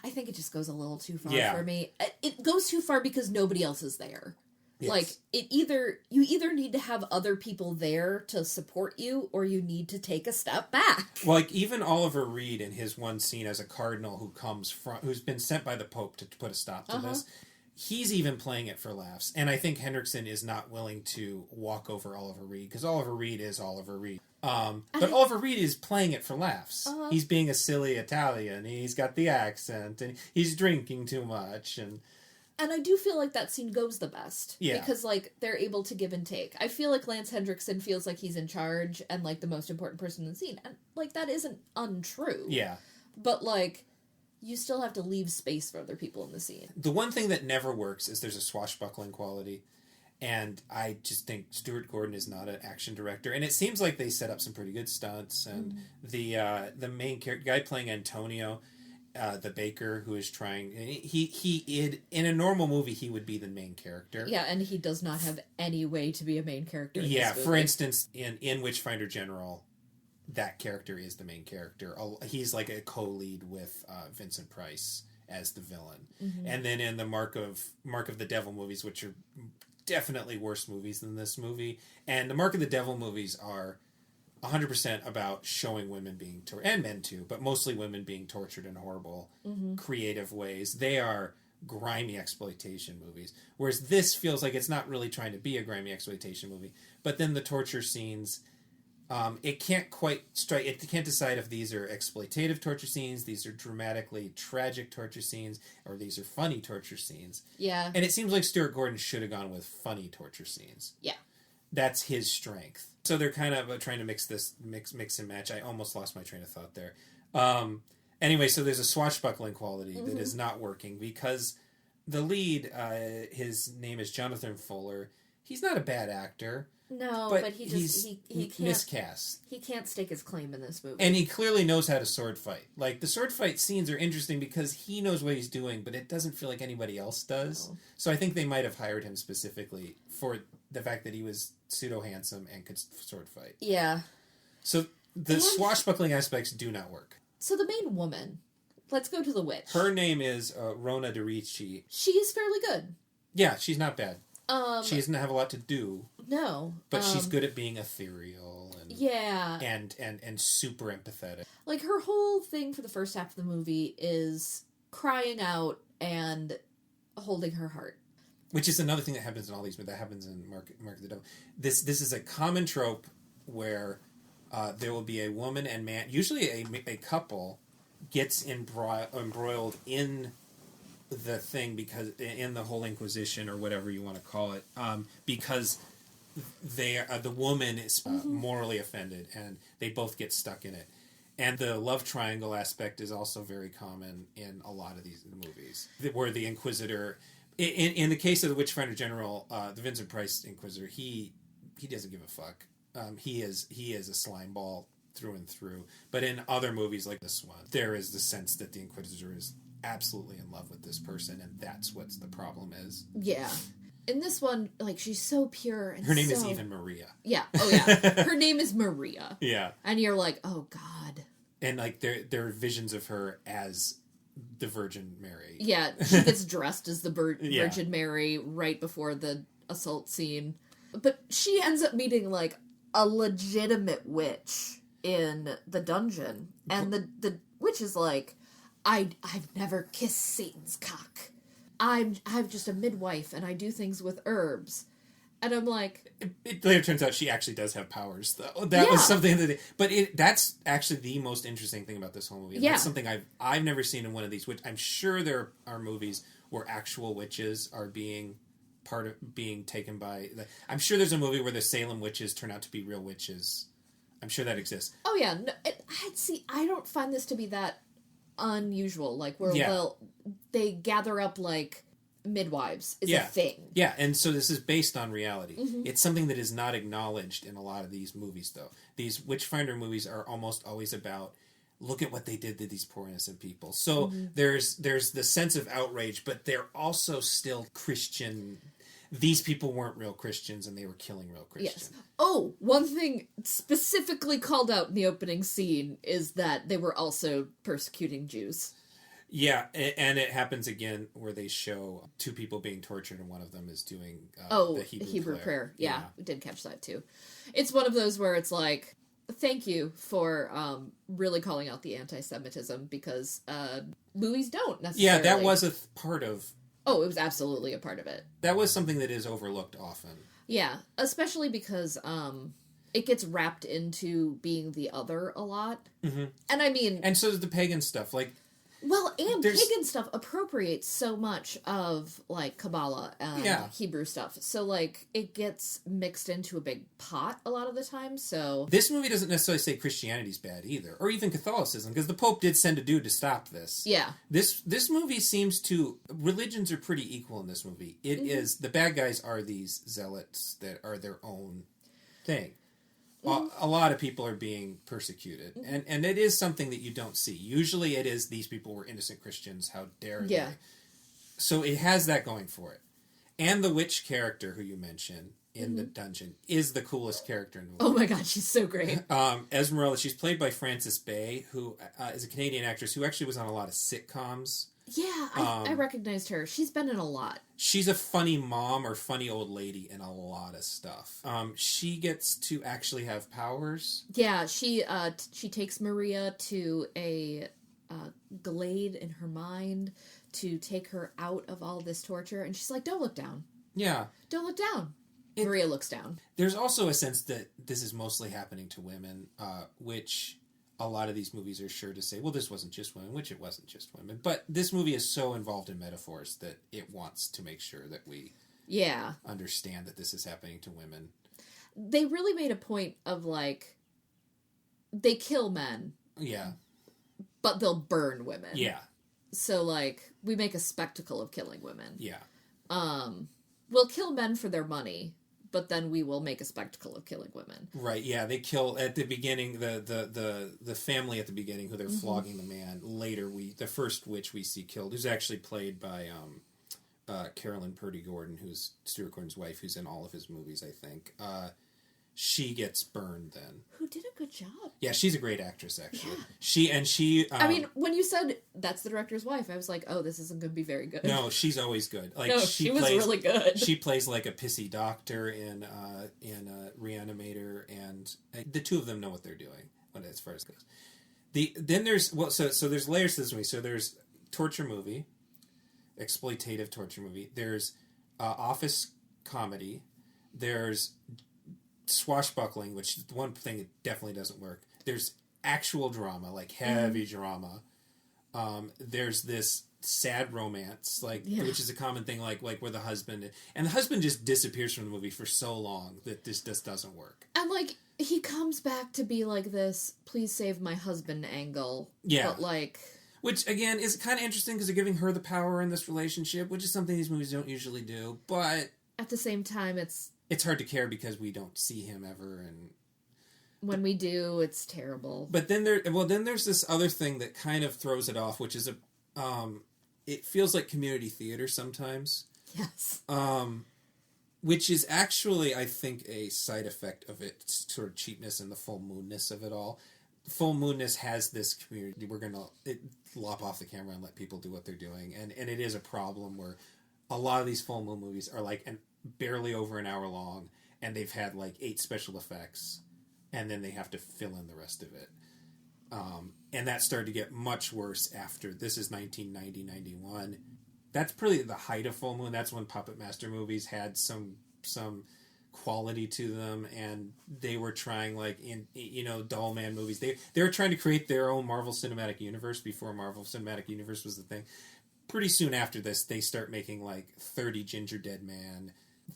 I think it just goes a little too far for me. It goes too far because nobody else is there. Yes. Like, you either need to have other people there to support you, or you need to take a step back. Well, like, even Oliver Reed in his one scene as a cardinal who's been sent by the Pope to put a stop to this, he's even playing it for laughs. And I think Hendrickson is not willing to walk over Oliver Reed, because Oliver Reed is Oliver Reed. But Oliver Reed is playing it for laughs. He's being a silly Italian. He's got the accent, and he's drinking too much, and I do feel like that scene goes the best. Yeah. Because, like, they're able to give and take. I feel like Lance Hendrickson feels like he's in charge and, like, the most important person in the scene. And, like, that isn't untrue. Yeah. But, like, you still have to leave space for other people in the scene. The one thing that never works is there's a swashbuckling quality. And I just think Stuart Gordon is not an action director. And it seems like they set up some pretty good stunts. And the main guy playing Antonio... the baker who is trying... in a normal movie, he would be the main character. Yeah, and he does not have any way to be a main character in this movie. For instance, in Witchfinder General, that character is the main character. He's like a co-lead with Vincent Price as the villain. And then in the Mark of the Devil movies, which are definitely worse movies than this movie, and the Mark of the Devil movies are 100% about showing women being tortured, and men too, but mostly women being tortured in horrible, creative ways. They are grimy exploitation movies. Whereas this feels like it's not really trying to be a grimy exploitation movie. But then the torture scenes, it can't quite strike. It can't decide if these are exploitative torture scenes, these are dramatically tragic torture scenes, or these are funny torture scenes. Yeah. And it seems like Stuart Gordon should have gone with funny torture scenes. Yeah. That's his strength. So they're kind of trying to mix and match. I almost lost my train of thought there. Anyway, so there's a swashbuckling quality that is not working because the lead, his name is Jonathan Fuller. He's not a bad actor. No, but he can't miscast. He can't stake his claim in this movie. And he clearly knows how to sword fight. Like, the sword fight scenes are interesting because he knows what he's doing, but it doesn't feel like anybody else does. No. So I think they might have hired him specifically for the fact that he was pseudo-handsome and could sword fight. Yeah. So the swashbuckling aspects do not work. So the main woman, let's go to the witch. Her name is Rona de Ricci. She is fairly good. Yeah, she's not bad. She doesn't have a lot to do. No. But she's good at being ethereal and and super empathetic. Like, her whole thing for the first half of the movie is crying out and holding her heart. Which is another thing that happens in all these, but that happens in Mark of the Devil. This is a common trope where there will be a woman and man, usually a couple, gets embroiled in the thing because in the whole Inquisition or whatever you want to call it, because the woman is morally offended and they both get stuck in it. And the love triangle aspect is also very common in a lot of these movies, where the Inquisitor, in the case of the Witchfinder General, the Vincent Price Inquisitor, he doesn't give a fuck. He is a slime ball through and through. But in other movies like this one, there is the sense that the Inquisitor is absolutely in love with this person, and that's what the problem is. Yeah. In this one, like, she's so pure. And her name is even Maria. Yeah. Oh, yeah. Her name is Maria. Yeah. And you're like, oh, God. And, like, there are visions of her as the Virgin Mary. Yeah. She gets dressed as the Virgin Mary right before the assault scene. But she ends up meeting, like, a legitimate witch in the dungeon. And the witch is like, I've never kissed Satan's cock. I'm just a midwife, and I do things with herbs. And I'm like... It later turns out she actually does have powers, though. That was something that... But that's actually the most interesting thing about this whole movie. Yeah. That's something I've never seen in one of these, which I'm sure there are movies where actual witches are being taken by... I'm sure there's a movie where the Salem witches turn out to be real witches. I'm sure that exists. Oh, yeah. No, I don't find this to be that unusual, like where they gather up like midwives is a thing. Yeah, and so this is based on reality. Mm-hmm. It's something that is not acknowledged in a lot of these movies, though. These Witchfinder movies are almost always about, look at what they did to these poor innocent people. So there's the sense of outrage, but they're also still Christian. These people weren't real Christians, and they were killing real Christians. Yes. Oh, one thing specifically called out in the opening scene is that they were also persecuting Jews. Yeah, and it happens again where they show two people being tortured, and one of them is doing the Hebrew prayer. Yeah, we did catch that too. It's one of those where it's like, thank you for really calling out the anti-Semitism, because movies don't necessarily. Yeah, that was a part of... Oh, it was absolutely a part of it. That was something that is overlooked often. Yeah, especially because it gets wrapped into being the other a lot. Mm-hmm. And I mean... And so does the pagan stuff, like... Well, and pagan stuff appropriates so much of, like, Kabbalah and Hebrew stuff. So, like, it gets mixed into a big pot a lot of the time, so... This movie doesn't necessarily say Christianity's bad either, or even Catholicism, because the Pope did send a dude to stop this. Yeah. This movie seems to... Religions are pretty equal in this movie. It is... The bad guys are these zealots that are their own thing. A lot of people are being persecuted, and it is something that you don't see. Usually it is, these people were innocent Christians, how dare they? So it has that going for it. And the witch character who you mentioned in the dungeon is the coolest character in the movie. Oh my god, she's so great. Esmeralda, she's played by Frances Bay, who is a Canadian actress who actually was on a lot of sitcoms. Yeah, I recognized her. She's been in a lot. She's a funny mom or funny old lady in a lot of stuff. She gets to actually have powers. Yeah, she takes Maria to a glade in her mind to take her out of all this torture, and she's like, don't look down. Yeah. Don't look down. Maria looks down. There's also a sense that this is mostly happening to women, which... A lot of these movies are sure to say, well, this wasn't just women, which it wasn't just women. But this movie is so involved in metaphors that it wants to make sure that we understand that this is happening to women. They really made a point of, like, they kill men. Yeah. But they'll burn women. Yeah. So, like, we make a spectacle of killing women. Yeah. We'll kill men for their money, but then we will make a spectacle of killing women. Right, yeah. They kill, at the beginning, the family at the beginning, who they're flogging the man. Later, the first witch we see killed, who's actually played by Carolyn Purdy Gordon, who's Stuart Gordon's wife, who's in all of his movies, I think. She gets burned then. Who did a good job. Yeah, she's a great actress, actually. Yeah. She I mean, when you said that's the director's wife, I was like, oh, this isn't going to be very good. No, she's always good. Like, no, she was really good. She plays like a pissy doctor in Reanimator, and the two of them know what they're doing as far as it goes. Then there's so there's layers to this movie. So there's torture movie, exploitative torture movie. There's office comedy. There's swashbuckling, which is the one thing that definitely doesn't work. There's actual drama, like heavy drama. There's this sad romance, which is a common thing, like where the husband just disappears from the movie for so long that this just doesn't work. And like he comes back to be like this, please save my husband angle. Yeah, but like, which again is kind of interesting because they're giving her the power in this relationship, which is something these movies don't usually do. But at the same time, it's hard to care because we don't see him ever, and When we do, it's terrible. But then there's this other thing that kind of throws it off, which is it feels like community theater sometimes. Yes. Which is actually, I think, a side effect of its sort of cheapness and the full moonness of it all. Full moonness has this community. We're going to lop off the camera and let people do what they're doing. And it is a problem where a lot of these full moon movies are like barely over an hour long, and they've had like 8 special effects, and then they have to fill in the rest of it. And that started to get much worse after, this is 1990, 91. That's probably the height of full moon. That's when Puppet Master movies had some quality to them, and they were trying, like, in Doll Man movies. They were trying to create their own Marvel Cinematic Universe before Marvel Cinematic Universe was the thing. Pretty soon after this, they start making, like, 30 Ginger Dead Man,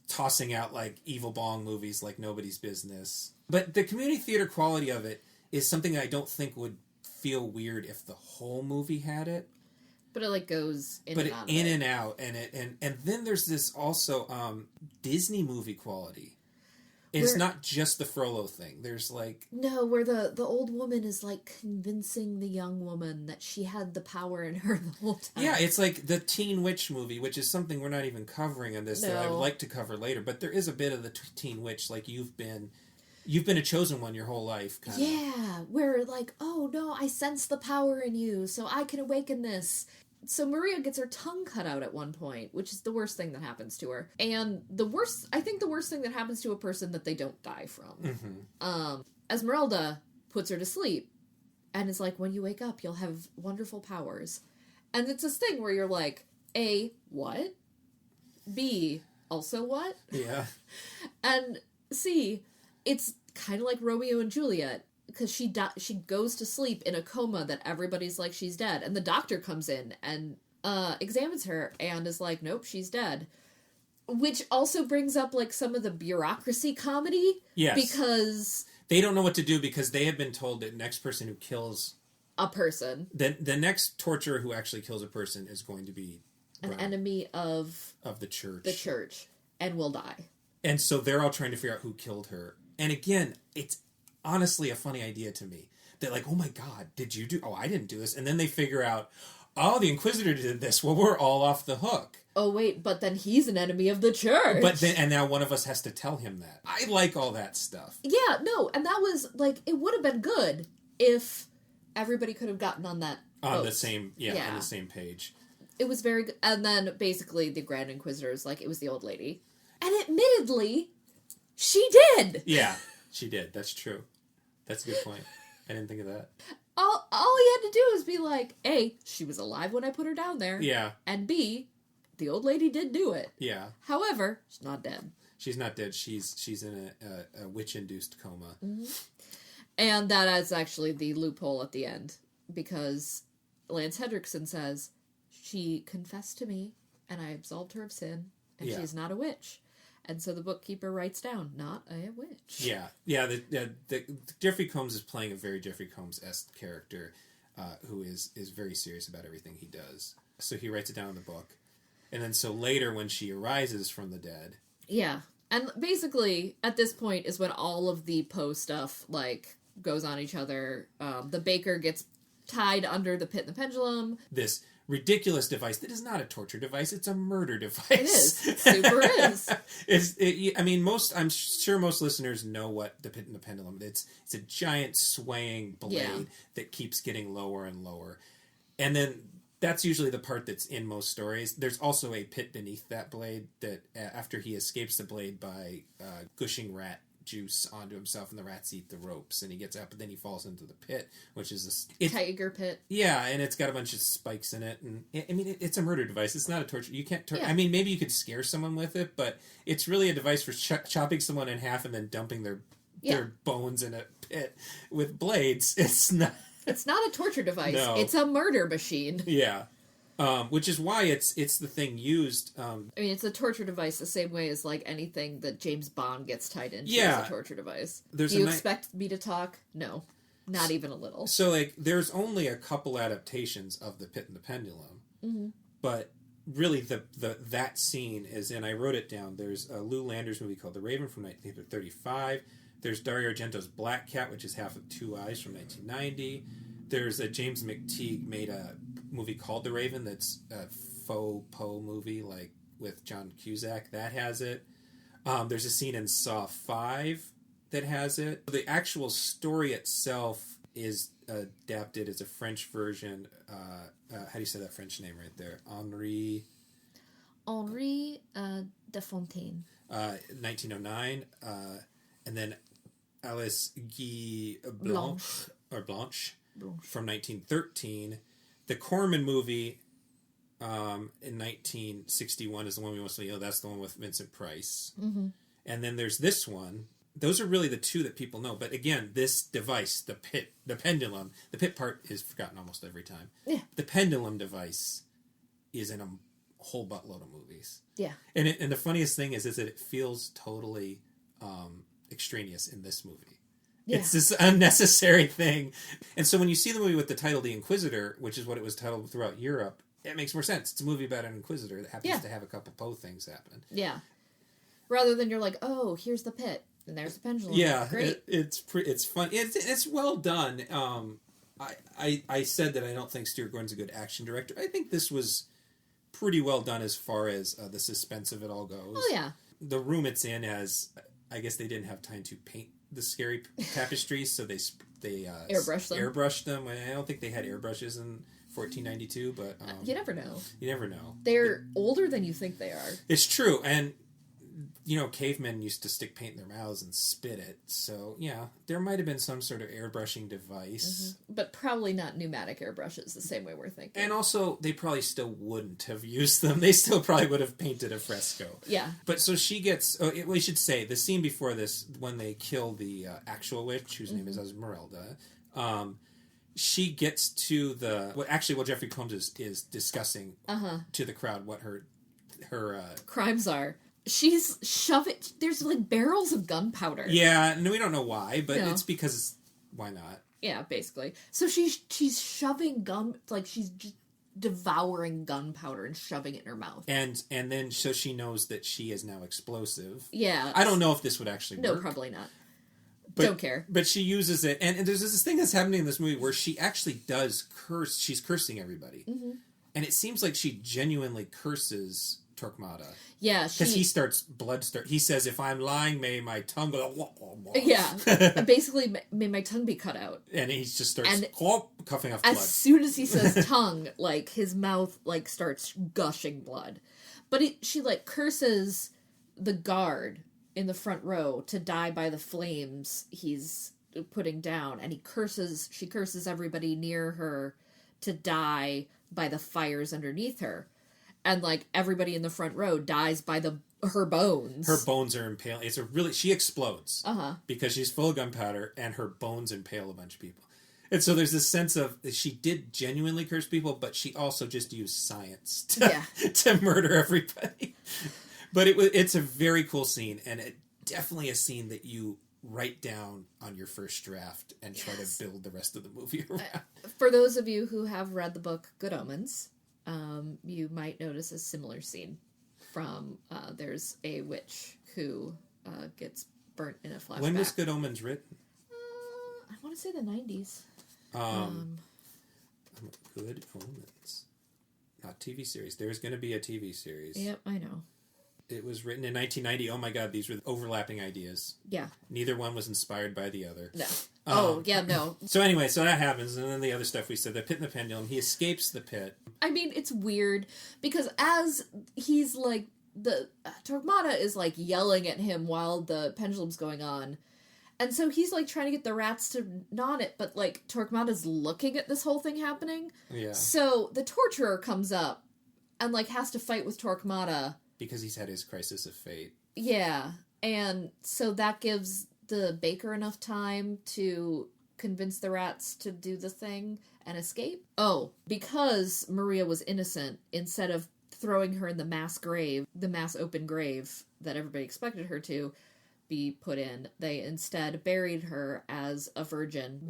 tossing out, like, Evil Bong movies like nobody's business. But the community theater quality of it is something that I don't think would feel weird if the whole movie had it. But it like goes in and out. In and out, and then there's this also Disney movie quality. It's not just the Frollo thing. There's like where the old woman is like convincing the young woman that she had the power in her the whole time. Yeah, it's like the Teen Witch movie, which is something we're not even covering on this that I'd like to cover later. But there is a bit of the Teen Witch, like you've been a chosen one your whole life. Yeah, where like, oh no, I sense the power in you, so I can awaken this. So Maria gets her tongue cut out at one point, which is the worst thing that happens to her. And the worst thing that happens to a person that they don't die from. Mm-hmm. Esmeralda puts her to sleep and is like, when you wake up, you'll have wonderful powers. And it's this thing where you're like, A, what? B, also what? Yeah. And C, it's kind of like Romeo and Juliet. Because she goes to sleep in a coma that everybody's like she's dead. And the doctor comes in and examines her and is like, nope, she's dead. Which also brings up like some of the bureaucracy comedy. Yes. Because they don't know what to do because they have been told that next person who kills a person. The next torturer who actually kills a person is going to be an enemy of the church. The church. And will die. And so they're all trying to figure out who killed her. And again, it's honestly a funny idea to me that like, oh my god, did you do? Oh, I didn't do this. And then they figure out, oh, the Inquisitor did this. Well, we're all off the hook. Oh wait, but then he's an enemy of the church. And now one of us has to tell him that. I like all that stuff. Yeah, no, and that was like, it would have been good if everybody could have gotten on that on the same on the same page. It was very good. And then basically the Grand Inquisitor is like, it was the old lady. And admittedly, she did. Yeah, she did. That's true. That's a good point. I didn't think of that. All he had to do was be like, A, she was alive when I put her down there. Yeah. And B, the old lady did do it. Yeah. However, she's not dead. She's not dead. She's in a witch-induced coma. Mm-hmm. And that is actually the loophole at the end. Because Lance Hendrickson says, she confessed to me, and I absolved her of sin, and she is not a witch. And so the bookkeeper writes down, not a witch. Yeah. Yeah, the Jeffrey Combs is playing a very Jeffrey Combs-esque character who is very serious about everything he does. So he writes it down in the book. And then so later when she arises from the dead... Yeah. And basically, at this point is when all of the Poe stuff, like, goes on each other. The baker gets tied under the pit and the pendulum. This ridiculous device that is not a torture device, it's a murder device. It is. It super is. I'm sure most listeners know what the pit and the pendulum is. It's a giant swaying blade that keeps getting lower and lower. And then that's usually the part that's in most stories. There's also a pit beneath that blade that after he escapes the blade by gushing rat juice onto himself and the rats eat the ropes and he gets out, but then he falls into the pit, which is a tiger pit. Yeah, and it's got a bunch of spikes in it, and it's a murder device. It's not a torture. You can't. I mean, maybe you could scare someone with it, but it's really a device for chopping someone in half and then dumping their bones in a pit with blades. It's not. It's not a torture device. No. It's a murder machine. Yeah. Which is why it's the thing used. It's a torture device the same way as like anything that James Bond gets tied into as a torture device. Do you expect me to talk? No, not even a little. So like, there's only a couple adaptations of the Pit and the Pendulum, but really that scene is, and I wrote it down. There's a Lou Landers movie called The Raven from 1935. There's Dario Argento's Black Cat, which is half of two eyes from 1990. There's a James McTeague made a movie called The Raven that's a faux Poe movie, like with John Cusack. That has it. There's a scene in Saw 5 that has it. The actual story itself is adapted as a French version. How do you say that French name right there? Henri de Fontaine. 1909. And then Alice Guy Blanche from 1913. The Corman movie in 1961 is the one we mostly know. That's the one with Vincent Price. Mm-hmm. And then there's this one. Those are really the two that people know. But again, this device, the pendulum, the pit part is forgotten almost every time. Yeah. The pendulum device is in a whole buttload of movies. Yeah. And the funniest thing is that it feels totally extraneous in this movie. Yeah. It's this unnecessary thing. And so when you see the movie with the title The Inquisitor, which is what it was titled throughout Europe, it makes more sense. It's a movie about an Inquisitor that happens to have a couple Poe things happen. Yeah. Rather than you're like, oh, here's the pit. And there's the pendulum. Yeah, great. It's fun. It's well done. I said that I don't think Stuart Gordon's a good action director. I think this was pretty well done as far as the suspense of it all goes. Oh yeah. The room it's in has, I guess they didn't have time to paint the scary tapestries, so they airbrushed them. I don't think they had airbrushes in 1492, but you never know. You never know. They're older than you think they are. It's true, and cavemen used to stick paint in their mouths and spit it. So, yeah, there might have been some sort of airbrushing device. Mm-hmm. But probably not pneumatic airbrushes the same way we're thinking. And also, they probably still wouldn't have used them. They still probably would have painted a fresco. Yeah. But so she gets... we should say, the scene before this, when they kill the actual witch, whose name is Esmeralda, she gets to the... What Jeffrey Combs is discussing to the crowd what her crimes are. She's shoving... There's, barrels of gunpowder. Yeah, no, we don't know why, but it's because... Why not? Yeah, basically. So she's shoving she's just devouring gunpowder and shoving it in her mouth. And then, so she knows that she is now explosive. Yeah. I don't know if this would actually work. No, probably not. Don't care. But she uses it. And there's this thing that's happening in this movie where she actually does curse. She's cursing everybody. Mm-hmm. And it seems like she genuinely curses Torquemada. Yeah, because he starts he says, if I'm lying, may my tongue go... Yeah, basically, may my tongue be cut out. And he just starts coughing off blood. As soon as he says tongue, his mouth, starts gushing blood. But she, curses the guard in the front row to die by the flames he's putting down. And she curses everybody near her to die by the fires underneath her. And, everybody in the front row dies by her bones. Her bones are impaled. She explodes. Because she's full of gunpowder, and her bones impale a bunch of people. And so there's this sense of, she did genuinely curse people, but she also just used science to murder everybody. But it's a very cool scene, and definitely a scene that you write down on your first draft and try to build the rest of the movie around. For those of you who have read the book Good Omens... you might notice a similar scene from there's a witch who gets burnt in a flashback. When was Good Omens written? I want to say the 90s. Good Omens. Not TV series. There's going to be a TV series. Yep, I know. It was written in 1990. Oh my god, these were overlapping ideas. Yeah. Neither one was inspired by the other. No. No. So anyway, that happens, and then the other stuff we said, the pit and the pendulum, he escapes the pit. I mean, it's weird, because as he's, Torquemada is, yelling at him while the pendulum's going on, and so he's, trying to get the rats to gnaw it, but, Torquemada's looking at this whole thing happening. Yeah. So the torturer comes up and, has to fight with Torquemada. Because he's had his crisis of fate. Yeah, and so that gives the baker enough time to convince the rats to do the thing and escape. Oh, because Maria was innocent, instead of throwing her in the mass open grave that everybody expected her to be put in, they instead buried her as a virgin,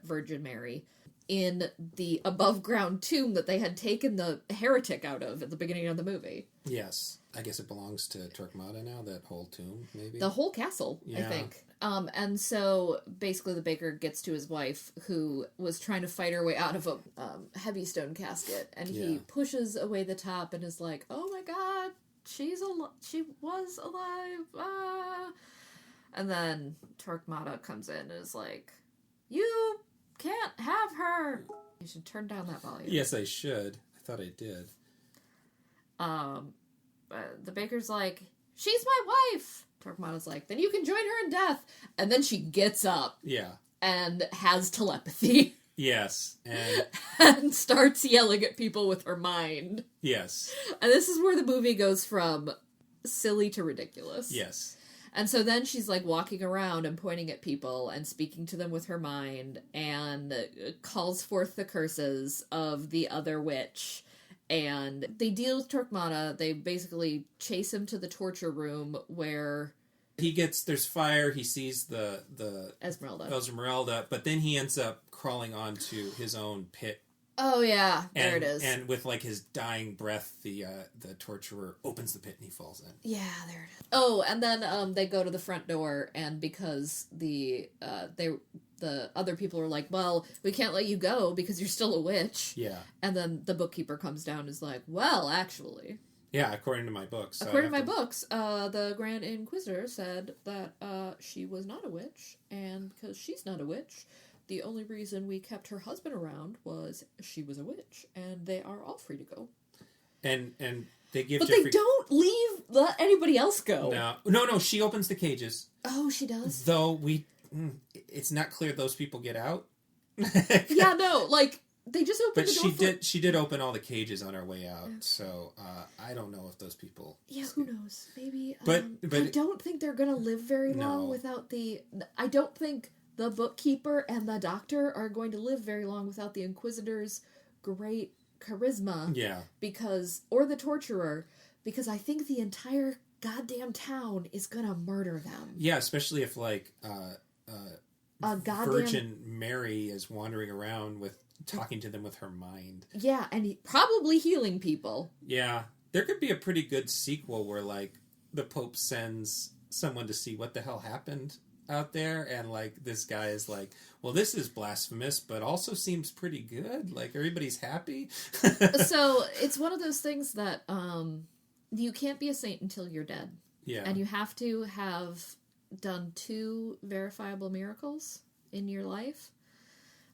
Virgin Mary. in the above-ground tomb that they had taken the heretic out of at the beginning of the movie. Yes. I guess it belongs to Torquemada now, that whole tomb, maybe? The whole castle, I think. And so, basically, the baker gets to his wife, who was trying to fight her way out of a heavy stone casket, and he pushes away the top and is like, oh my god, she was alive, ah. And then Torquemada comes in and is like, you can't have her. You should turn down that volume. Yes, I should. I thought I did. The baker's like, she's my wife. Torquemada's like, then you can join her in death. And then she gets up. Yeah. And has telepathy. Yes. And and starts yelling at people with her mind. Yes. And this is where the movie goes from silly to ridiculous. Yes. And so then she's like walking around and pointing at people and speaking to them with her mind and calls forth the curses of the other witch. And they deal with Torquemada. They basically chase him to the torture room where there's fire. He sees the Esmeralda, but then he ends up crawling onto his own pit. Oh yeah, there it is. And with like his dying breath, the torturer opens the pit and he falls in. Yeah, there it is. Oh, and then they go to the front door, and because the other people are like, well, we can't let you go because you're still a witch. Yeah. And then the bookkeeper comes down and is like, well, actually. Yeah, according to my books. According to my books, the Grand Inquisitor said that she was not a witch, and because she's not a witch, the only reason we kept her husband around was she was a witch, and they are all free to go. And they give But they don't let anybody else go. No, she opens the cages. Oh, she does? Though it's not clear those people get out. Yeah, no, like, they just opened the door. But she did open all the cages on her way out, so I don't know if those people... Yeah, who knows? Maybe, but I don't think they're gonna live very long without I don't think the bookkeeper and the doctor are going to live very long without the Inquisitor's great charisma. Yeah. Or the torturer, because I think the entire goddamn town is gonna murder them. Yeah, especially if, like, Virgin Mary is wandering around talking to them with her mind. Yeah, and probably healing people. Yeah. There could be a pretty good sequel where, like, the Pope sends someone to see what the hell happened out there, and, like, this guy is like, well, this is blasphemous, but also seems pretty good. Like, everybody's happy. So, it's one of those things that, you can't be a saint until you're dead. Yeah. And you have to have done 2 verifiable miracles in your life.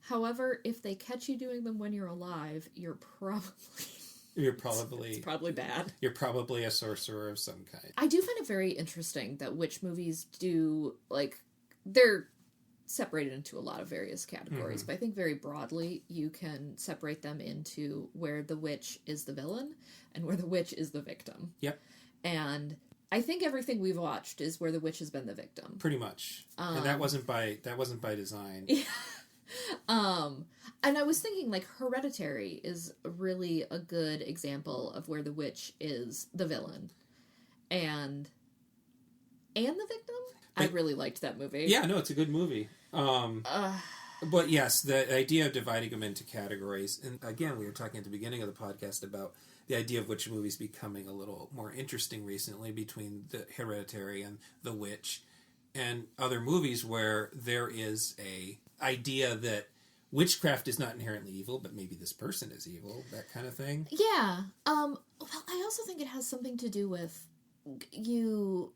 However, if they catch you doing them when you're alive, it's probably bad. You're probably a sorcerer of some kind. I do find it very interesting that witch movies do, like, they're separated into a lot of various categories, but I think very broadly you can separate them into where the witch is the villain and where the witch is the victim. Yep. And I think everything we've watched is where the witch has been the victim. Pretty much. And that wasn't by design. Yeah. And I was thinking, like, Hereditary is really a good example of where the witch is the villain and the victim. I really liked that movie. Yeah, no, it's a good movie. But yes, the idea of dividing them into categories, and again, we were talking at the beginning of the podcast about the idea of witch movies becoming a little more interesting recently between the Hereditary and The Witch and other movies where there is a idea that witchcraft is not inherently evil, but maybe this person is evil, that kind of thing. Yeah. Well, I also think it has something to do with you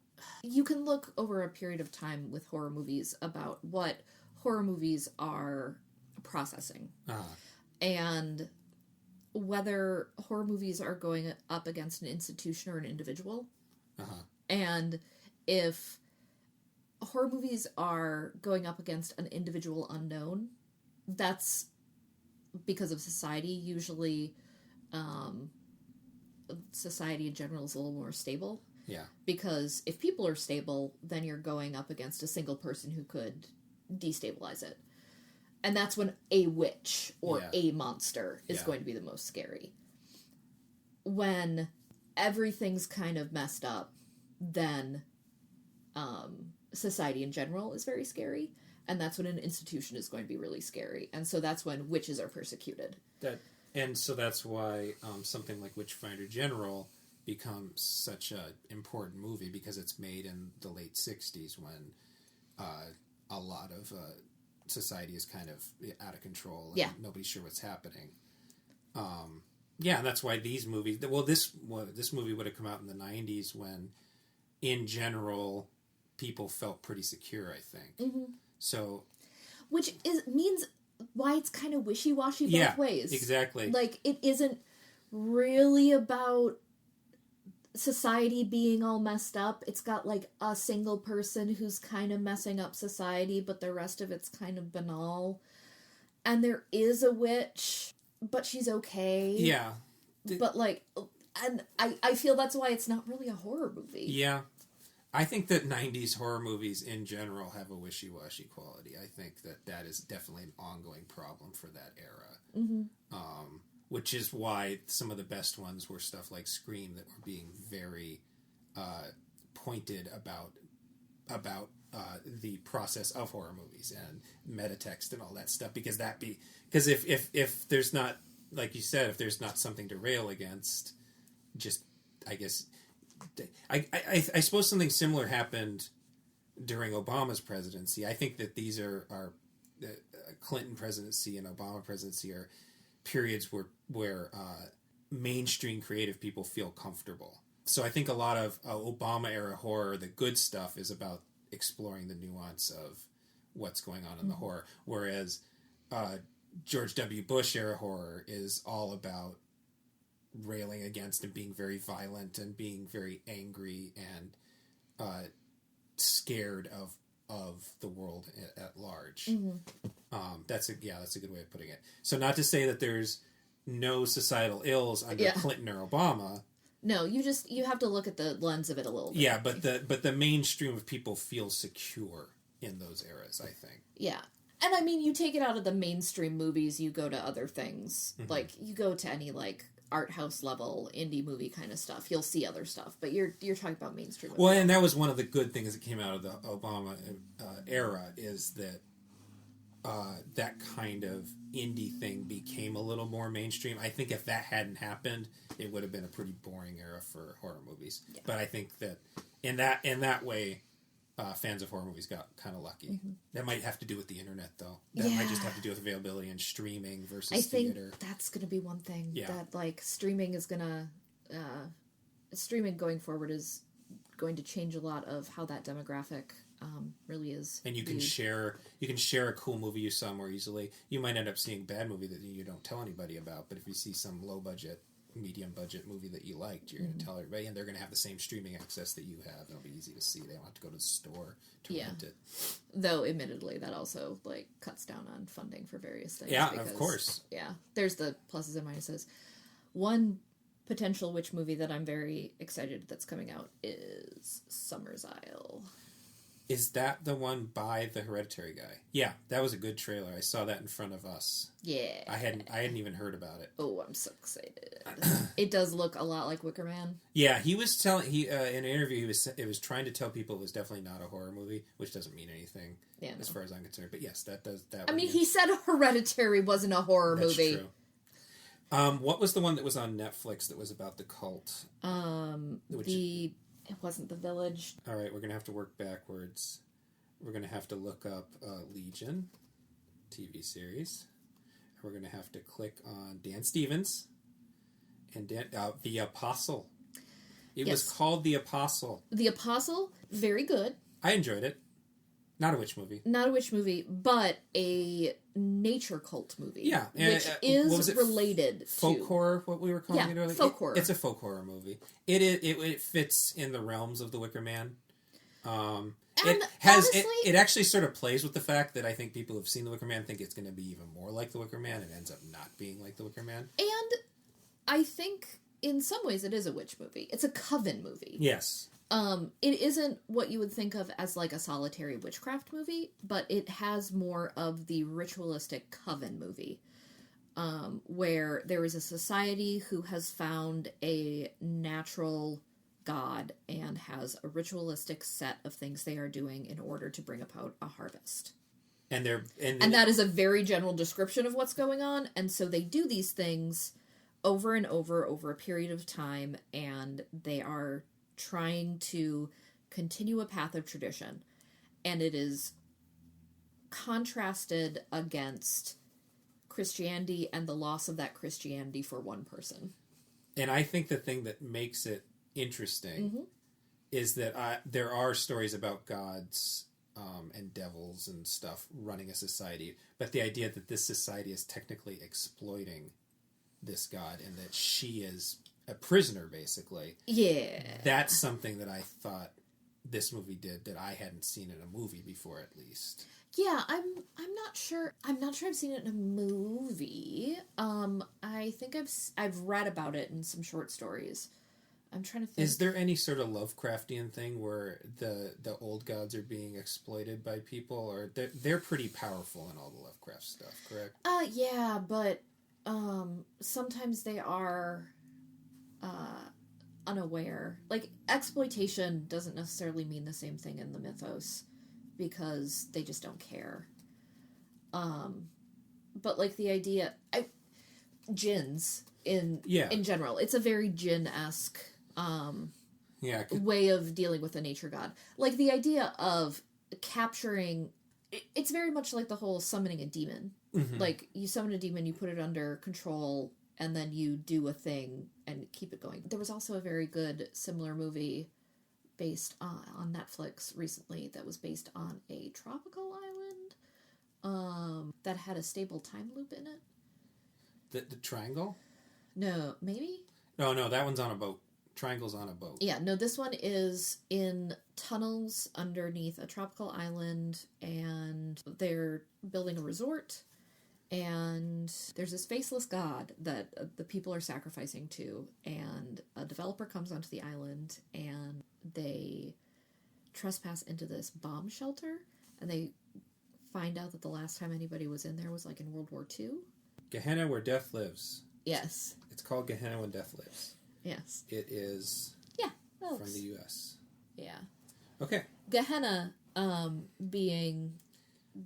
can look over a period of time with horror movies about what horror movies are processing. And whether horror movies are going up against an institution or an individual. And if horror movies are going up against an individual unknown, that's because of society. Usually, society in general is a little more stable. Yeah. Because if people are stable, then you're going up against a single person who could destabilize it. And that's when a witch or a monster is going to be the most scary. When everything's kind of messed up, then society in general is very scary. And that's when an institution is going to be really scary. And so that's when witches are persecuted. And so that's why something like Witchfinder General becomes such an important movie, because it's made in the late 60s when a lot of society is kind of out of control and nobody's sure what's happening. And that's why these movies... Well, this movie would have come out in the 90s when, in general, people felt pretty secure, I think. Mm-hmm. So... Which means why it's kind of wishy-washy both ways. Exactly. Like, it isn't really about society being all messed up. It's got, like, a single person who's kind of messing up society, but the rest of it's kind of banal. And there is a witch, but she's okay. Yeah. But, like, and I feel that's why it's not really a horror movie. Yeah. I think that 90s horror movies in general have a wishy-washy quality. I think that is definitely an ongoing problem for that era. Mm-hmm. Which is why some of the best ones were stuff like Scream, that were being very pointed about the process of horror movies and metatext and all that stuff. Because if there's not, like you said, if there's not something to rail against, just, I guess... I suppose something similar happened during Obama's presidency. I think that these are Clinton presidency and Obama presidency are periods where mainstream creative people feel comfortable. So I think a lot of Obama era horror, the good stuff, is about exploring the nuance of what's going on in the horror, whereas George W. Bush era horror is all about railing against and being very violent and being very angry and scared of the world at large. Mm-hmm. That's a good way of putting it. So not to say that there's no societal ills under Clinton or Obama. No, you have to look at the lens of it a little bit. Yeah, but the mainstream of people feel secure in those eras, I think. Yeah. And I mean, you take it out of the mainstream movies, you go to other things. Mm-hmm. Like, you go to any, like, art house level indie movie kind of stuff, you'll see other stuff, but you're talking about mainstream. Well, and that was one of the good things that came out of the Obama era, is that that kind of indie thing became a little more mainstream. I think if that hadn't happened, it would have been a pretty boring era for horror movies. Yeah. But I think that in that way, fans of horror movies got kind of lucky. Mm-hmm. That might have to do with the internet, though. That might just have to do with availability and streaming versus theater. I think that's going to be one thing. Yeah. That, like, streaming is going to... streaming going forward is going to change a lot of how that demographic really is. And you can share a cool movie you saw more easily. You might end up seeing a bad movie that you don't tell anybody about, but if you see some low-budget, medium-budget movie that you liked, you're going to tell everybody, and they're going to have the same streaming access that you have. It'll be easy to see. They don't have to go to the store to rent it. Though, admittedly, that also, like, cuts down on funding for various things. Yeah, because, of course. Yeah, there's the pluses and minuses. One potential witch movie that I'm very excited that's coming out is Summer's Isle. Is that the one by the Hereditary guy? Yeah, that was a good trailer. I saw that in front of us. Yeah. I hadn't even heard about it. Oh, I'm so excited. It does look a lot like Wicker Man. Yeah, he was telling in an interview he was trying to tell people it was definitely not a horror movie, which doesn't mean anything as far as I'm concerned. But yes, that does that. I mean, he said Hereditary wasn't a horror movie. That's true. What was the one that was on Netflix that was about the cult? It wasn't The Village. All right, we're going to have to work backwards. We're going to have to look up Legion TV series. We're going to have to click on Dan Stevens and The Apostle. It was called The Apostle. The Apostle, very good. I enjoyed it. Not a witch movie. Not a witch movie, but a nature cult movie. Yeah. Which is related folk to... horror, what we were calling it earlier? Folk horror. It's a folk horror movie. It fits in the realms of The Wicker Man. It actually sort of plays with the fact that I think people who've seen The Wicker Man think it's going to be even more like The Wicker Man. It ends up not being like The Wicker Man. And I think in some ways it is a witch movie. It's a coven movie. Yes. It isn't what you would think of as like a solitary witchcraft movie, but it has more of the ritualistic coven movie, where there is a society who has found a natural god and has a ritualistic set of things they are doing in order to bring about a harvest. And that is a very general description of what's going on. And so they do these things over and over a period of time, and they are trying to continue a path of tradition. And it is contrasted against Christianity and the loss of that Christianity for one person. And I think the thing that makes it interesting is that there are stories about gods and devils and stuff running a society, but the idea that this society is technically exploiting this god and that she is a prisoner, basically. Yeah. That's something that I thought this movie did that I hadn't seen in a movie before, at least. Yeah, I'm not sure. I'm not sure I've seen it in a movie. I think I've read about it in some short stories. I'm trying to think. Is there any sort of Lovecraftian thing where the old gods are being exploited by people, or they're pretty powerful in all the Lovecraft stuff, correct? Yeah, but sometimes they are unaware. Like, exploitation doesn't necessarily mean the same thing in the mythos, because they just don't care. But like the idea, djinns in general, it's a very djinn-esque way of dealing with a nature god. Like the idea of capturing, it's very much like the whole summoning a demon. Mm-hmm. Like, you summon a demon, you put it under control, and then you do a thing and keep it going. There was also a very good similar movie based on Netflix recently that was based on a tropical island that had a stable time loop in it. The Triangle? No, maybe? No, that one's on a boat. Triangle's on a boat. Yeah, no, this one is in tunnels underneath a tropical island, and they're building a resort, and there's this faceless god that the people are sacrificing to, and a developer comes onto the island, and they trespass into this bomb shelter, and they find out that the last time anybody was in there was like in World War II. Gehenna, where death lives. Yes. It's called Gehenna when death lives. Yes. It is from the U.S. Yeah. Okay. Gehenna being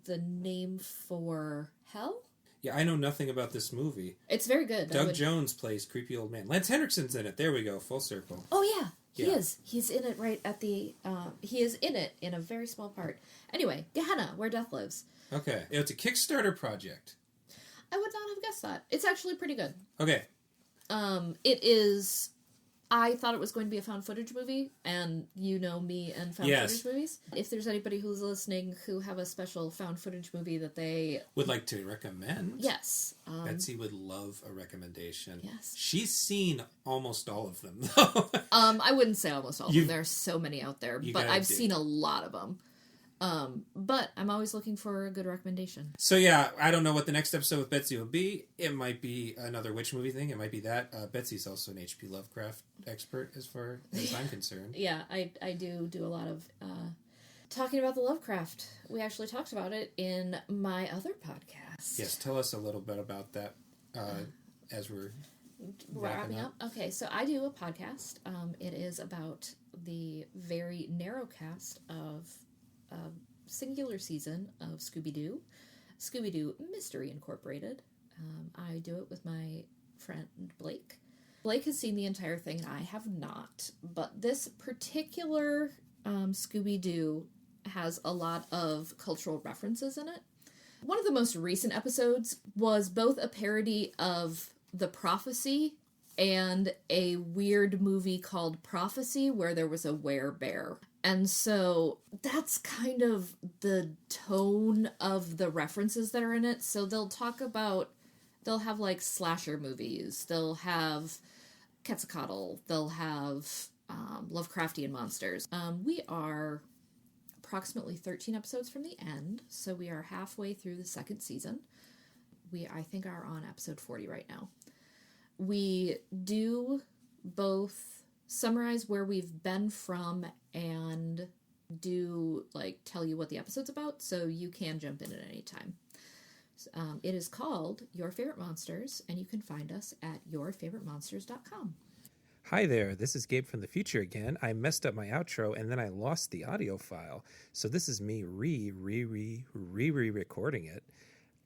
the name for hell? Yeah, I know nothing about this movie. It's very good. Doug Jones plays creepy old man. Lance Henriksen's in it. There we go. Full circle. Oh, yeah. He is. He's in it right at the... he is in it in a very small part. Anyway, Gehenna, where death lives. Okay. It's a Kickstarter project. I would not have guessed that. It's actually pretty good. Okay. It is... I thought it was going to be a found footage movie, and you know me and found footage movies. If there's anybody who's listening who have a special found footage movie that they... would like to recommend? Yes. Betsy would love a recommendation. Yes. She's almost all of them, though. I wouldn't say almost all of them. There are so many out there, but I've seen a lot of them. But I'm always looking for a good recommendation. So yeah, I don't know what the next episode with Betsy will be. It might be another witch movie thing. It might be that. Betsy's also an H.P. Lovecraft expert as far as I'm concerned. Yeah, I do a lot of talking about the Lovecraft. We actually talked about it in my other podcast. Yes, tell us a little bit about that as we're wrapping up. Okay, so I do a podcast. It is about the very narrow cast of singular season of Scooby-Doo Mystery Incorporated. I do it with my friend Blake. Blake has seen the entire thing, and I have not. But this particular Scooby-Doo has a lot of cultural references in it. One of the most recent episodes was both a parody of The Prophecy and a weird movie called Prophecy where there was a werebear. And so that's kind of the tone of the references that are in it. So they'll have like slasher movies, they'll have Quetzalcoatl, they'll have Lovecraftian monsters. We are approximately 13 episodes from the end, so we are halfway through the second season. We, I think, are on episode 40 right now. We do both summarize where we've been from and do tell you what the episode's about, so you can jump in at any time. It is called Your Favorite Monsters, and you can find us at yourfavoritemonsters.com. Hi there, this is Gabe from the future again. I messed up my outro and then I lost the audio file. So this is me re-recording it.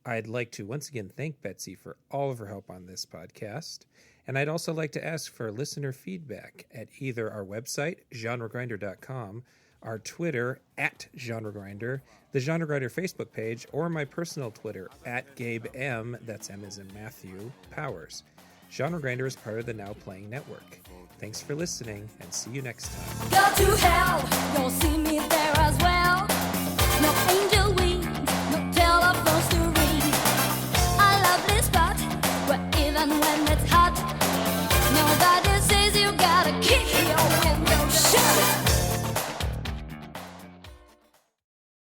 I'd like to once again thank Betsy for all of her help on this podcast. And I'd also like to ask for listener feedback at either our website, genregrinder.com, our Twitter, @genregrinder, the Genre Grinder Facebook page, or my personal Twitter, @GabeM, that's M as in Matthew, Powers. Genre Grinder is part of the Now Playing Network. Thanks for listening, and see you next time. Go to hell, you'll see me there as well.